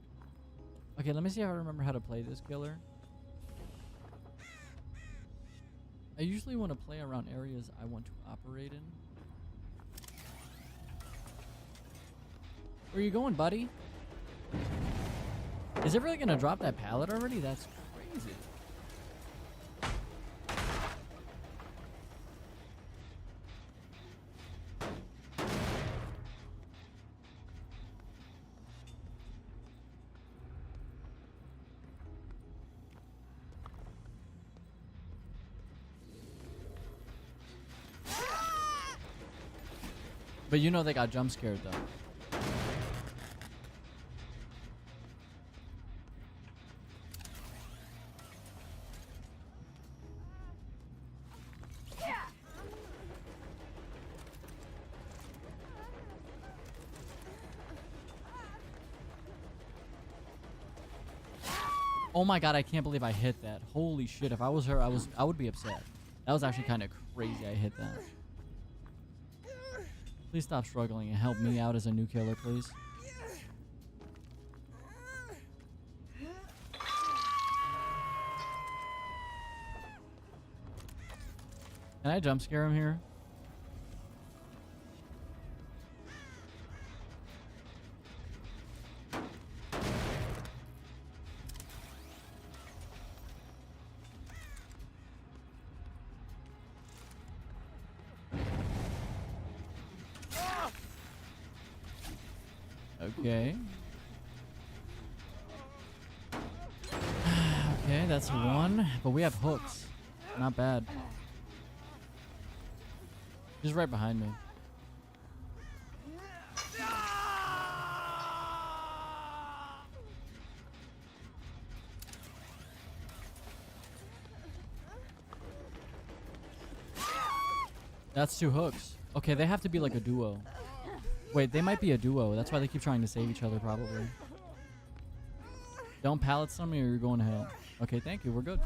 Okay, let me see if I remember how to play this killer. I usually want to play around areas I want to operate in. Where are you going, buddy? Is it really going to drop that pallet already? That's crazy. But you know they got jump scared though. Oh my god, I can't believe I hit that. Holy shit, if I was her, I would be upset. That was actually kind of crazy I hit that. Please stop struggling and help me out as a new killer, please. Can I jump scare him here? Okay. Okay, that's one. But we have hooks. Not bad. He's right behind me. That's 2 hooks. Okay, they have to be like a duo. Wait, they might be a duo. That's why they keep trying to save each other, probably. Don't pallet stun me or you're going to hell. Okay, thank you. We're good.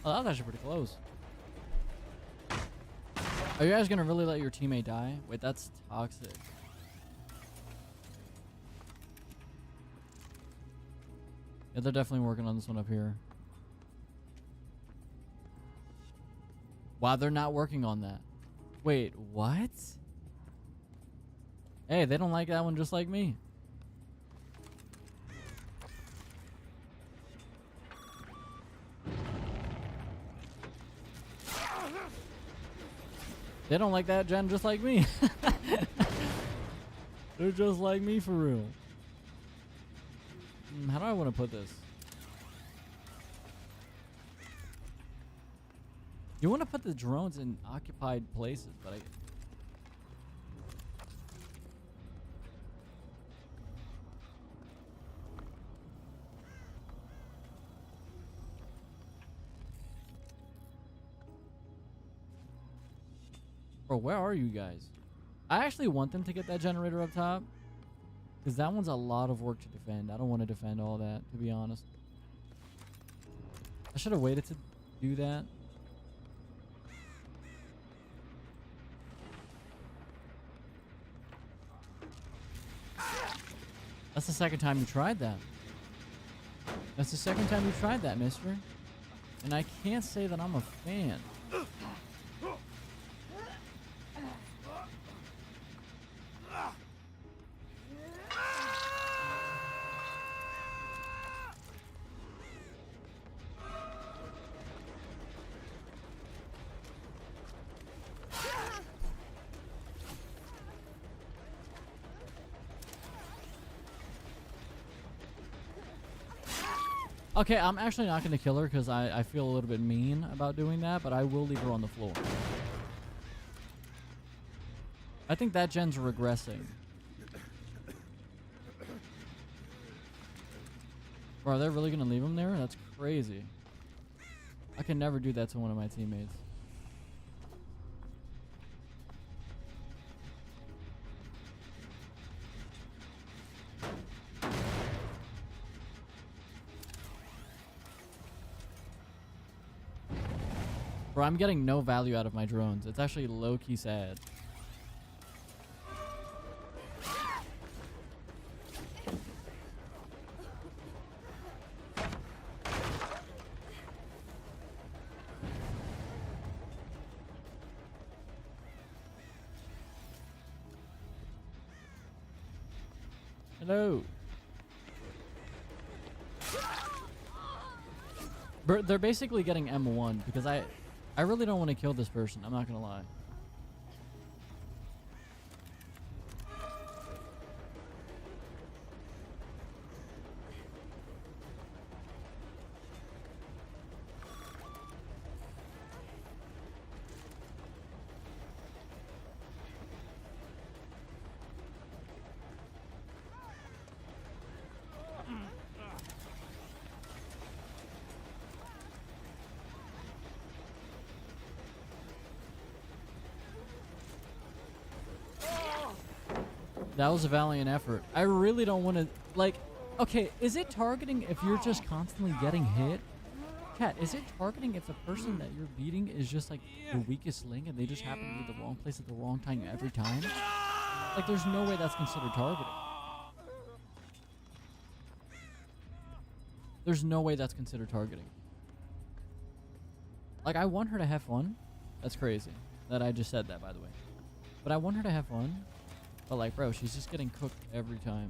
Oh, that was actually pretty close. Are you guys gonna really let your teammate die? Wait, that's toxic. Yeah, they're definitely working on this one up here. Wow, they're not working on that. Wait, what? Hey, they don't like that one just like me. They don't like that gen just like me. They're just like me for real. How do I want to put this? You want to put the drones in occupied places, but I... Bro, where are you guys? I actually want them to get that generator up top. Because that one's a lot of work to defend. I don't want to defend all that, to be honest. I should have waited to do that. That's the second time you tried that. That's the second time you tried that, mister. And I can't say that I'm a fan. Okay, I'm actually not going to kill her because I feel a little bit mean about doing that, but I will leave her on the floor. I think that gen's regressing. Bro, are they really going to leave him there? That's crazy. I can never do that to one of my teammates. Bro, I'm getting no value out of my drones. It's actually low-key sad. Hello. They're basically getting M1 because I really don't want to kill this person. I'm not going to lie. That was a valiant effort. I really don't want to, like, okay, is it targeting if you're just constantly getting hit? Cat, is it targeting if the person that you're beating is just, like, the weakest link and they just happen to be at the wrong place at the wrong time every time? Like, there's no way that's considered targeting. There's no way that's considered targeting. Like, I want her to have fun. That's crazy that I just said that, by the way. But I want her to have fun. But like, bro, she's just getting cooked every time.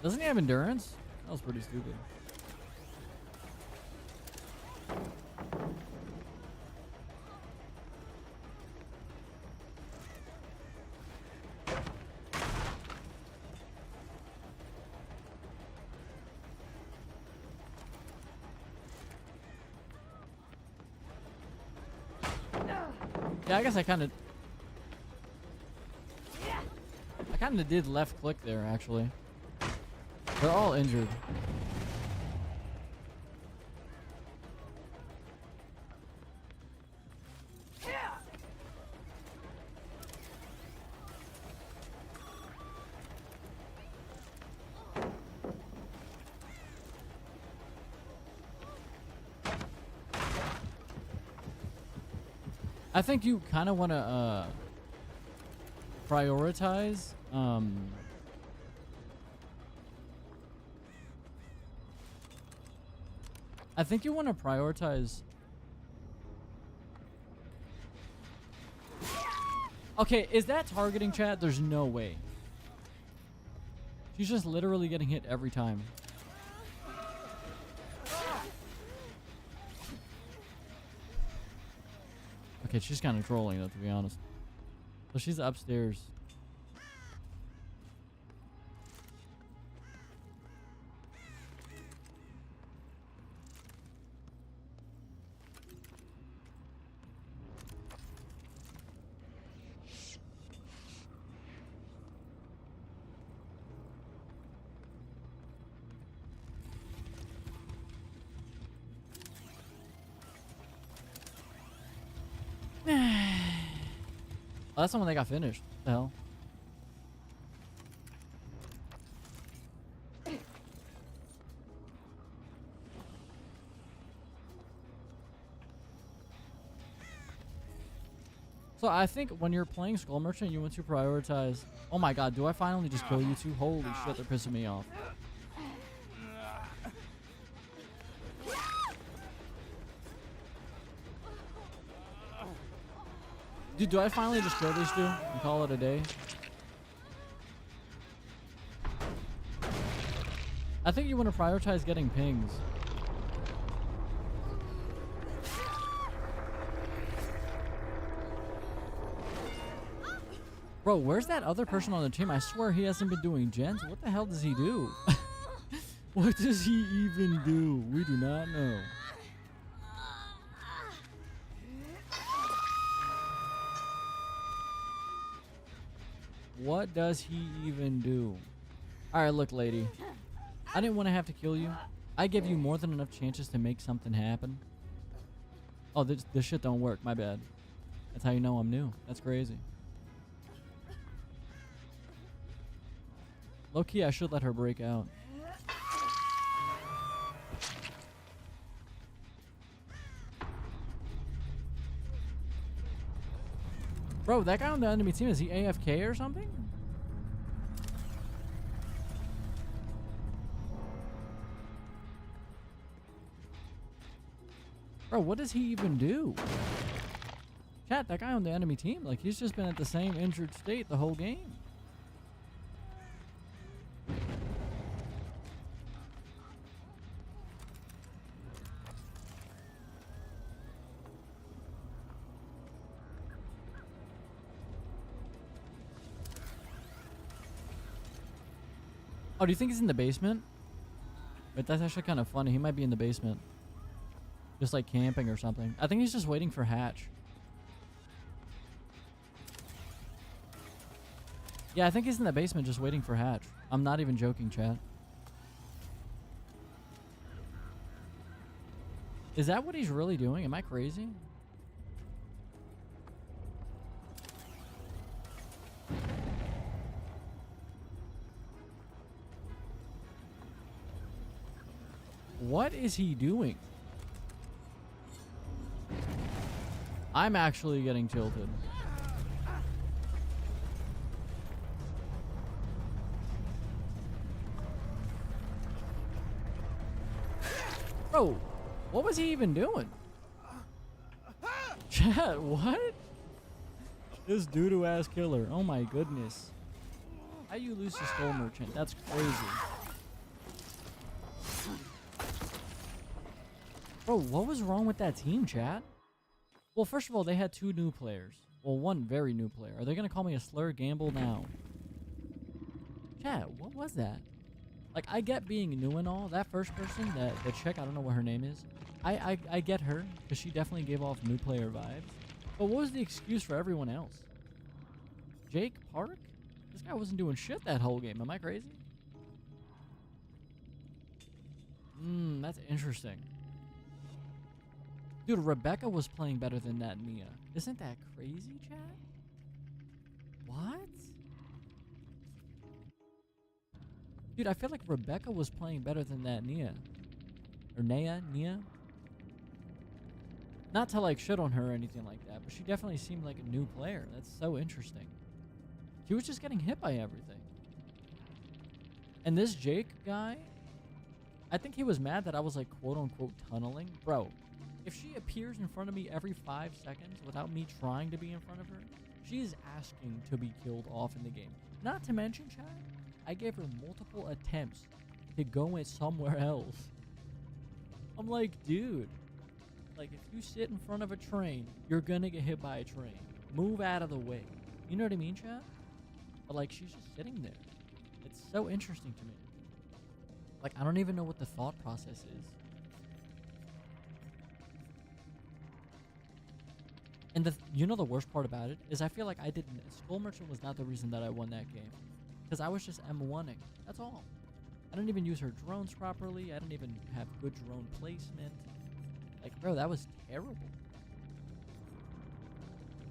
Doesn't he have endurance? That was pretty stupid. Yeah, I guess I kind of did left click there, actually. They're all injured. I think you kind of want to prioritize I think you want to prioritize. Okay, is that targeting, chat? There's no way. She's just literally getting hit every time. Okay, she's kind of trolling though, to be honest. So she's upstairs. Oh, that's the one that got finished. What the hell? So I think when you're playing Skull Merchant, you want to prioritize. Oh my god, do I finally just kill you two? Holy shit, they're pissing me off. Dude, do I finally just kill these two and call it a day? I think you want to prioritize getting pings. Bro, where's that other person on the team? I swear he hasn't been doing gens. What the hell does he do? What does he even do? We do not know. What does he even do? Alright, look, lady. I didn't want to have to kill you. I give you more than enough chances to make something happen. Oh, this shit don't work. My bad. That's how you know I'm new. That's crazy. Low-key, I should let her break out. Bro, that guy on the enemy team, is he AFK or something? Bro, what does he even do? Chat, that guy on the enemy team, like, he's just been at the same injured state the whole game. Oh, do you think he's in the basement? Wait, that's actually kind of funny. He might be in the basement. Just like camping or something. I think he's just waiting for Hatch. Yeah, I think he's in the basement just waiting for Hatch. I'm not even joking, chat. Is that what he's really doing? Am I crazy? What is he doing? I'm actually getting tilted. Bro, what was he even doing? Chat, what? This doo-doo ass killer. Oh my goodness. How you lose to Skull Merchant? That's crazy. Bro, what was wrong with that team, chat? Well, first of all, they had 2 new players. Well, 1 very new player. Are they going to call me a slur? Gamble now. Chat, what was that? Like, I get being new and all. That first person, the chick, I don't know what her name is. I get her, because she definitely gave off new player vibes. But what was the excuse for everyone else? Jake Park? This guy wasn't doing shit that whole game. Am I crazy? That's interesting. Dude, Rebecca was playing better than that Nia. Isn't that crazy, chat? What? Dude, I feel like Rebecca was playing better than that Nia. Or Nia? Not to like shit on her or anything like that, but she definitely seemed like a new player. That's so interesting. She was just getting hit by everything. And this Jake guy, I think he was mad that I was like quote unquote tunneling. Bro, if she appears in front of me every 5 seconds without me trying to be in front of her, she is asking to be killed off in the game. Not to mention, Chad, I gave her multiple attempts to go in somewhere else. I'm like, dude, like if you sit in front of a train, you're gonna get hit by a train. Move out of the way. You know what I mean, Chad? But like she's just sitting there. It's so interesting to me. Like I don't even know what the thought process is. And the worst part about it is I feel like I didn't. Skull Merchant was not the reason that I won that game, because I was just M1ing. That's all. I didn't even use her drones properly. I didn't even have good drone placement. Like, bro, that was terrible.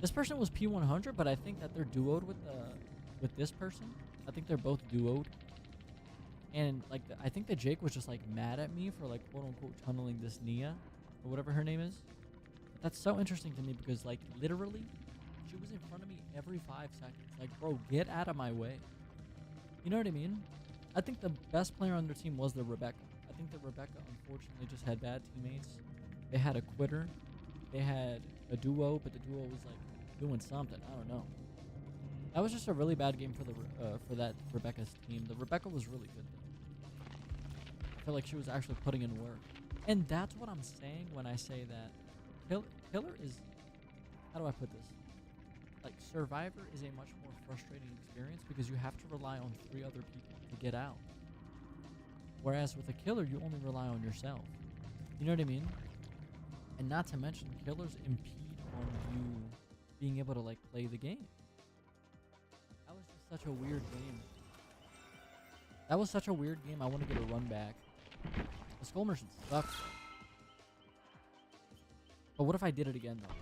This person was P100, but I think that they're duoed with this person. I think they're both duoed. And like, I think that Jake was just like mad at me for like quote unquote tunneling this Nia or whatever her name is. But that's so interesting to me because like literally, she was in front of me every 5 seconds. Like, bro, get out of my way. You know what I mean? I think the best player on their team was the Rebecca. I think that Rebecca unfortunately just had bad teammates. They had a quitter. They had a duo, but the duo was like doing something. I don't know. That was just a really bad game for that Rebecca's team. The Rebecca was really good though. I feel like she was actually putting in work, and that's what I'm saying when I say that Killer is. How do I put this? Like Survivor is a much more frustrating experience because you have to rely on 3 other people to get out. Whereas with a Killer, you only rely on yourself. You know what I mean? And not to mention, Killers impede on you being able to like play the game. That was just such a weird game. That was such a weird game. I want to get a run back. The Skull Merchant sucks. But what if I did it again though?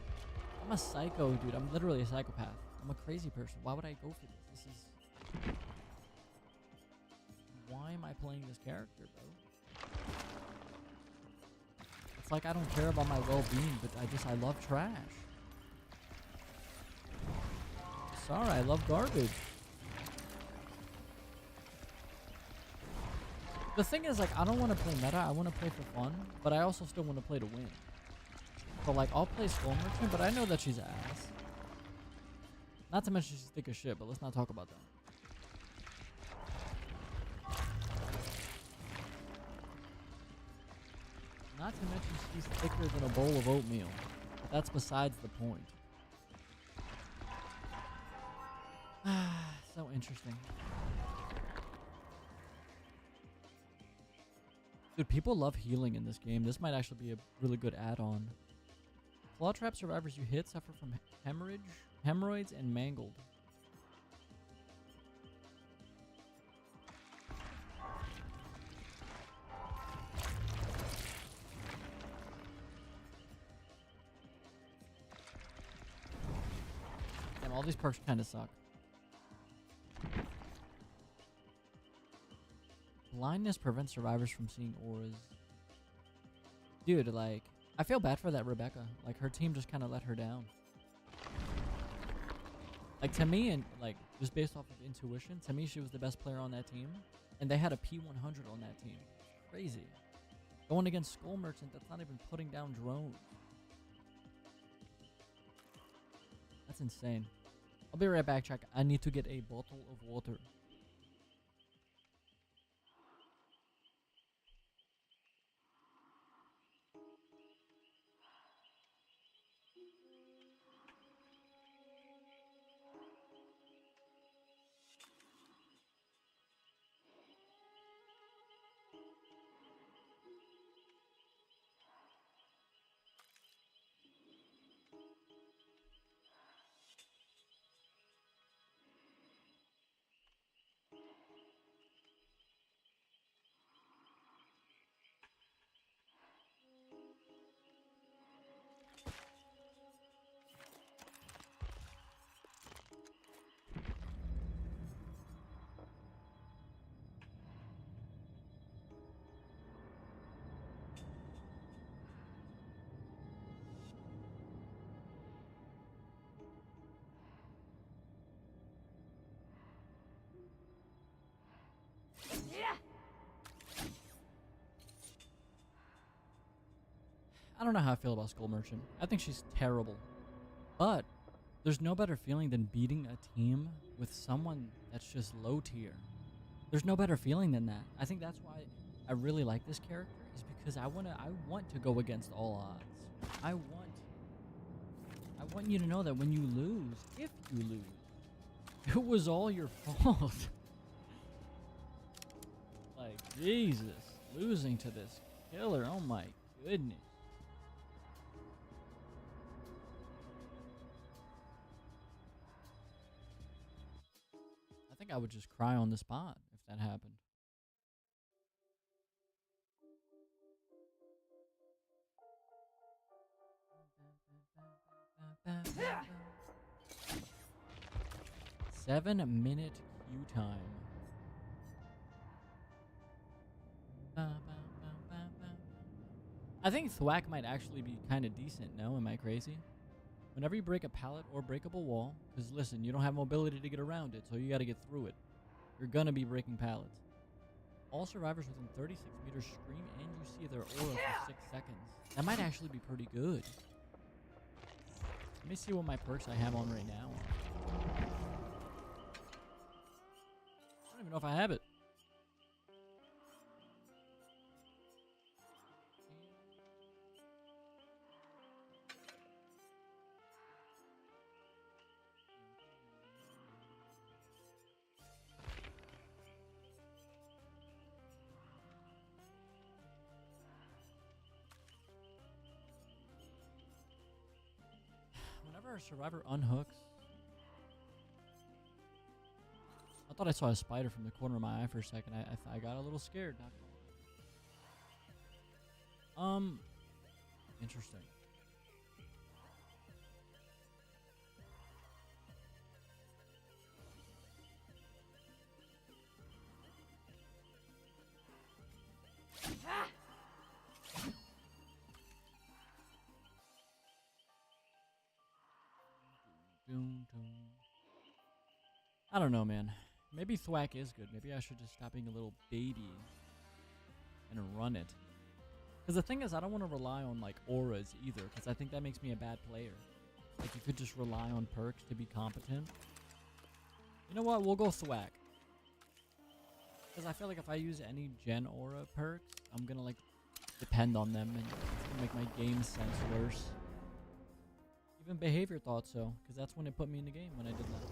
I'm a psycho, dude. I'm literally a psychopath. I'm a crazy person. Why would I go for this? This is... Why am I playing this character, bro? It's like I don't care about my well-being, but I love trash. Sorry, I love garbage. The thing is, like, I don't want to play meta. I want to play for fun, but I also still want to play to win. So, like, I'll play Skull Merchant, but I know that she's ass. Not to mention she's thick as shit, but let's not talk about that. Not to mention she's thicker than a bowl of oatmeal. But that's besides the point. So interesting. Dude, people love healing in this game. This might actually be a really good add-on. Claw trap survivors you hit suffer from hemorrhoids, and mangled. Damn, all these perks kind of suck. Blindness prevents survivors from seeing auras. Dude, like, I feel bad for that Rebecca. Like, her team just kind of let her down. Like, to me, and like, just based off of intuition, to me, she was the best player on that team. And they had a P100 on that team. Crazy. Going against Skull Merchant, that's not even putting down drones. That's insane. I'll be right back, Chuck. I need to get a bottle of water. don't know how I feel about Skull Merchant. I think she's terrible. But there's no better feeling than beating a team with someone that's just low tier. There's no better feeling than that. I think that's why I really like this character, is because I want to go against all odds. I want you to know that when you lose, if you lose, it was all your fault. Like, Jesus, losing to this killer, oh my goodness. I think I would just cry on the spot if that happened. Seven-minute queue time. I think Thwack might actually be kind of decent, no? Am I crazy? Whenever you break a pallet or breakable wall, because listen, you don't have mobility to get around it, so you got to get through it. You're going to be breaking pallets. All survivors within 36 meters scream and you see their aura for 6 seconds. That might actually be pretty good. Let me see what my perks I have on right now. I don't even know if I have it. Whenever a survivor unhooks, I thought I saw a spider from the corner of my eye for a second. I got a little scared. Not gonna lie. Interesting. I don't know, man. Maybe Thwack is good. Maybe I should just stop being a little baby and run it. Because the thing is, I don't want to rely on, like, auras either, because I think that makes me a bad player. Like, you could just rely on perks to be competent. You know what? We'll go Thwack. Because I feel like if I use any gen aura perks, I'm going to, like, depend on them, and it's going to make my game sense worse. Even behavior thought so, because that's when it put me in the game when I did that.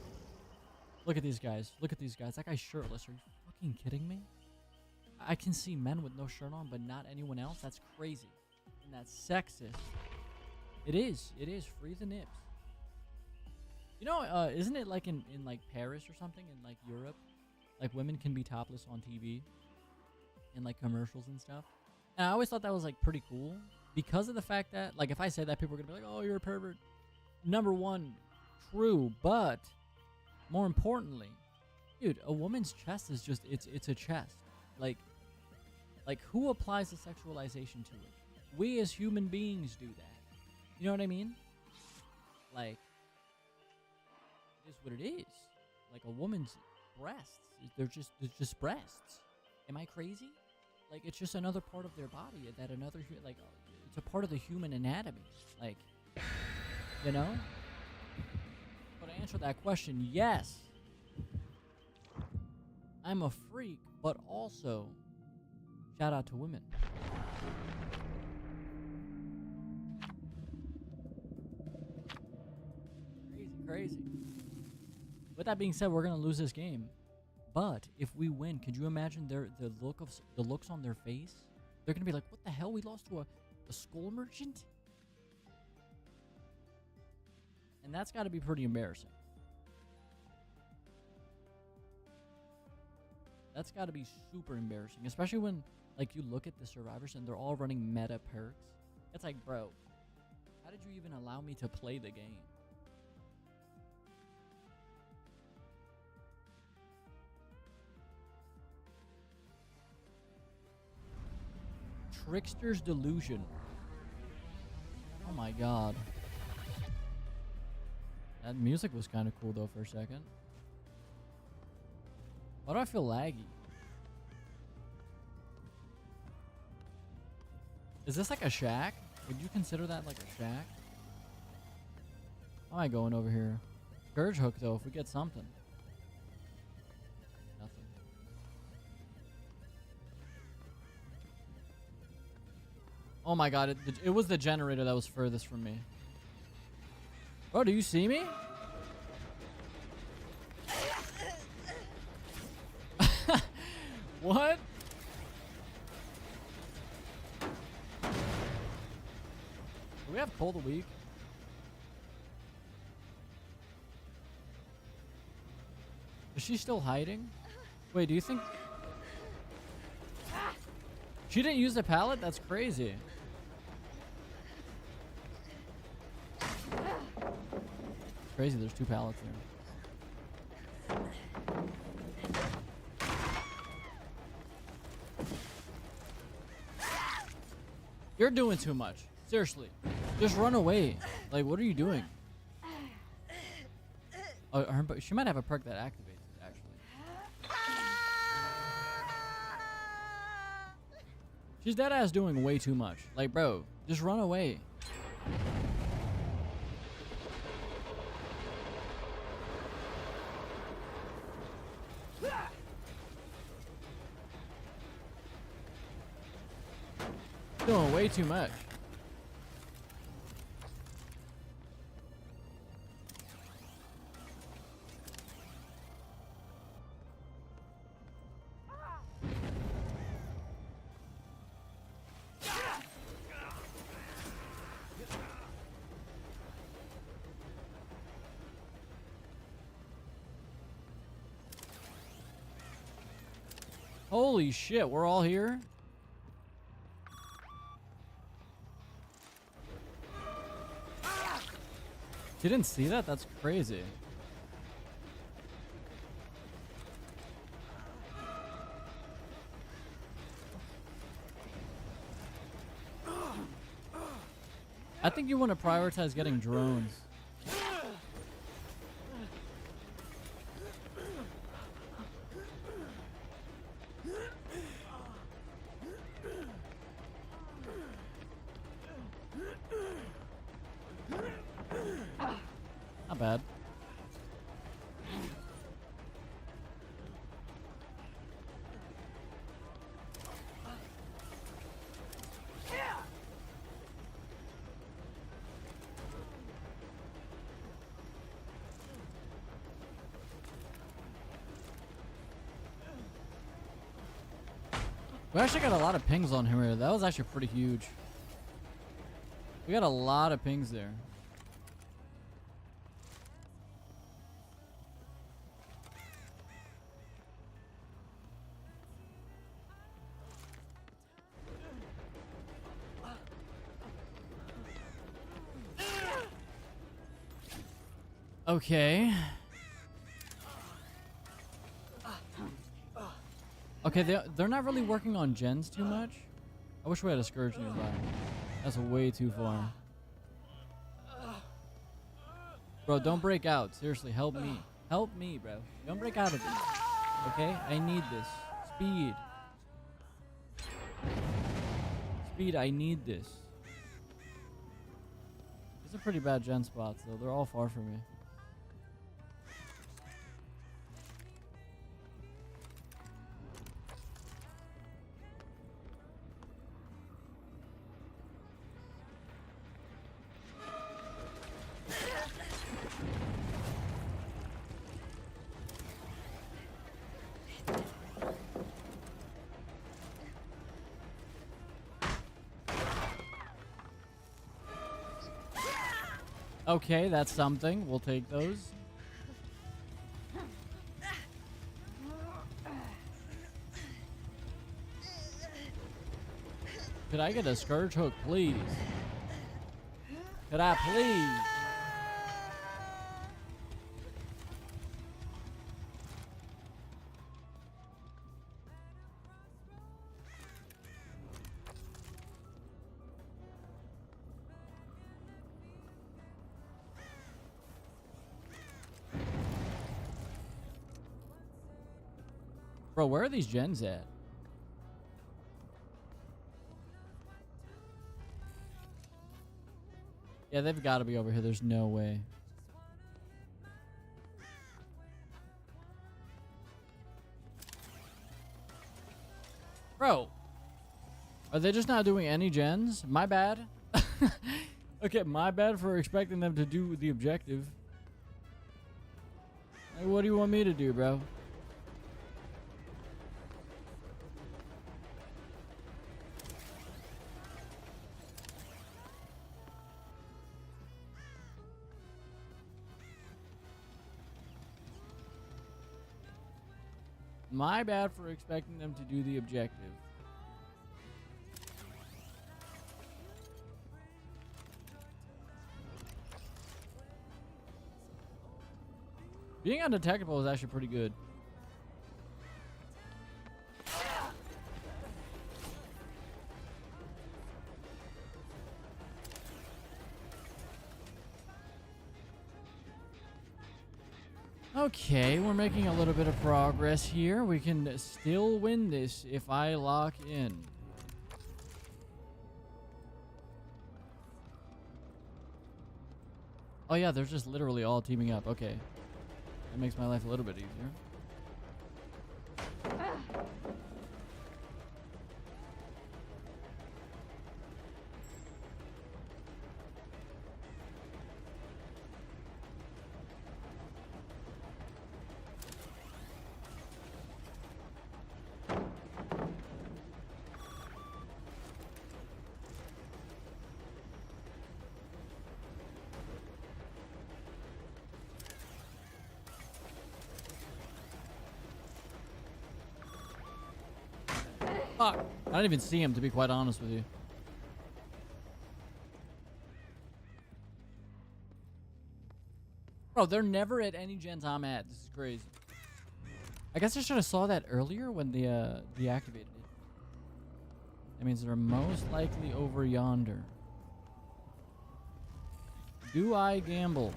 Look at these guys. Look at these guys. That guy's shirtless. Are you fucking kidding me? I can see men with no shirt on, but not anyone else. That's crazy. And that's sexist. It is. It is. Free the nips. You know, isn't it like in like Paris or something, in like Europe? Like women can be topless on TV in like commercials and stuff. And I always thought that was like pretty cool because of the fact that, like, if I say that, people are gonna be like, "Oh, you're a pervert." Number one, true, but more importantly, dude, a woman's chest is just it's a chest. Like who applies the sexualization to it? We as human beings do that. You know what I mean? Like, it is what it is. Like a woman's breasts, they're just breasts. Am I crazy? Like, it's just another part of their body that another, like, it's a part of the human anatomy. Like, you know? But to answer that question, yes, I'm a freak, but also shout out to women. Crazy. With that being said, we're gonna lose this game. But if we win, could you imagine the looks on their face? They're gonna be like, "What the hell? We lost to a skull merchant?" And that's got to be pretty embarrassing. That's got to be super embarrassing, especially when, like, you look at the survivors and they're all running meta perks. It's like, bro, how did you even allow me to play the game? Trickster's Delusion. Oh my god. That music was kind of cool though for a second. Why do I feel laggy? Is this like a shack? Would you consider that like a shack? How am I going over here? Scourge hook though, if we get something. Nothing. Oh my god, it was the generator that was furthest from me. Oh, do you see me? What? Do we have cold a week? Is she still hiding? Wait, do you think... She didn't use the pallet? That's crazy. Crazy, there's 2 pallets there. You're doing too much. Seriously. Just run away. Like, what are you doing? Oh, she might have a perk that activates it, actually. She's dead ass doing way too much. Like, bro, just run away. Doing way too much. Holy shit, we're all here? You didn't see that? That's crazy. I think you want to prioritize getting drones. Not bad. We actually got a lot of pings on here. That was actually pretty huge. We got a lot of pings there. Okay. Okay, they're not really working on gens too much. I wish we had a Scourge nearby. That's way too far. Bro, don't break out. Seriously, help me. Help me, bro. Don't break out of this. Okay? I need this. Speed. Speed, I need this. These are pretty bad gen spots, though. They're all far from me. Okay, that's something. We'll take those. Could I get a Scourge hook, please? Could I please? Bro, where are these gens at? Yeah, they've got to be over here. There's no way. Bro, are they just not doing any gens? My bad. Okay, my bad for expecting them to do the objective. Like, what do you want me to do, bro? My bad for expecting them to do the objective. Being undetectable is actually pretty good. Okay, we're making a little bit of progress here. We can still win this if I lock in. Oh yeah, they're just literally all teaming up. Okay. That makes my life a little bit easier. Fuck. I didn't even see him, to be quite honest with you. Bro, they're never at any gens I'm at. This is crazy. I guess I should have saw that earlier when they deactivated it. That means they're most likely over yonder. Do I gamble?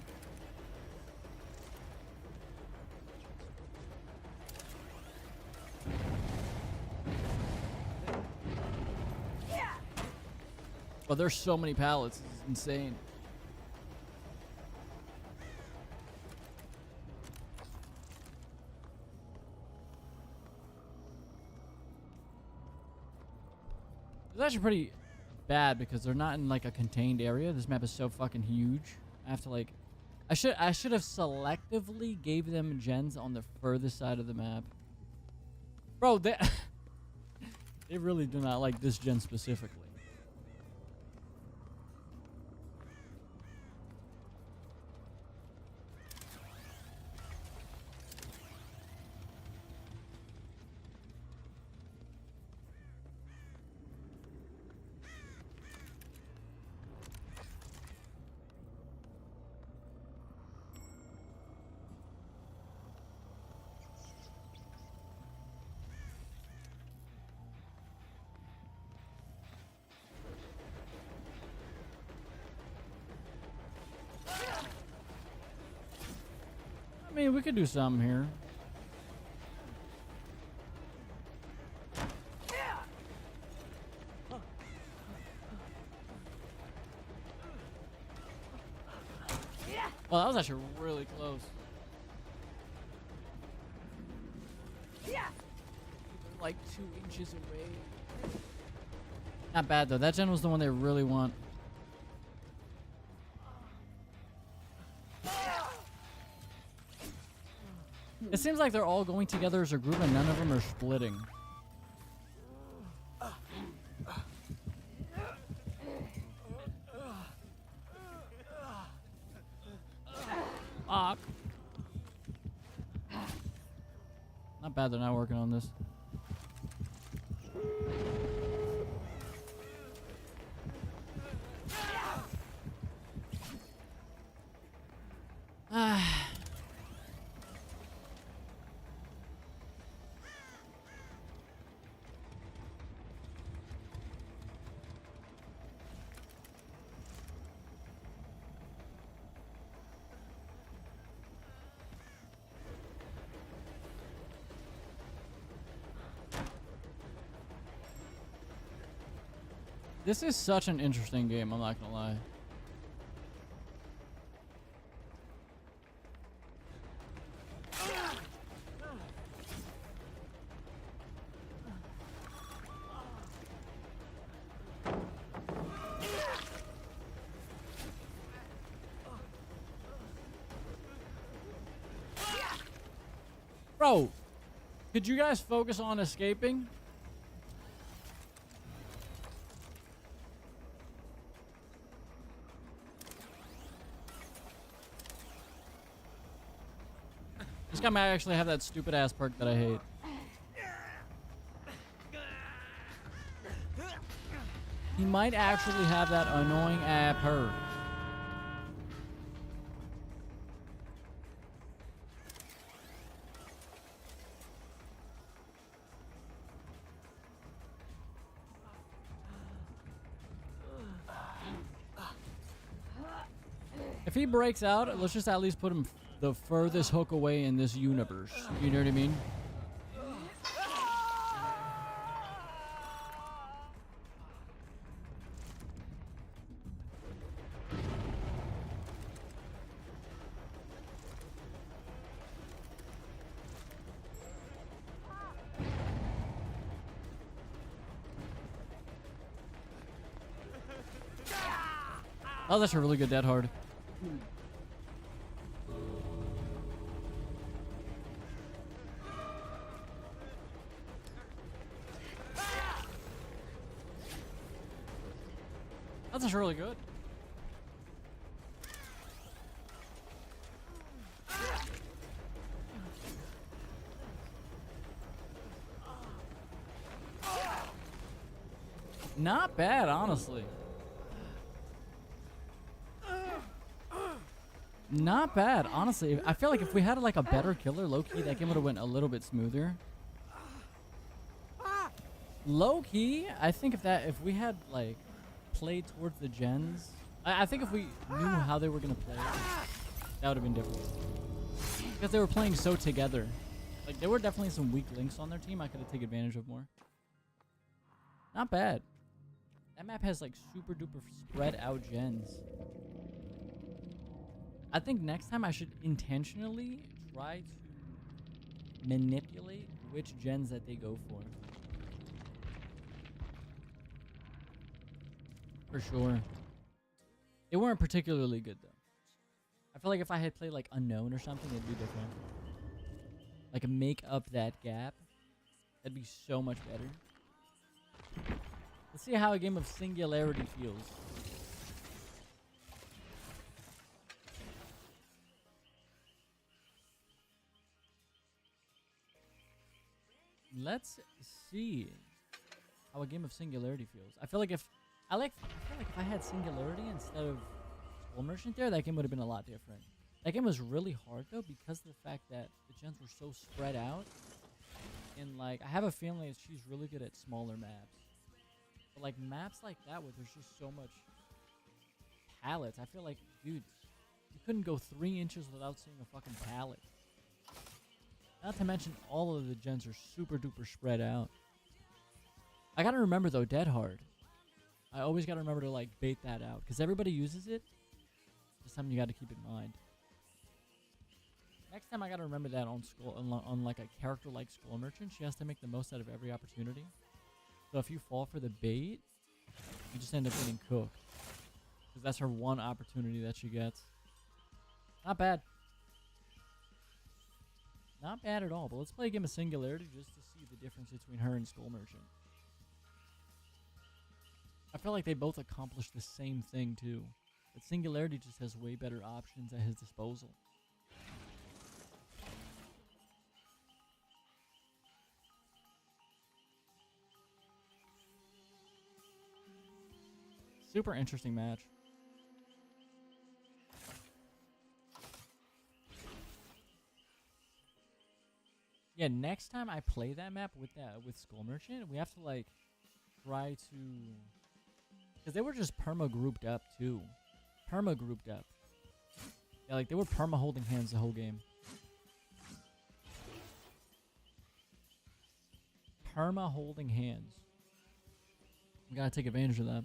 Well, there's so many pallets. It's insane. It's actually pretty bad because they're not in like a contained area. This map is so fucking huge. I have to like, I should have selectively gave them gens on the furthest side of the map. Bro, they they really do not like this gen specifically. I mean, we could do something here. Well, that was actually really close. They're like 2 inches away. Not bad though. That gen was the one they really want. It seems like they're all going together as a group and none of them are splitting. Fuck. Not bad they're not working on this. This is such an interesting game, I'm not gonna lie. Bro, could you guys focus on escaping? This guy might actually have that stupid ass perk that I hate. He might actually have that annoying ass perk. If he breaks out, let's just at least put him the furthest hook away in this universe. You know what I mean? Oh, that's a really good dead hard. That's just really good. Not bad, honestly. Not bad, honestly. I feel like if we had like a better killer, low-key, that game would have went a little bit smoother. Low-key, I think if we had like played towards the gens, I think if we knew how they were gonna play, that would have been different. Because they were playing so together. Like there were definitely some weak links on their team I could have taken advantage of more. Not bad. That map has like super duper spread out gens. I think next time I should intentionally try to manipulate which gens that they go for. For sure. They weren't particularly good though. I feel like if I had played like Unknown or something, it'd be different. Like make up that gap. That'd be so much better. Let's see how a game of Singularity feels. Let's see how a game of Singularity feels. I feel like if if I had Singularity instead of Skull Merchant there, that game would have been a lot different. That game was really hard though because of the fact that the gens were so spread out. And like I have a feeling that she's really good at smaller maps. But like maps like that where there's just so much pallets, I feel like, dude, you couldn't go 3 inches without seeing a fucking pallet. Not to mention all of the gens are super duper spread out. I gotta remember though, Dead Hard. I always gotta remember to like bait that out because everybody uses it. Just something you gotta keep in mind. Next time I gotta remember that on like a character like Skull Merchant, she has to make the most out of every opportunity. So if you fall for the bait, you just end up getting cooked. Because that's her one opportunity that she gets. Not bad. Not bad at all, but let's play a game of Singularity just to see the difference between her and Skull Merchant. I feel like they both accomplish the same thing too. But Singularity just has way better options at his disposal. Super interesting match. Yeah, next time I play that map with Skull Merchant, we have to like try to, because they were just perma grouped up too. Perma grouped up. Yeah, like they were perma holding hands the whole game. Perma holding hands. We gotta take advantage of that.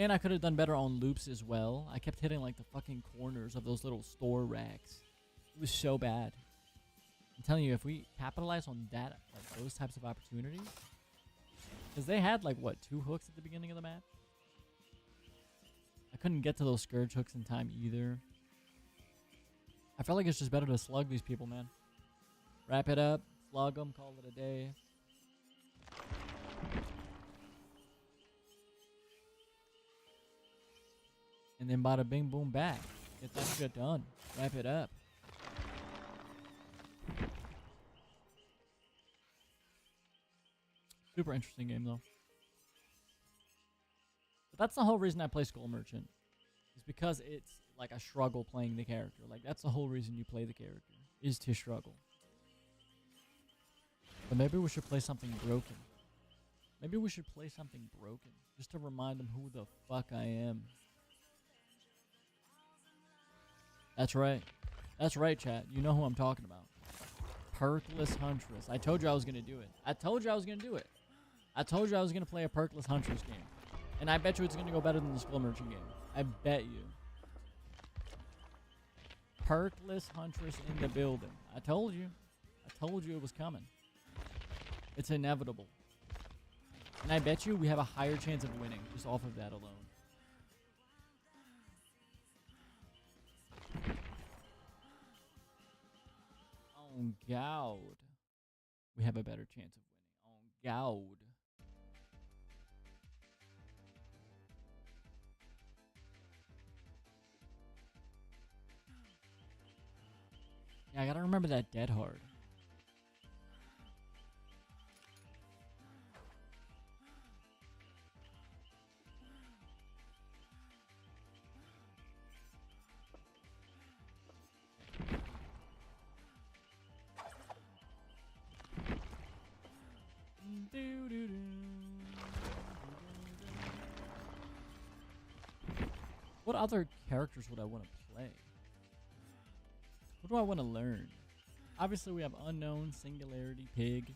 And I could have done better on loops as well. I kept hitting like the fucking corners of those little store racks. It was so bad. I'm telling you, if we capitalize on that, like those types of opportunities, because they had like what, 2 hooks at the beginning of the match? I couldn't get to those scourge hooks in time either. I felt like it's just better to slug these people, man. Wrap it up, slug them, call it a day. And then bada bing boom back. Get that shit done. Wrap it up. Super interesting game though. But that's the whole reason I play Skull Merchant. Is because it's like a struggle playing the character. Like that's the whole reason you play the character. Is to struggle. But maybe we should play something broken. Maybe we should play something broken. Just to remind them who the fuck I am. That's right. That's right, chat. You know who I'm talking about. Perkless Huntress. I told you I was going to do it. I told you I was going to do it. I told you I was going to play a Perkless Huntress game. And I bet you it's going to go better than the Skull Merchant game. I bet you. Perkless Huntress in the building. I told you. I told you it was coming. It's inevitable. And I bet you we have a higher chance of winning just off of that alone. On God. We have a better chance of winning. On God. Yeah, I gotta remember that dead hard. What other characters would I want to play? What do I want to learn? Obviously, we have Unknown, Singularity, Pig,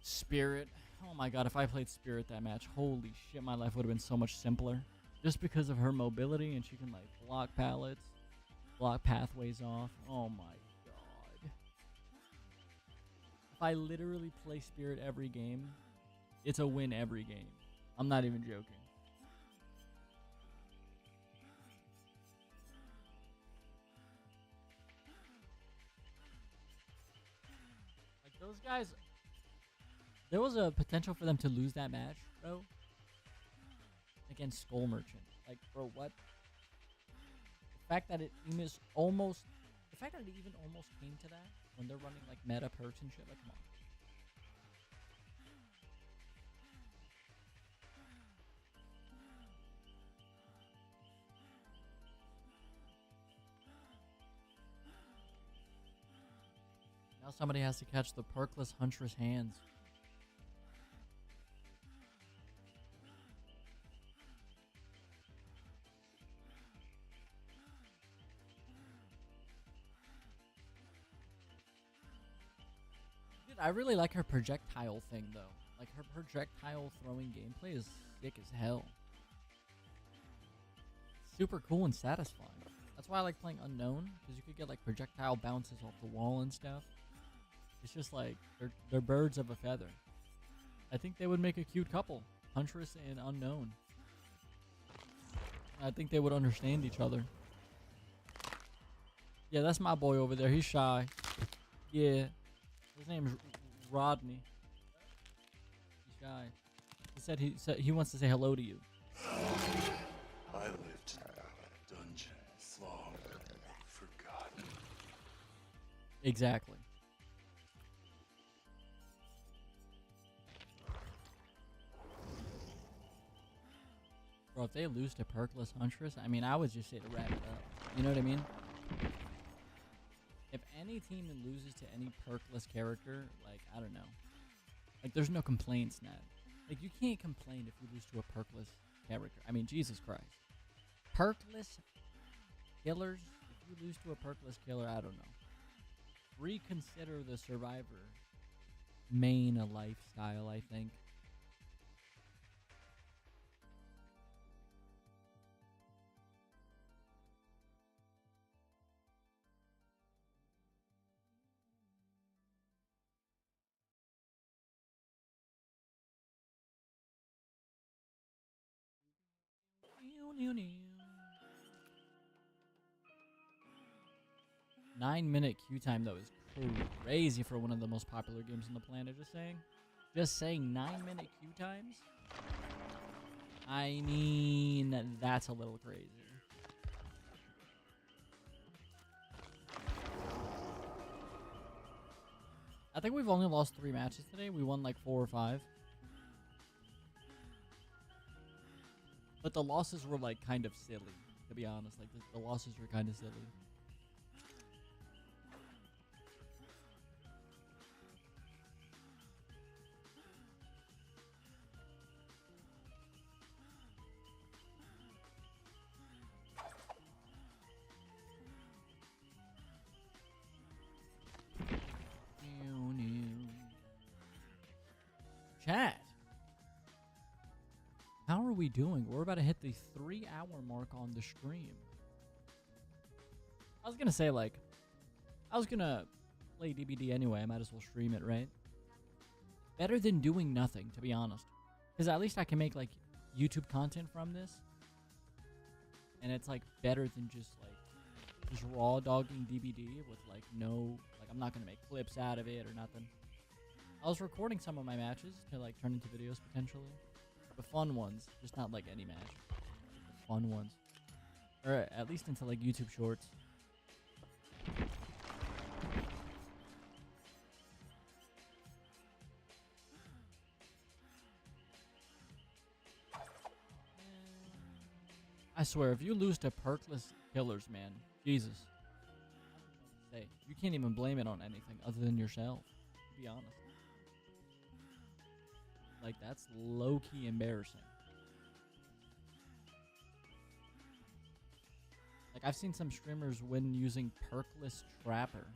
Spirit. Oh my god, if I played Spirit that match, holy shit, my life would have been so much simpler. Just because of her mobility and she can like block pallets, block pathways off. Oh my god. If I literally play Spirit every game, it's a win every game. I'm not even joking. Those guys, there was a potential for them to lose that match, bro. Against Skull Merchant. Like, bro, what? The fact that it even almost, the fact that it even almost came to that when they're running like meta perks and shit, like, come on. Now somebody has to catch the Perkless Huntress hands. Dude, I really like her projectile thing though. Like her projectile throwing gameplay is sick as hell. Super cool and satisfying. That's why I like playing Unknown, because you could get like projectile bounces off the wall and stuff. It's just like, they're birds of a feather. I think they would make a cute couple. Huntress and Unknown. I think they would understand each other. Yeah, that's my boy over there. He's shy. Yeah. His name's Rodney. He's shy. He said he wants to say hello to you. I lived in a dungeon, long forgotten. Exactly. Bro, if they lose to Perkless Huntress, I mean, I would just say to wrap it up. You know what I mean? If any team loses to any Perkless character, like, I don't know. Like, there's no complaints, Nat. Like, you can't complain if you lose to a Perkless character. I mean, Jesus Christ. Perkless killers, if you lose to a Perkless killer, I don't know. Reconsider the Survivor main lifestyle, I think. Nine-minute queue time though is crazy for one of the most popular games on the planet. Just saying. Just saying 9-minute queue times? I mean, that's a little crazy. I think we've only lost 3 matches today. We won like 4 or 5. But the losses were like kind of silly, to be honest. Like the losses were kind of silly. Chat. How are we doing? We're about to hit the 3-hour mark on the stream. I was gonna say, like, I was gonna play DBD anyway. I might as well stream it, right? Better than doing nothing, to be honest. Because at least I can make, like, YouTube content from this. And it's, like, better than just, like, just raw dogging DBD with, like, no... Like, I'm not gonna make clips out of it or nothing. I was recording some of my matches to, like, turn into videos, potentially. The fun ones. Just not, like, any match. The fun ones. Or at least into, like, YouTube shorts. I swear, if you lose to perkless killers, man, Jesus. Say, you can't even blame it on anything other than yourself, to be honest. Like, that's low-key embarrassing. Like, I've seen some streamers win using perkless trapper.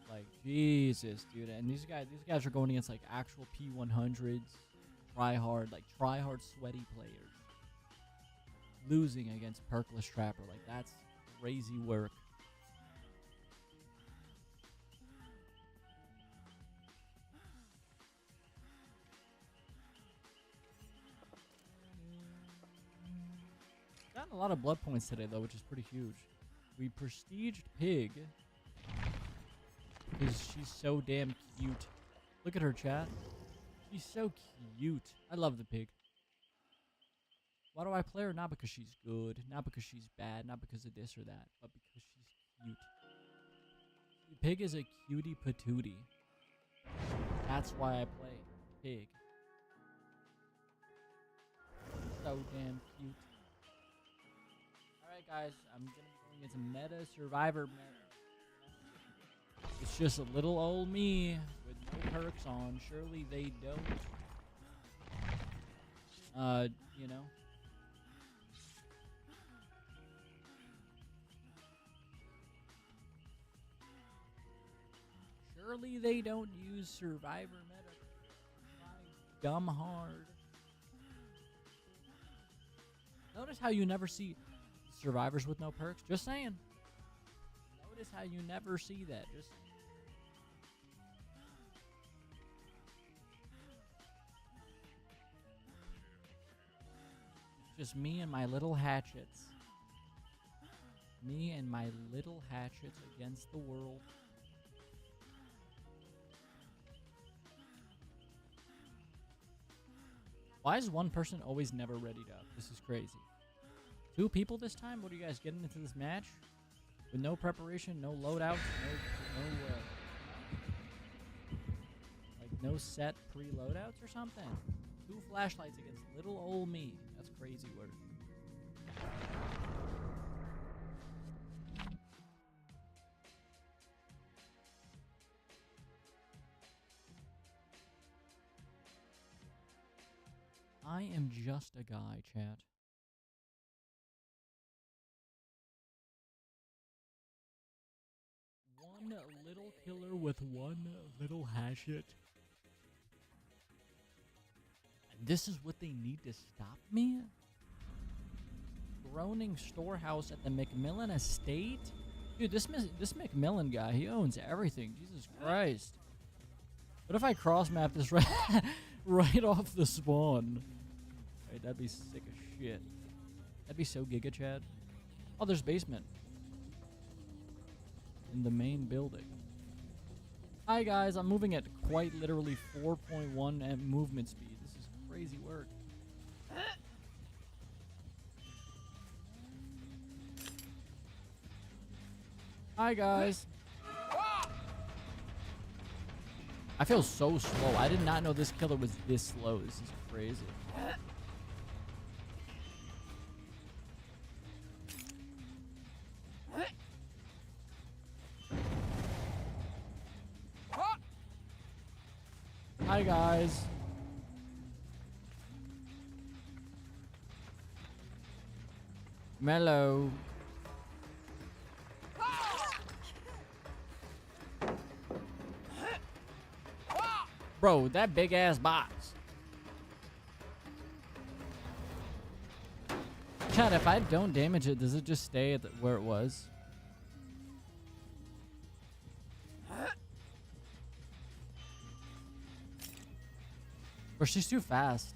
Like, Jesus, dude. And these guys are going against, like, actual P100s, try-hard sweaty players. Losing against perkless trapper. Like, that's crazy work. Gotten a lot of blood points today, though, which is pretty huge. We prestiged Pig because she's so damn cute. Look at her, chat. She's so cute. I love the Pig. Why do I play her? Not because she's good, not because she's bad, not because of this or that, but because she's cute. Pig is a cutie patootie. That's why I play Pig. So damn cute. Alright guys, I'm gonna be going into meta survivor meta. It's just a little old me with no perks on. Surely they don't. You know. Surely they don't use survivor meta. Dumb hard. Notice how you never see survivors with no perks? Just saying. Notice how you never see that. Just saying. It's just me and my little hatchets. Me and my little hatchets against the world. Why is one person always never readied up? This is crazy. 2 people this time? What are you guys getting into this match? With no preparation, no loadouts, no set pre-loadouts or something? 2 flashlights against little old me. That's crazy work. I am just a guy, chat. One little killer with one little hatchet. And this is what they need to stop me? Groaning storehouse at the McMillan estate? Dude, this McMillan guy, he owns everything. Jesus Christ. What if I cross-map this right off the spawn? Right, that'd be sick as shit. That'd be so giga, Chad. Oh, there's basement. In the main building. Hi, guys. I'm moving at quite literally 4.1 at movement speed. This is crazy work. Hi, guys. I feel so slow. I did not know this killer was this slow. This is crazy. Hi, guys. Mellow. Bro, that big ass box. Chad, if I don't damage it, does it just stay at where it was? Or she's too fast.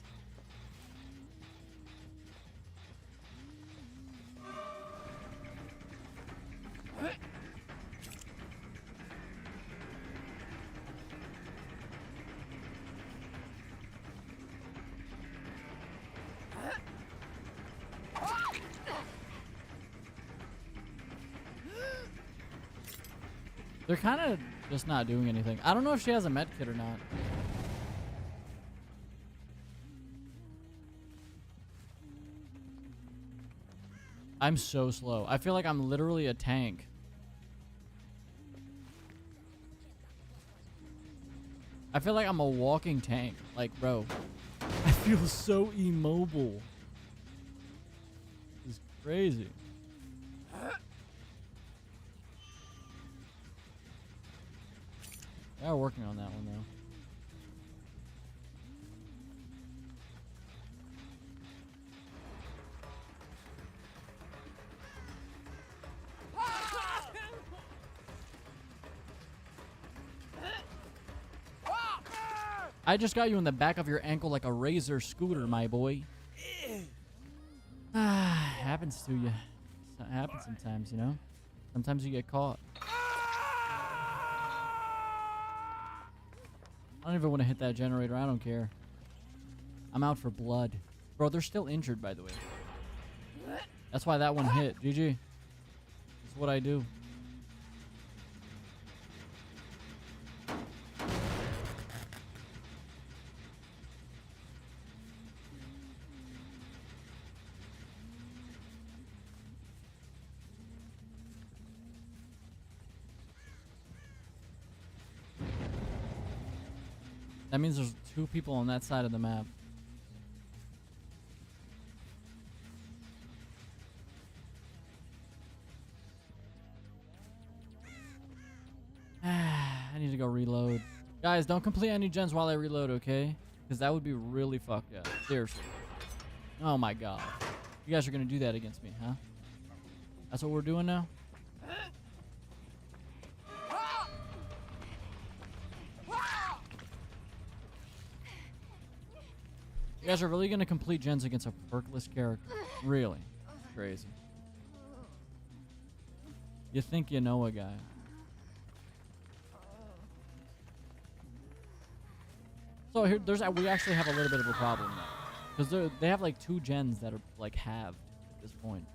They're kind of just not doing anything. I don't know if she has a med kit or not. I'm so slow. I feel like I'm literally a tank. I feel like I'm a walking tank. Like, bro, I feel so immobile. This is crazy. They are working on that one, though. I just got you in the back of your ankle like a razor scooter, my boy. Happens to you. It happens sometimes, you know? Sometimes you get caught. I don't even want to hit that generator. I don't care. I'm out for blood. Bro, they're still injured, by the way. That's why that one hit. GG. That's what I do. That means there's 2 people on that side of the map. I need to go reload. Guys, don't complete any gens while I reload, okay? Because that would be really fucked up. Seriously. Oh my god. You guys are going to do that against me, huh? That's what we're doing now? You guys are really going to complete gens against a perkless character? Really? Crazy. You think you know a guy. So here, we actually have a little bit of a problem now. Because they have like 2 gens that are like halved at this point.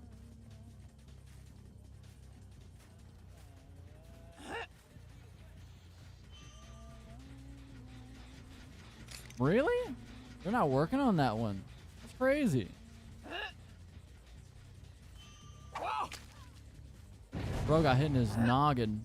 Really? They're not working on that one. That's crazy. Bro got hit in his noggin.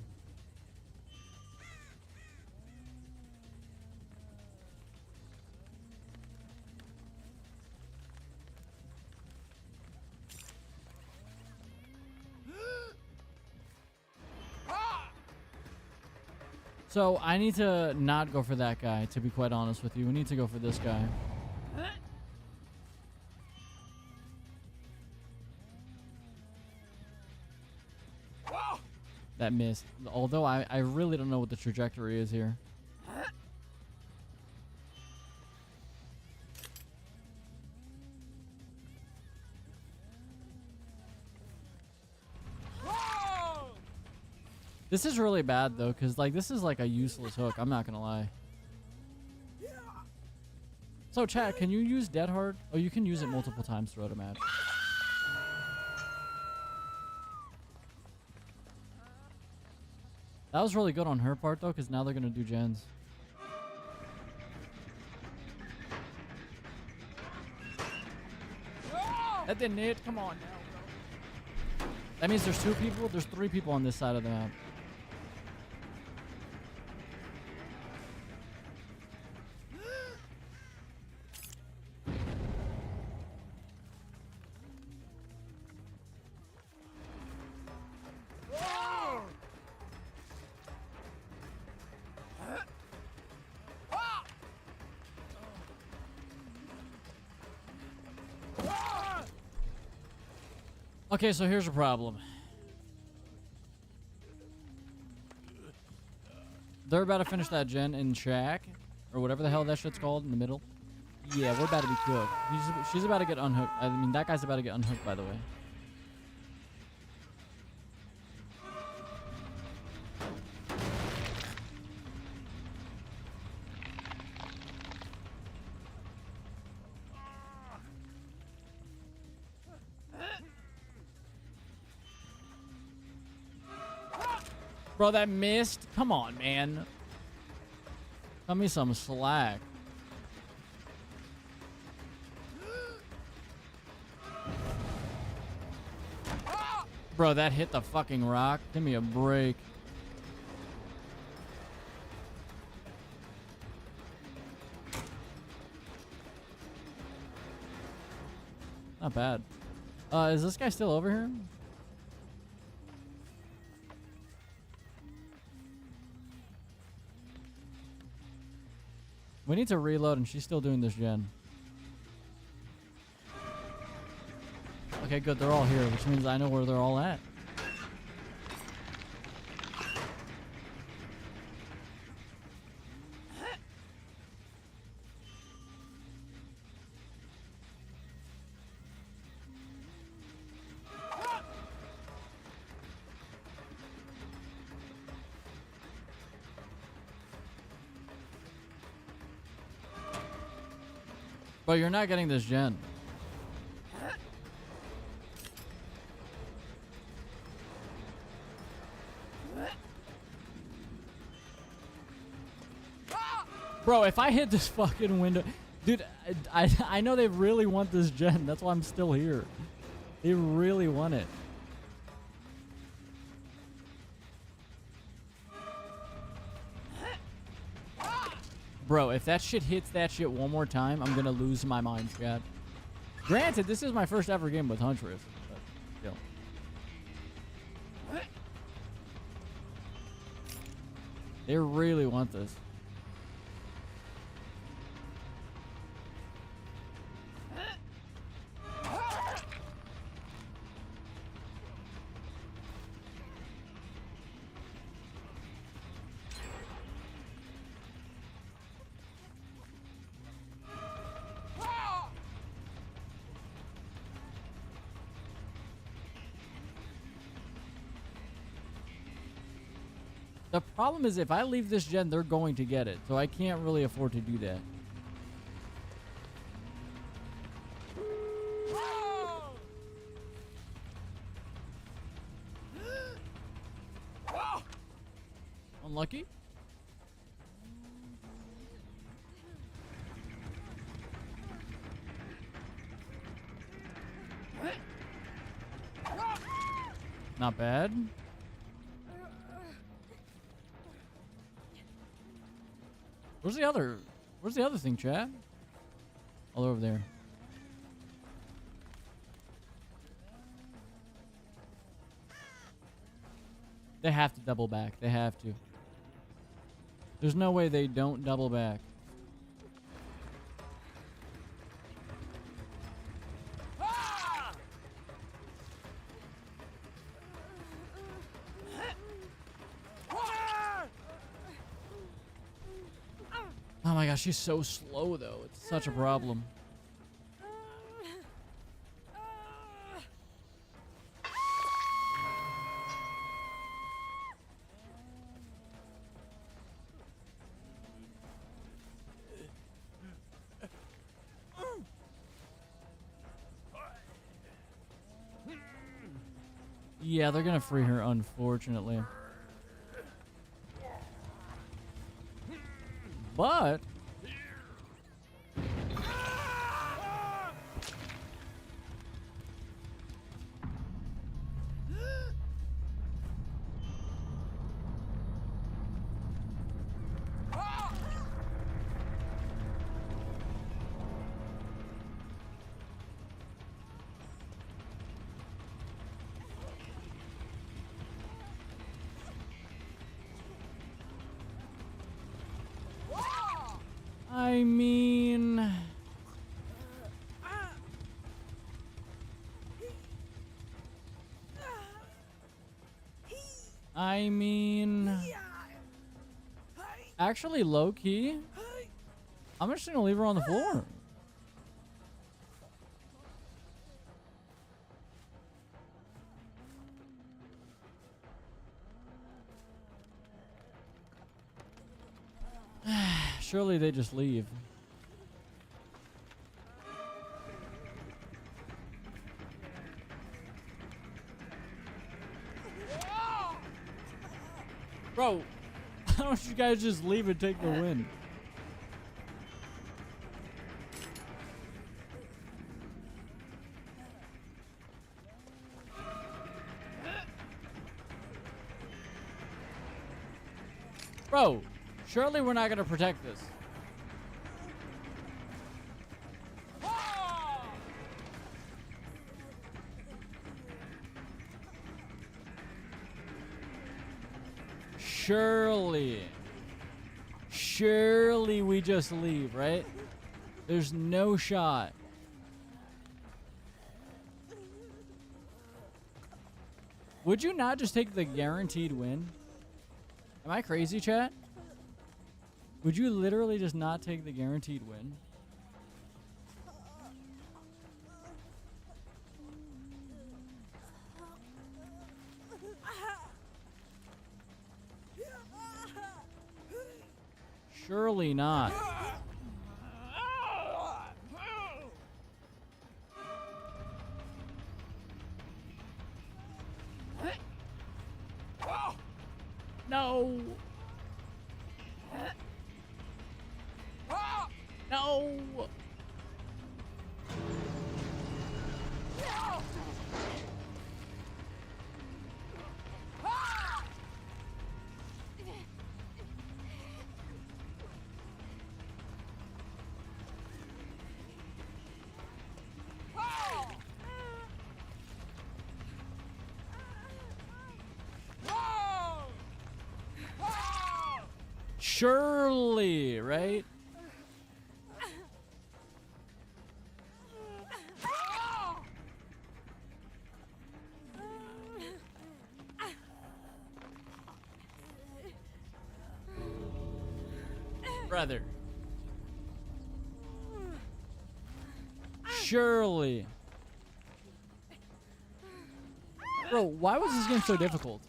So I need to not go for that guy, to be quite honest with you. We need to go for this guy. That missed. Although I really don't know what the trajectory is here. This is really bad though, because like this is like a useless hook. I'm not gonna lie. So chat, can you use Dead Hard? Oh, you can use it multiple times throughout a match. That was really good on her part though, because now they're gonna do gens. That didn't hit. Come on now, bro. That means there's 2 people. There's 3 people on this side of the map. Okay, so here's a problem. They're about to finish that gen in Shack, or whatever the hell that shit's called in the middle. Yeah, we're about to be cooked. She's about to get unhooked. I mean, that guy's about to get unhooked, by the way. Bro, that missed? Come on, man. Cut me some slack. Bro, that hit the fucking rock. Give me a break. Not bad. Is this guy still over here? We need to reload, and she's still doing this gen. Okay, good. They're all here, which means I know where they're all at. But you're not getting this gen. Bro, if I hit this fucking window... Dude, I know they really want this gen. That's why I'm still here. They really want it. Bro, if that shit hits that shit one more time, I'm gonna lose my mind, chat. Granted, this is my first ever game with Huntress, but still. They really want this. The problem is if I leave this gen, they're going to get it. So I can't really afford to do that. Unlucky? Not bad. Where's the other thing, chat? All over there. They have to double back. They have to. There's no way they don't double back. Oh my gosh, she's so slow though. It's such a problem. Yeah, they're gonna free her, unfortunately. But I mean, actually, low key, I'm just gonna leave her on the floor. Surely they just leave. Bro, why don't you guys just leave and take the win? Bro, surely we're not gonna protect this. Surely we just leave, right? There's no shot. Would you not just take the guaranteed win? Am I crazy, chat? Would you literally just not take the guaranteed win? Surely not. No. No. Surely, right? Brother. Surely. Bro, why was this game so difficult?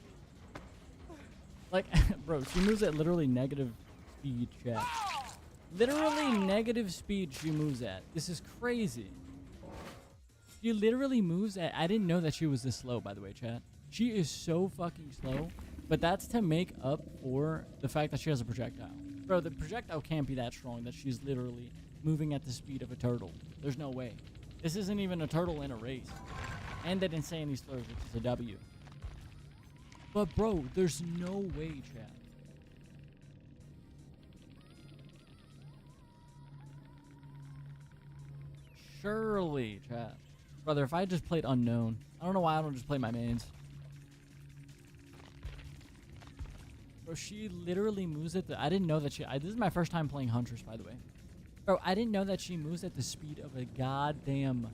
Like, bro, she moves at literally negative speed, chat. Literally negative speed she moves at. This is crazy. She literally moves at... I didn't know that she was this slow, by the way, chat. She is so fucking slow. But that's to make up for the fact that she has a projectile. Bro, the projectile can't be that strong that she's literally moving at the speed of a turtle. There's no way. This isn't even a turtle in a race. And that insanely slurs, which is a W. But bro, there's no way, chat. Surely, chat. Brother, if I just played unknown, I don't know why I don't just play my mains. Bro, she literally moves at the... I didn't know that she... this is my first time playing Huntress, by the way. Bro, I didn't know that she moves at the speed of a goddamn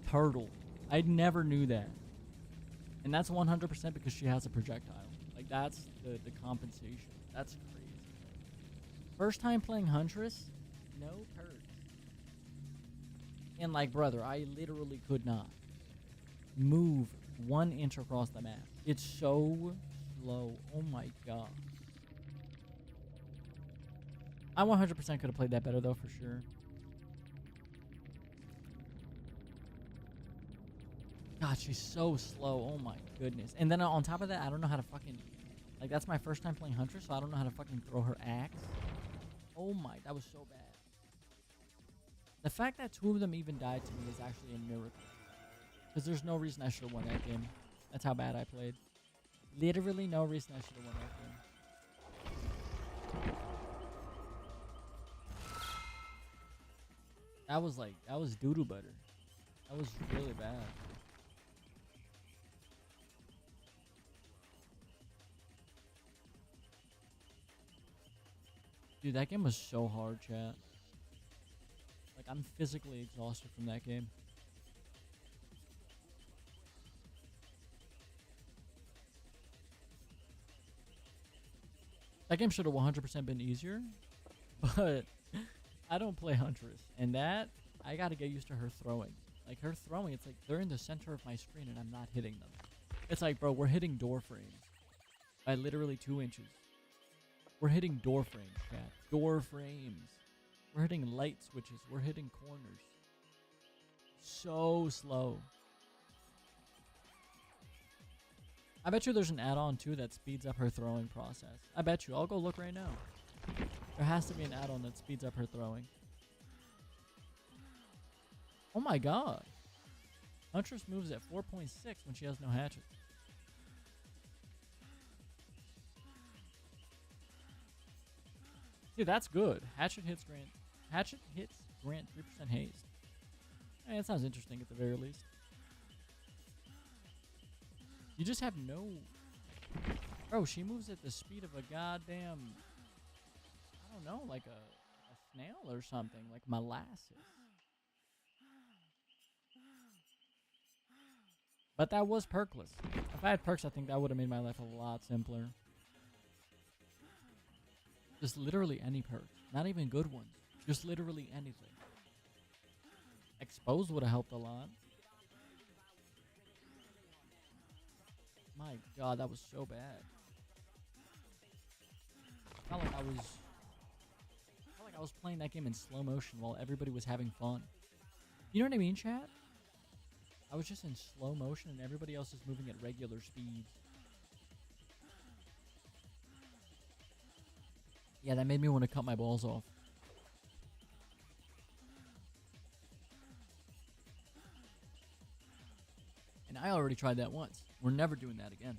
turtle. I never knew that. And that's 100% because she has a projectile. Like, that's the compensation. That's crazy. First time playing Huntress, no perks. And, like, brother, I literally could not move 1 inch across the map. It's so slow. Oh, my God. I 100% could have played that better, though, for sure. God, she's so slow. Oh my goodness. And then on top of that, I don't know how to fucking... Like, that's my first time playing Huntress, so I don't know how to fucking throw her axe. Oh my, that was so bad. The fact that 2 of them even died to me is actually a miracle. Because there's no reason I should have won that game. That's how bad I played. Literally no reason I should have won that game. That was doo-doo butter. That was really bad. Dude, that game was so hard, chat. Like, I'm physically exhausted from that game. That game should have 100% been easier, but I don't play Huntress. And that, I gotta get used to her throwing. Like, her throwing, it's like they're in the center of my screen and I'm not hitting them. It's like, bro, we're hitting door frames by literally 2 inches. We're hitting door frames, chat. Door frames. We're hitting light switches. We're hitting corners. So slow. I bet you there's an add-on too that speeds up her throwing process. I bet you. I'll go look right now. There has to be an add-on that speeds up her throwing. Oh my god. Huntress moves at 4.6 when she has no hatchet. Dude, that's good. Hatchet hits grant 3% haste. Hey, that sounds interesting at the very least. You just have no... Bro, she moves at the speed of a goddamn... I don't know, like a snail or something. Like molasses. But that was perkless. If I had perks, I think that would have made my life a lot simpler. Just literally any perk. Not even good ones. Just literally anything. Expose would have helped a lot. My god, that was so bad. I felt like I was playing that game in slow motion while everybody was having fun. You know what I mean, chat? I was just in slow motion and everybody else is moving at regular speeds. Yeah, that made me want to cut my balls off. And I already tried that once. We're never doing that again.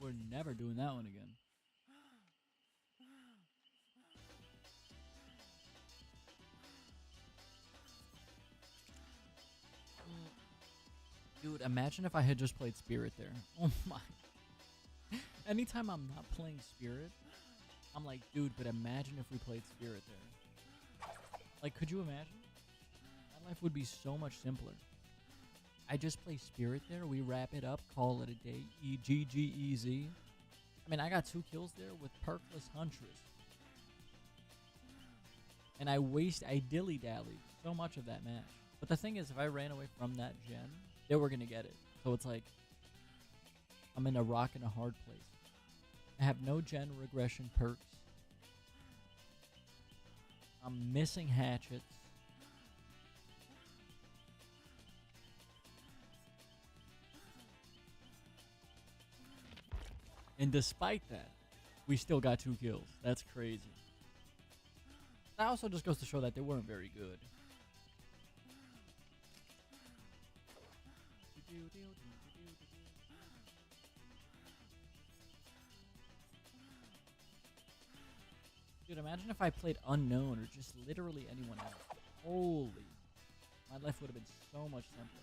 We're never doing that one again. Dude, imagine if I had just played Spirit there. Oh my. Anytime I'm not playing Spirit, I'm like, dude, but imagine if we played Spirit there. Like, could you imagine? My life would be so much simpler. I just play Spirit there, we wrap it up, call it a day, GGEZ. I mean, I got 2 kills there with perkless Huntress. And I dilly-dallied so much of that match. But the thing is, if I ran away from that gen, they were going to get it. So it's like, I'm in a rock and a hard place. I have no gen regression perks. I'm missing hatchets. And despite that, we still got 2 kills. That's crazy. That also just goes to show that they weren't very good. Dude, imagine if I played Unknown or just literally anyone else. Holy. My life would have been so much simpler.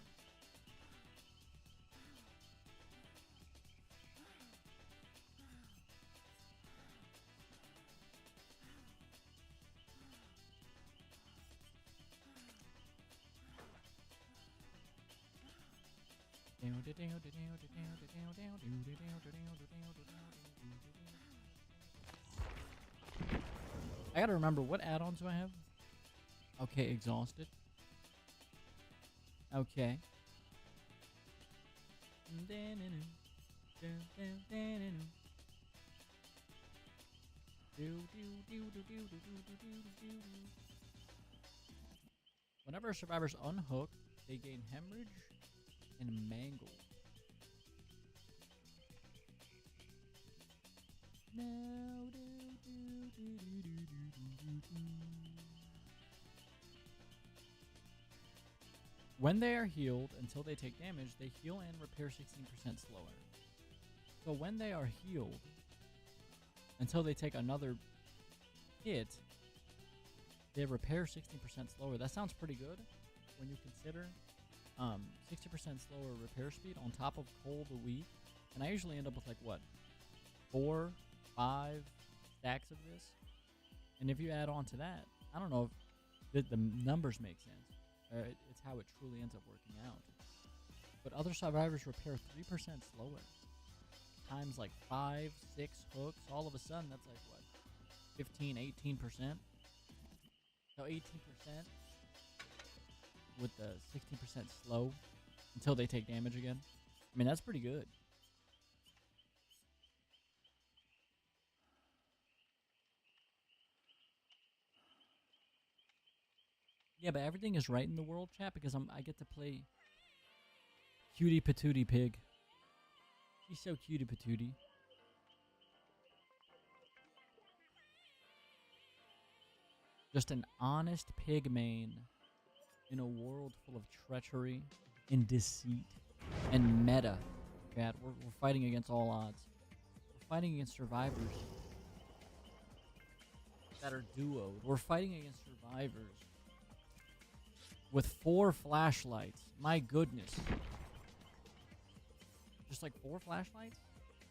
I gotta remember, what add-ons do I have? Okay, exhausted. Okay. Whenever a survivor's unhooked, they gain hemorrhage and mangle. When they are healed until they take damage, they heal and repair 16% slower. So when they are healed until they take another hit, they repair 16% slower. That sounds pretty good when you consider 60% slower repair speed on top of cold a week. And I usually end up with like what, 4, 5 stacks of this. And if you add on to that, I don't know if the numbers make sense. It's how it truly ends up working out. But other survivors repair 3% slower. Times like 5, 6 hooks. All of a sudden, that's like what? 15, 18%. So 18% with the 16% slow until they take damage again. I mean, that's pretty good. Yeah, but everything is right in the world, chat, because I get to play Cutie Patootie Pig. She's so cutie patootie. Just an honest pig main in a world full of treachery and deceit and meta. Chat, we're fighting against all odds. We're fighting against survivors that are duoed. We're fighting against survivors with 4 flashlights. My goodness. Just like 4 flashlights?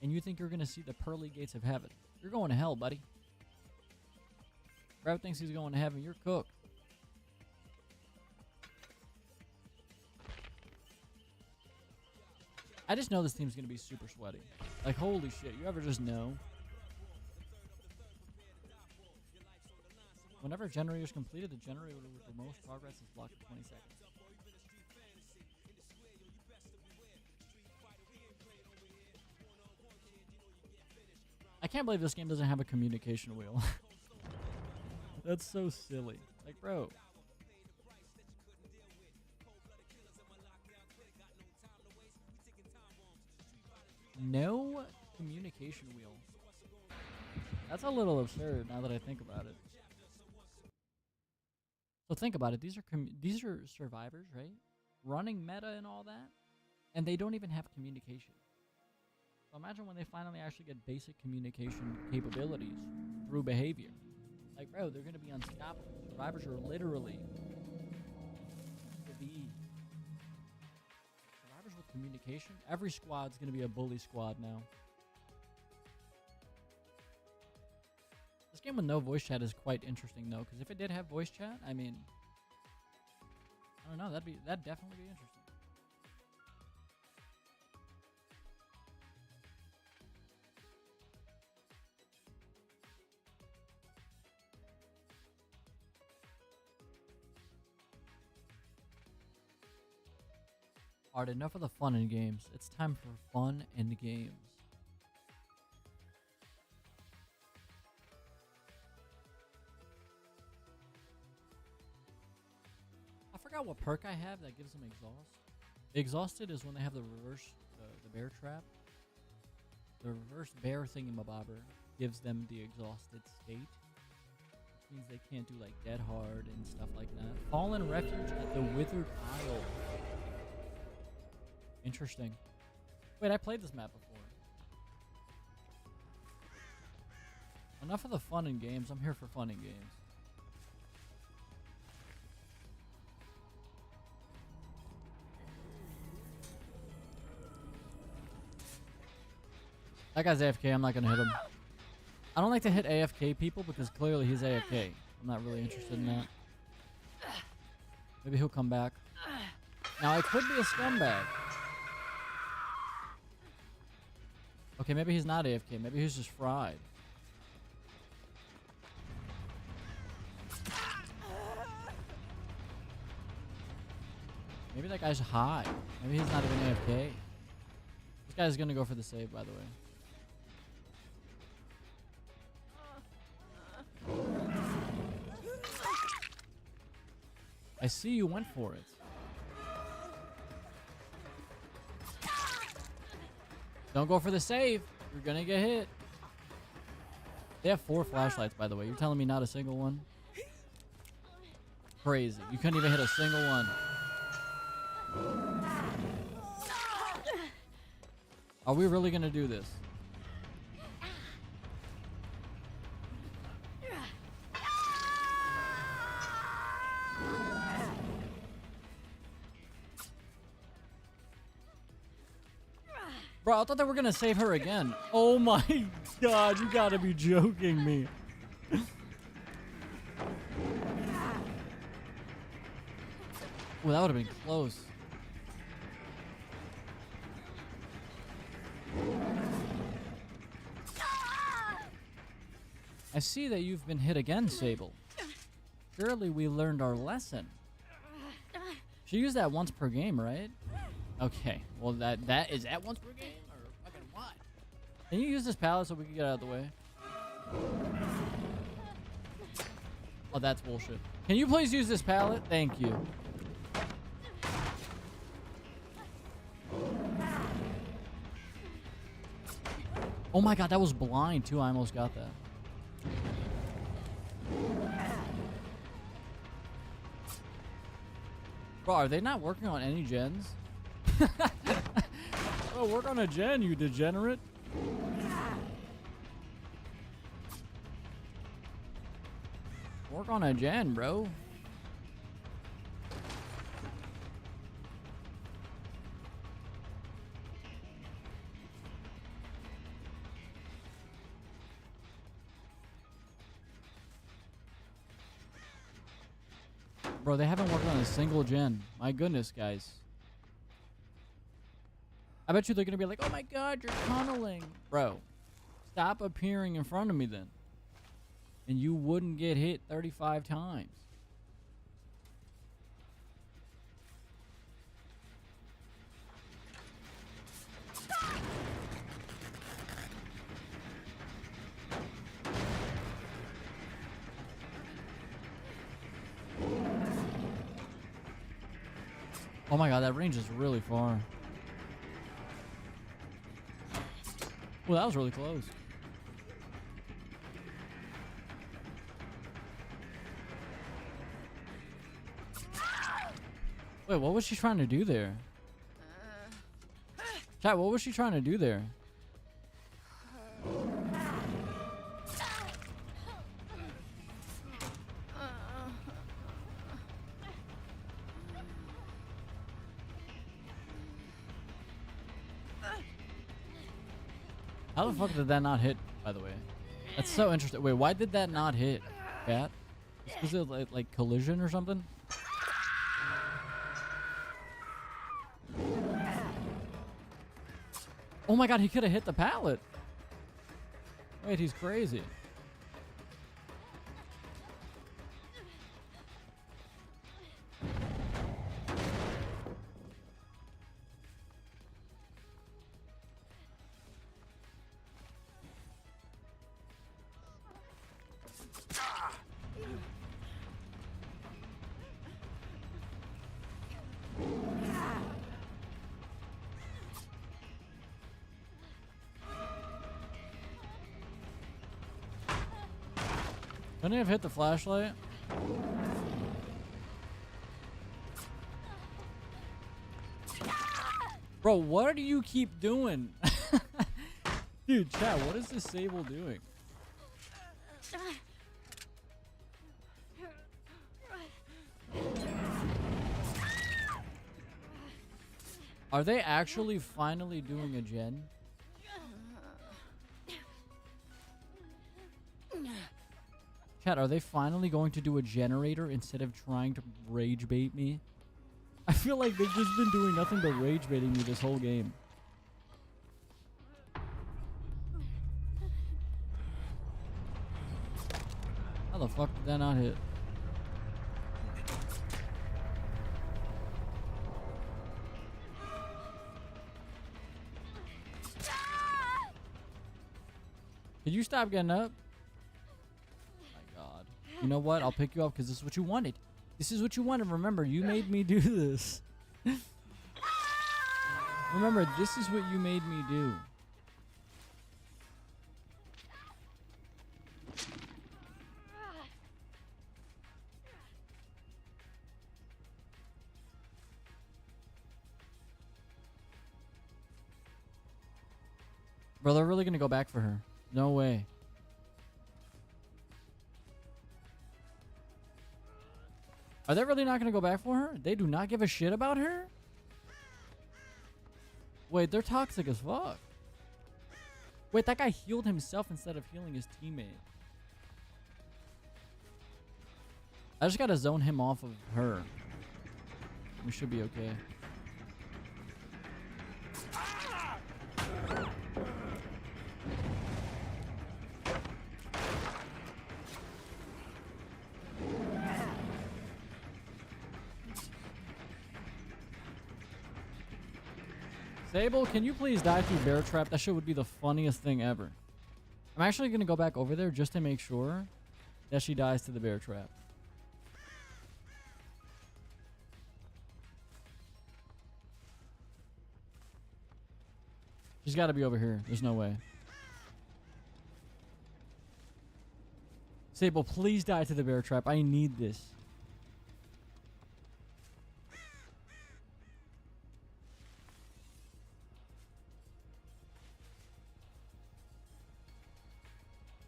And you think you're going to see the pearly gates of heaven. You're going to hell, buddy. Brad thinks he's going to heaven. You're cooked. I just know this team's going to be super sweaty. Like, holy shit. You ever just know? Whenever a generator is completed, the generator with the most progress is blocked for 20 seconds. I can't believe this game doesn't have a communication wheel. That's so silly. Like, bro. No communication wheel. That's a little absurd now that I think about it. So think about it. These are survivors, right? Running meta and all that, and they don't even have communication. So imagine when they finally actually get basic communication capabilities through behavior. Like, bro, they're gonna be unstoppable. Survivors are literally survivors with communication. Every squad's gonna be a bully squad now. This game with no voice chat is quite interesting though, because if it did have voice chat, I mean, I don't know, that'd definitely be interesting. Alright, enough of the fun and games. It's time for fun and games. I forgot what perk I have that gives them exhaust. Exhausted is when they have the reverse, the bear trap. The reverse bear thingamabobber gives them the exhausted state. Which means they can't do like dead hard and stuff like that. Fallen refuge at the Withered Isle. Interesting. Wait, I played this map before. Enough of the fun and games. I'm here for fun and games. That guy's AFK. I'm not going to hit him. I don't like to hit AFK people because clearly he's AFK. I'm not really interested in that. Maybe he'll come back. Now, it could be a scumbag. Okay, maybe he's not AFK. Maybe he's just fried. Maybe that guy's high. Maybe he's not even AFK. This guy's gonna go for the save, by the way. I see you went for it. Don't go for the save. You're gonna get hit. They have 4 flashlights, by the way. You're telling me not a single one? Crazy. You couldn't even hit a single one. Are we really gonna do this? Bro, I thought they were gonna save her again. Oh my god, you gotta be joking me. Well, that would have been close. I see that you've been hit again, Sable. Surely we learned our lesson. She used that once per game, right? Okay, well that is that once per game or fucking what? Can you use this pallet so we can get out of the way? Oh, that's bullshit. Can you please use this pallet? Thank you. Oh my god, that was blind too. I almost got that. Bro, are they not working on any gens? Oh, work on a gen, you degenerate. Work on a gen, bro. Bro, they haven't worked on a single gen. My goodness, guys. I bet you they're going to be like, oh my god, you're tunneling. Bro, stop appearing in front of me then. And you wouldn't get hit 35 times. Oh my god, that range is really far. Well, that was really close. Wait, what was she trying to do there? Chat, what was she trying to do there? How the fuck did that not hit, by the way? That's so interesting. Wait, why did that not hit, Cat? Was it like collision or something? Oh my god, he could have hit the pallet. Wait, he's crazy. Couldn't he have hit the flashlight? Bro, what do you keep doing? Dude, chat, what is this Sable doing? Are they actually finally doing a gen? Chat, are they finally going to do a generator instead of trying to rage bait me? I feel like they've just been doing nothing but rage baiting me this whole game. How the fuck did that not hit? Could you stop getting up? You know what? I'll pick you up because this is what you wanted. This is what you wanted. Remember, you made me do this. Remember, this is what you made me do. Bro, they're really gonna go back for her. No way. Are they really not gonna go back for her? They do not give a shit about her? Wait, they're toxic as fuck. Wait, that guy healed himself instead of healing his teammate. I just gotta zone him off of her. We should be okay. Sable, can you please die through bear trap? That shit would be the funniest thing ever. I'm actually gonna go back over there just to make sure that she dies to the bear trap. She's got to be over here. There's no way. Sable, please die to the bear trap. I need this.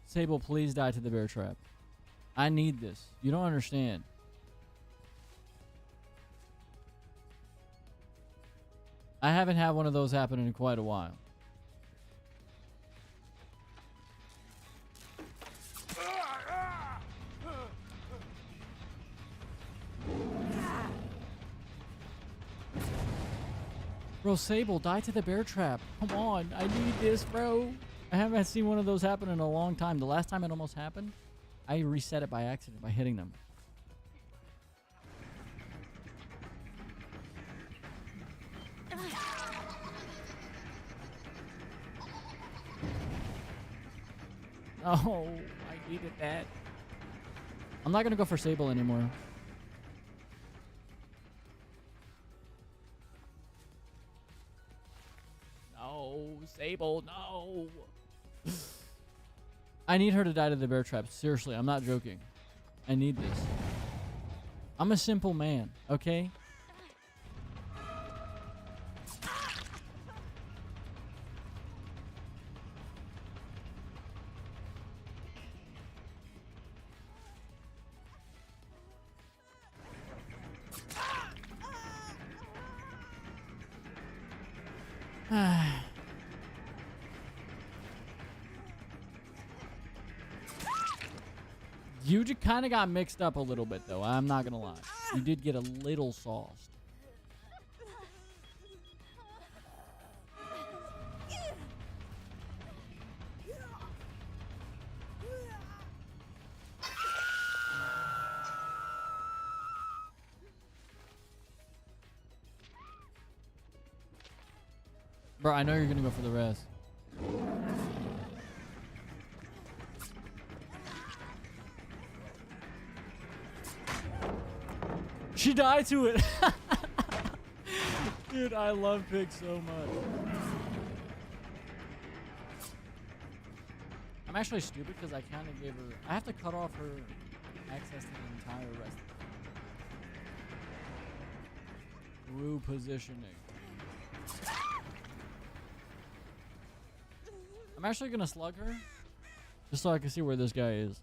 Sable, please die to the bear trap. I need this. You don't understand. I haven't had one of those happen in quite a while. Bro, Sable, die to the bear trap. Come on, I need this, bro. I haven't seen one of those happen in a long time. The last time it almost happened, I reset it by accident by hitting them. Oh, I needed that. I'm not gonna go for Sable anymore. No, Sable, no. I need her to die to the bear trap. Seriously, I'm not joking. I need this. I'm a simple man, okay? You just kind of got mixed up a little bit, though. I'm not gonna lie. You did get a little sauced. Bro, I know you're gonna go for the rest. She died to it. Dude, I love Pig so much. I'm actually stupid because I kind of gave her... I have to cut off her access to the entire rest of it. Through positioning. I'm actually going to slug her. Just so I can see where this guy is.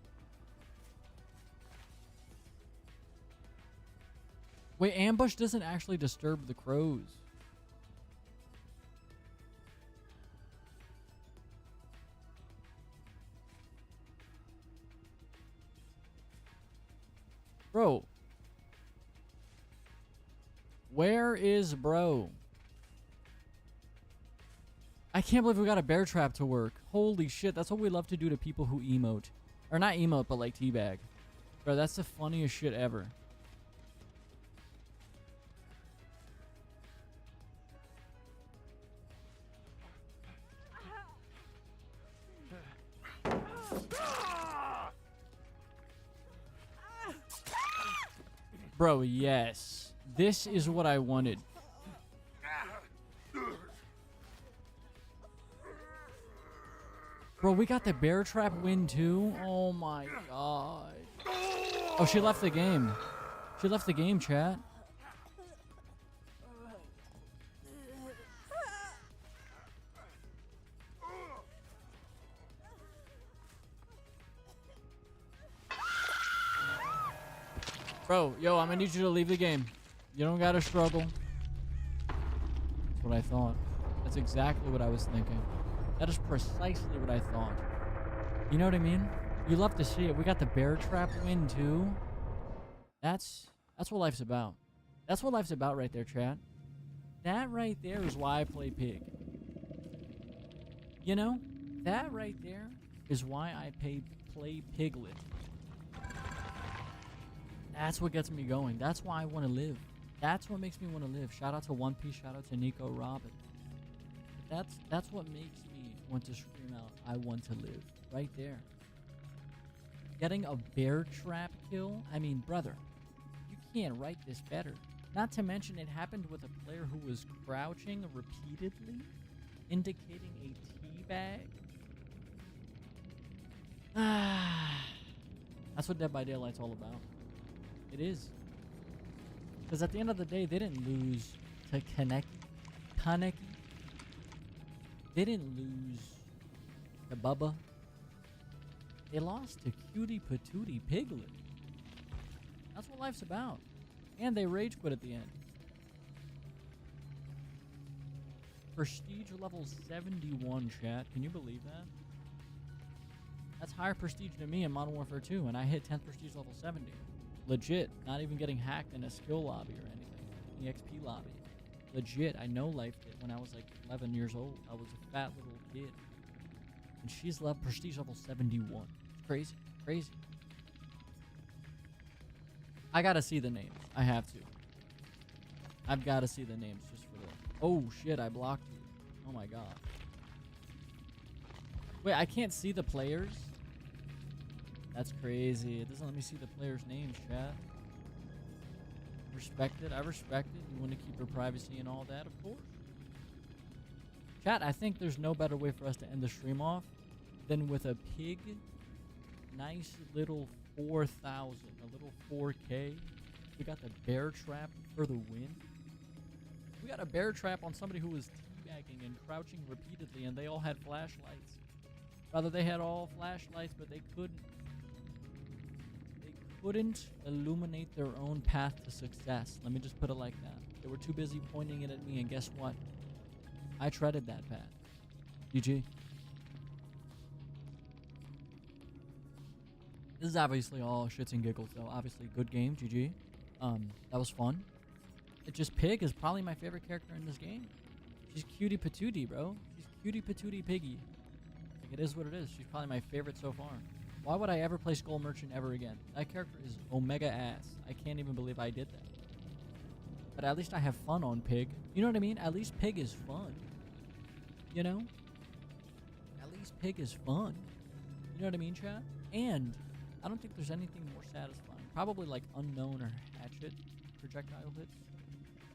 Wait, ambush doesn't actually disturb the crows. Bro. Where is bro? I can't believe we got a bear trap to work. Holy shit, that's what we love to do to people who emote. Or not emote, but like teabag. Bro, that's the funniest shit ever. Bro, yes. This is what I wanted. Bro, we got the bear trap win too? Oh my god. Oh, she left the game. She left the game, chat. Bro, yo, I'm gonna need you to leave the game. You don't gotta struggle. That's what I thought. That's exactly what I was thinking. That is precisely what I thought. You know what I mean? You love to see it. We got the bear trap win too. That's what life's about. That's what life's about right there, chat. That right there is why I play Pig. You know? That right there is why I play Piglet. That's what gets me going. That's why I want to live. That's what makes me want to live. Shout out to One Piece. Shout out to Nico Robin. That's what makes me want to scream out, I want to live. Right there. Getting a bear trap kill? I mean, brother, you can't write this better. Not to mention it happened with a player who was crouching repeatedly, indicating a teabag. That's what Dead by Daylight's all about. It is. Because at the end of the day, they didn't lose to Kaneki. They didn't lose to Bubba. They lost to Cutie Patootie Piglet. That's what life's about. And they rage quit at the end. Prestige level 71, chat. Can you believe that? That's higher prestige than me in Modern Warfare 2, and I hit 10th prestige level 70. Legit. Not even getting hacked in a skill lobby or anything. The XP lobby. Legit. I know life did when I was like 11 years old. I was a fat little kid. And she's left prestige level 71. It's crazy. Crazy. I gotta see the names. I have to. I've gotta see the names just for the... Oh shit, I blocked you. Oh my god. Wait, I can't see the players? That's crazy. It doesn't let me see the players' names, chat. Respect it. I respect it. You want to keep your privacy and all that, of course. Chat, I think there's no better way for us to end the stream off than with a Pig. Nice little 4,000. A little 4K. We got the bear trap for the win. We got a bear trap on somebody who was teabagging and crouching repeatedly, and they all had flashlights. Rather, they had all flashlights, but they couldn't illuminate their own path to success. Let me just put it like that. They were too busy pointing it at me, and guess what? I treaded that path. GG. This is obviously all shits and giggles, though. Obviously, good game. GG. That was fun. It just Pig is probably my favorite character in this game. She's cutie patootie, bro. She's cutie patootie piggy. Like, it is what it is. She's probably my favorite so far. Why would I ever play Skull Merchant ever again? That character is omega ass. I can't even believe I did that. But at least I have fun on Pig. You know what I mean? At least Pig is fun. You know? At least Pig is fun. You know what I mean, chat? And I don't think there's anything more satisfying. Probably like Unknown or Hatchet projectile hits.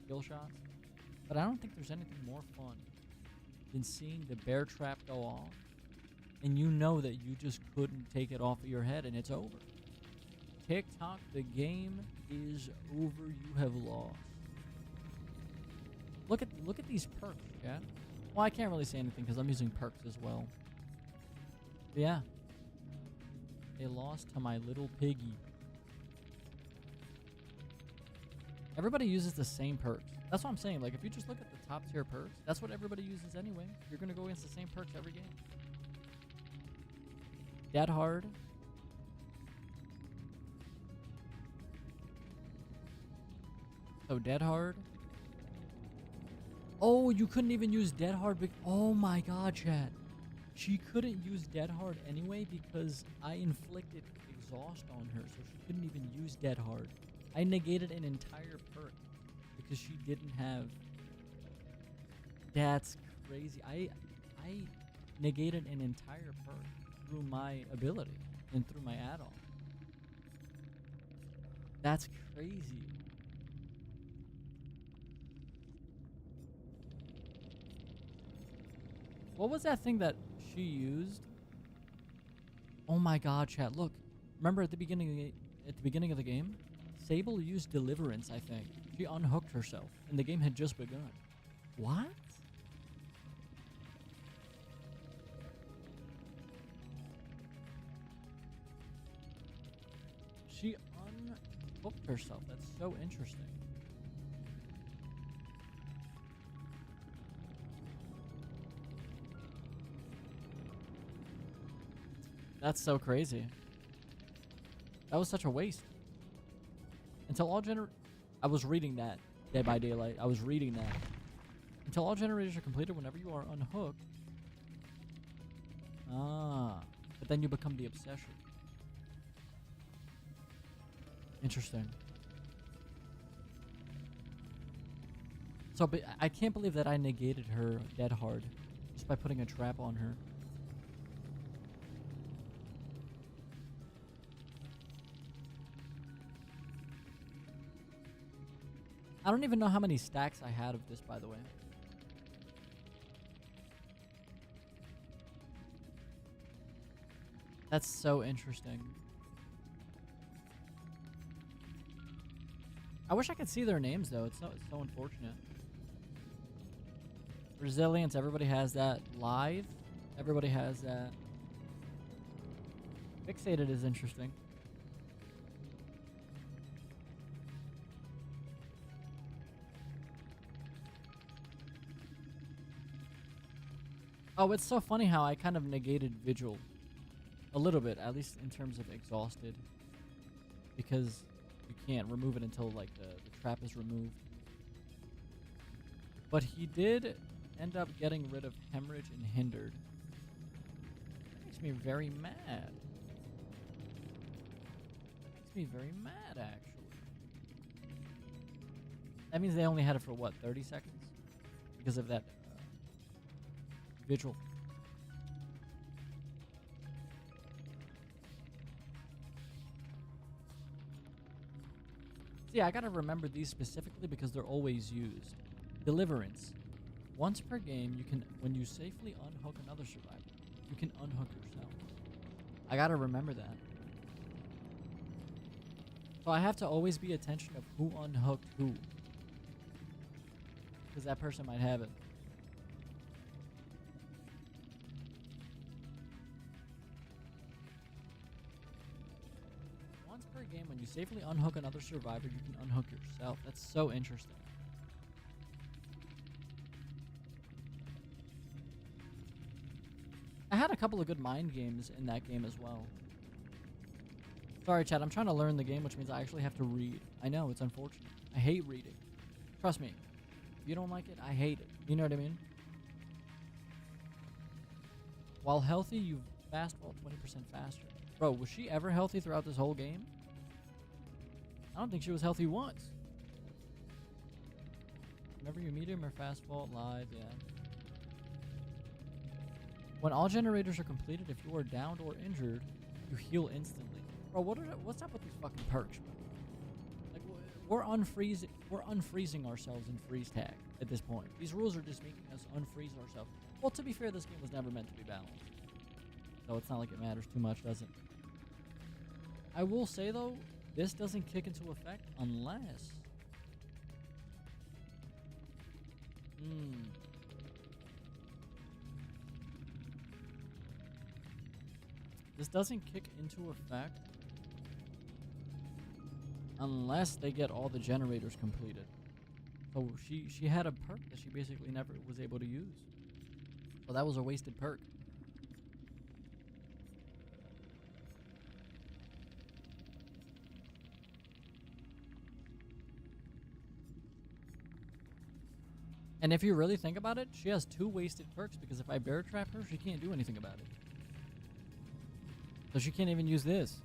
Skill shots. But I don't think there's anything more fun than seeing the bear trap go off. And you know that you just couldn't take it off of your head and it's over. TikTok, the game is over. You have lost. Look at these perks, chat. Well, I can't really say anything because I'm using perks as well. But yeah. They lost to my little piggy. Everybody uses the same perks. That's what I'm saying. Like, if you just look at the top tier perks, that's what everybody uses anyway. You're going to go against the same perks every game. Dead hard. So dead hard. Oh, you couldn't even use dead hard. Oh my god, chat. She couldn't use dead hard anyway because I inflicted exhaust on her, so she couldn't even use dead hard. I negated an entire perk because she didn't have. That's crazy. I negated an entire perk through my ability and through my add-on. That's crazy. What was that thing that she used? Oh my god, chat. Look. Remember at the beginning of the game? Sable used Deliverance, I think. She unhooked herself, and the game had just begun. What? She unhooked herself. That's so interesting. That's so crazy. That was such a waste. Until all I was reading that. Dead by Daylight. I was reading that. Until all generators are completed, whenever you are unhooked. Ah. But then you become the obsession. Interesting. So, but I can't believe that I negated her dead hard just by putting a trap on her. I don't even know how many stacks I had of this, by the way. That's so interesting. I wish I could see their names, though. It's so unfortunate. Resilience, everybody has that. Live, everybody has that. Fixated is interesting. Oh, it's so funny how I kind of negated Vigil a little bit, at least in terms of exhausted, because you can't remove it until like the trap is removed. But he did end up getting rid of hemorrhage and hindered. That makes me very mad. Makes me very mad, actually. That means they only had it for what, 30 seconds? Because of that Vigil. See, I gotta remember these specifically because they're always used. Deliverance. Once per game, you can, when you safely unhook another survivor, you can unhook yourself. I gotta remember that. So I have to always be attention of who unhooked who. Because that person might have it. Once per game, when you safely unhook another survivor, you can unhook yourself. That's so interesting. I had a couple of good mind games in that game as well. Sorry, chat. I'm trying to learn the game, which means I actually have to read. I know, it's unfortunate. I hate reading. Trust me. If you don't like it, I hate it. You know what I mean? While healthy, you fast fall 20% faster. Bro, was she ever healthy throughout this whole game? I don't think she was healthy once. Whenever you medium or fast fall live, yeah. When all generators are completed, if you are downed or injured, you heal instantly. Bro, what's up with these fucking perks, bro? Like, we're unfreezing ourselves in freeze tag at this point. These rules are just making us unfreeze ourselves. Well, to be fair, this game was never meant to be balanced. So it's not like it matters too much, does it? I will say, though, this doesn't kick into effect unless... This doesn't kick into effect unless they get all the generators completed. So she had a perk that she basically never was able to use. So that was a wasted perk. And if you really think about it, she has 2 wasted perks because if I bear trap her, she can't do anything about it. So she can't even use this.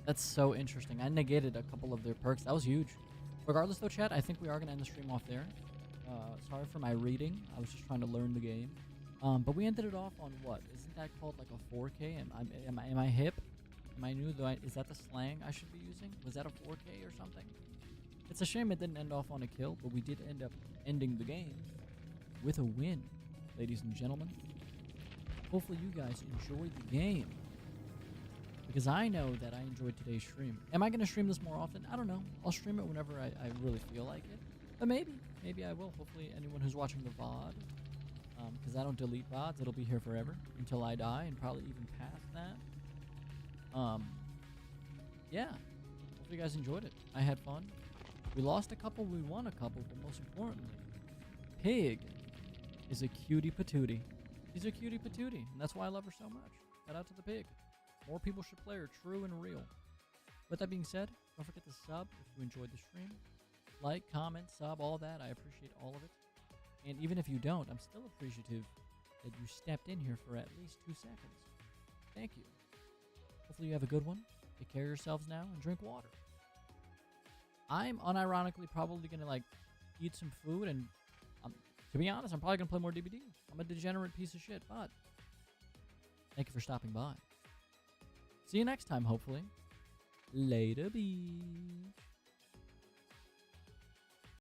That's so interesting. I negated a couple of their perks. That was huge. Regardless though, chat, I think we are going to end the stream off there. Sorry for my reading. I was just trying to learn the game. But we ended it off on what? Isn't that called like a 4K? Am I hip? Am I new? Is that the slang I should be using? Was that a 4K or something? It's a shame it didn't end off on a kill, but we did end up ending the game with a win, ladies and gentlemen. Hopefully you guys enjoyed the game, because I know that I enjoyed today's stream. Am I going to stream this more often? I don't know. I'll stream it whenever I really feel like it. But maybe I will. Hopefully anyone who's watching the VOD, because I don't delete VODs. It'll be here forever until I die, and probably even past that. Yeah. Hopefully you guys enjoyed it. I had fun. We lost a couple, we won a couple, but most importantly, Pig is a cutie patootie. She's a cutie patootie, and that's why I love her so much. Shout out to the Pig. More people should play her, true and real. With that being said, don't forget to sub if you enjoyed the stream. Like, comment, sub, all that. I appreciate all of it. And even if you don't, I'm still appreciative that you stepped in here for at least 2 seconds. Thank you. Hopefully you have a good one. Take care of yourselves now and drink water. I'm unironically probably going to, like, eat some food, and to be honest, I'm probably going to play more DBD. I'm a degenerate piece of shit, but thank you for stopping by. See you next time, hopefully. Later, beach.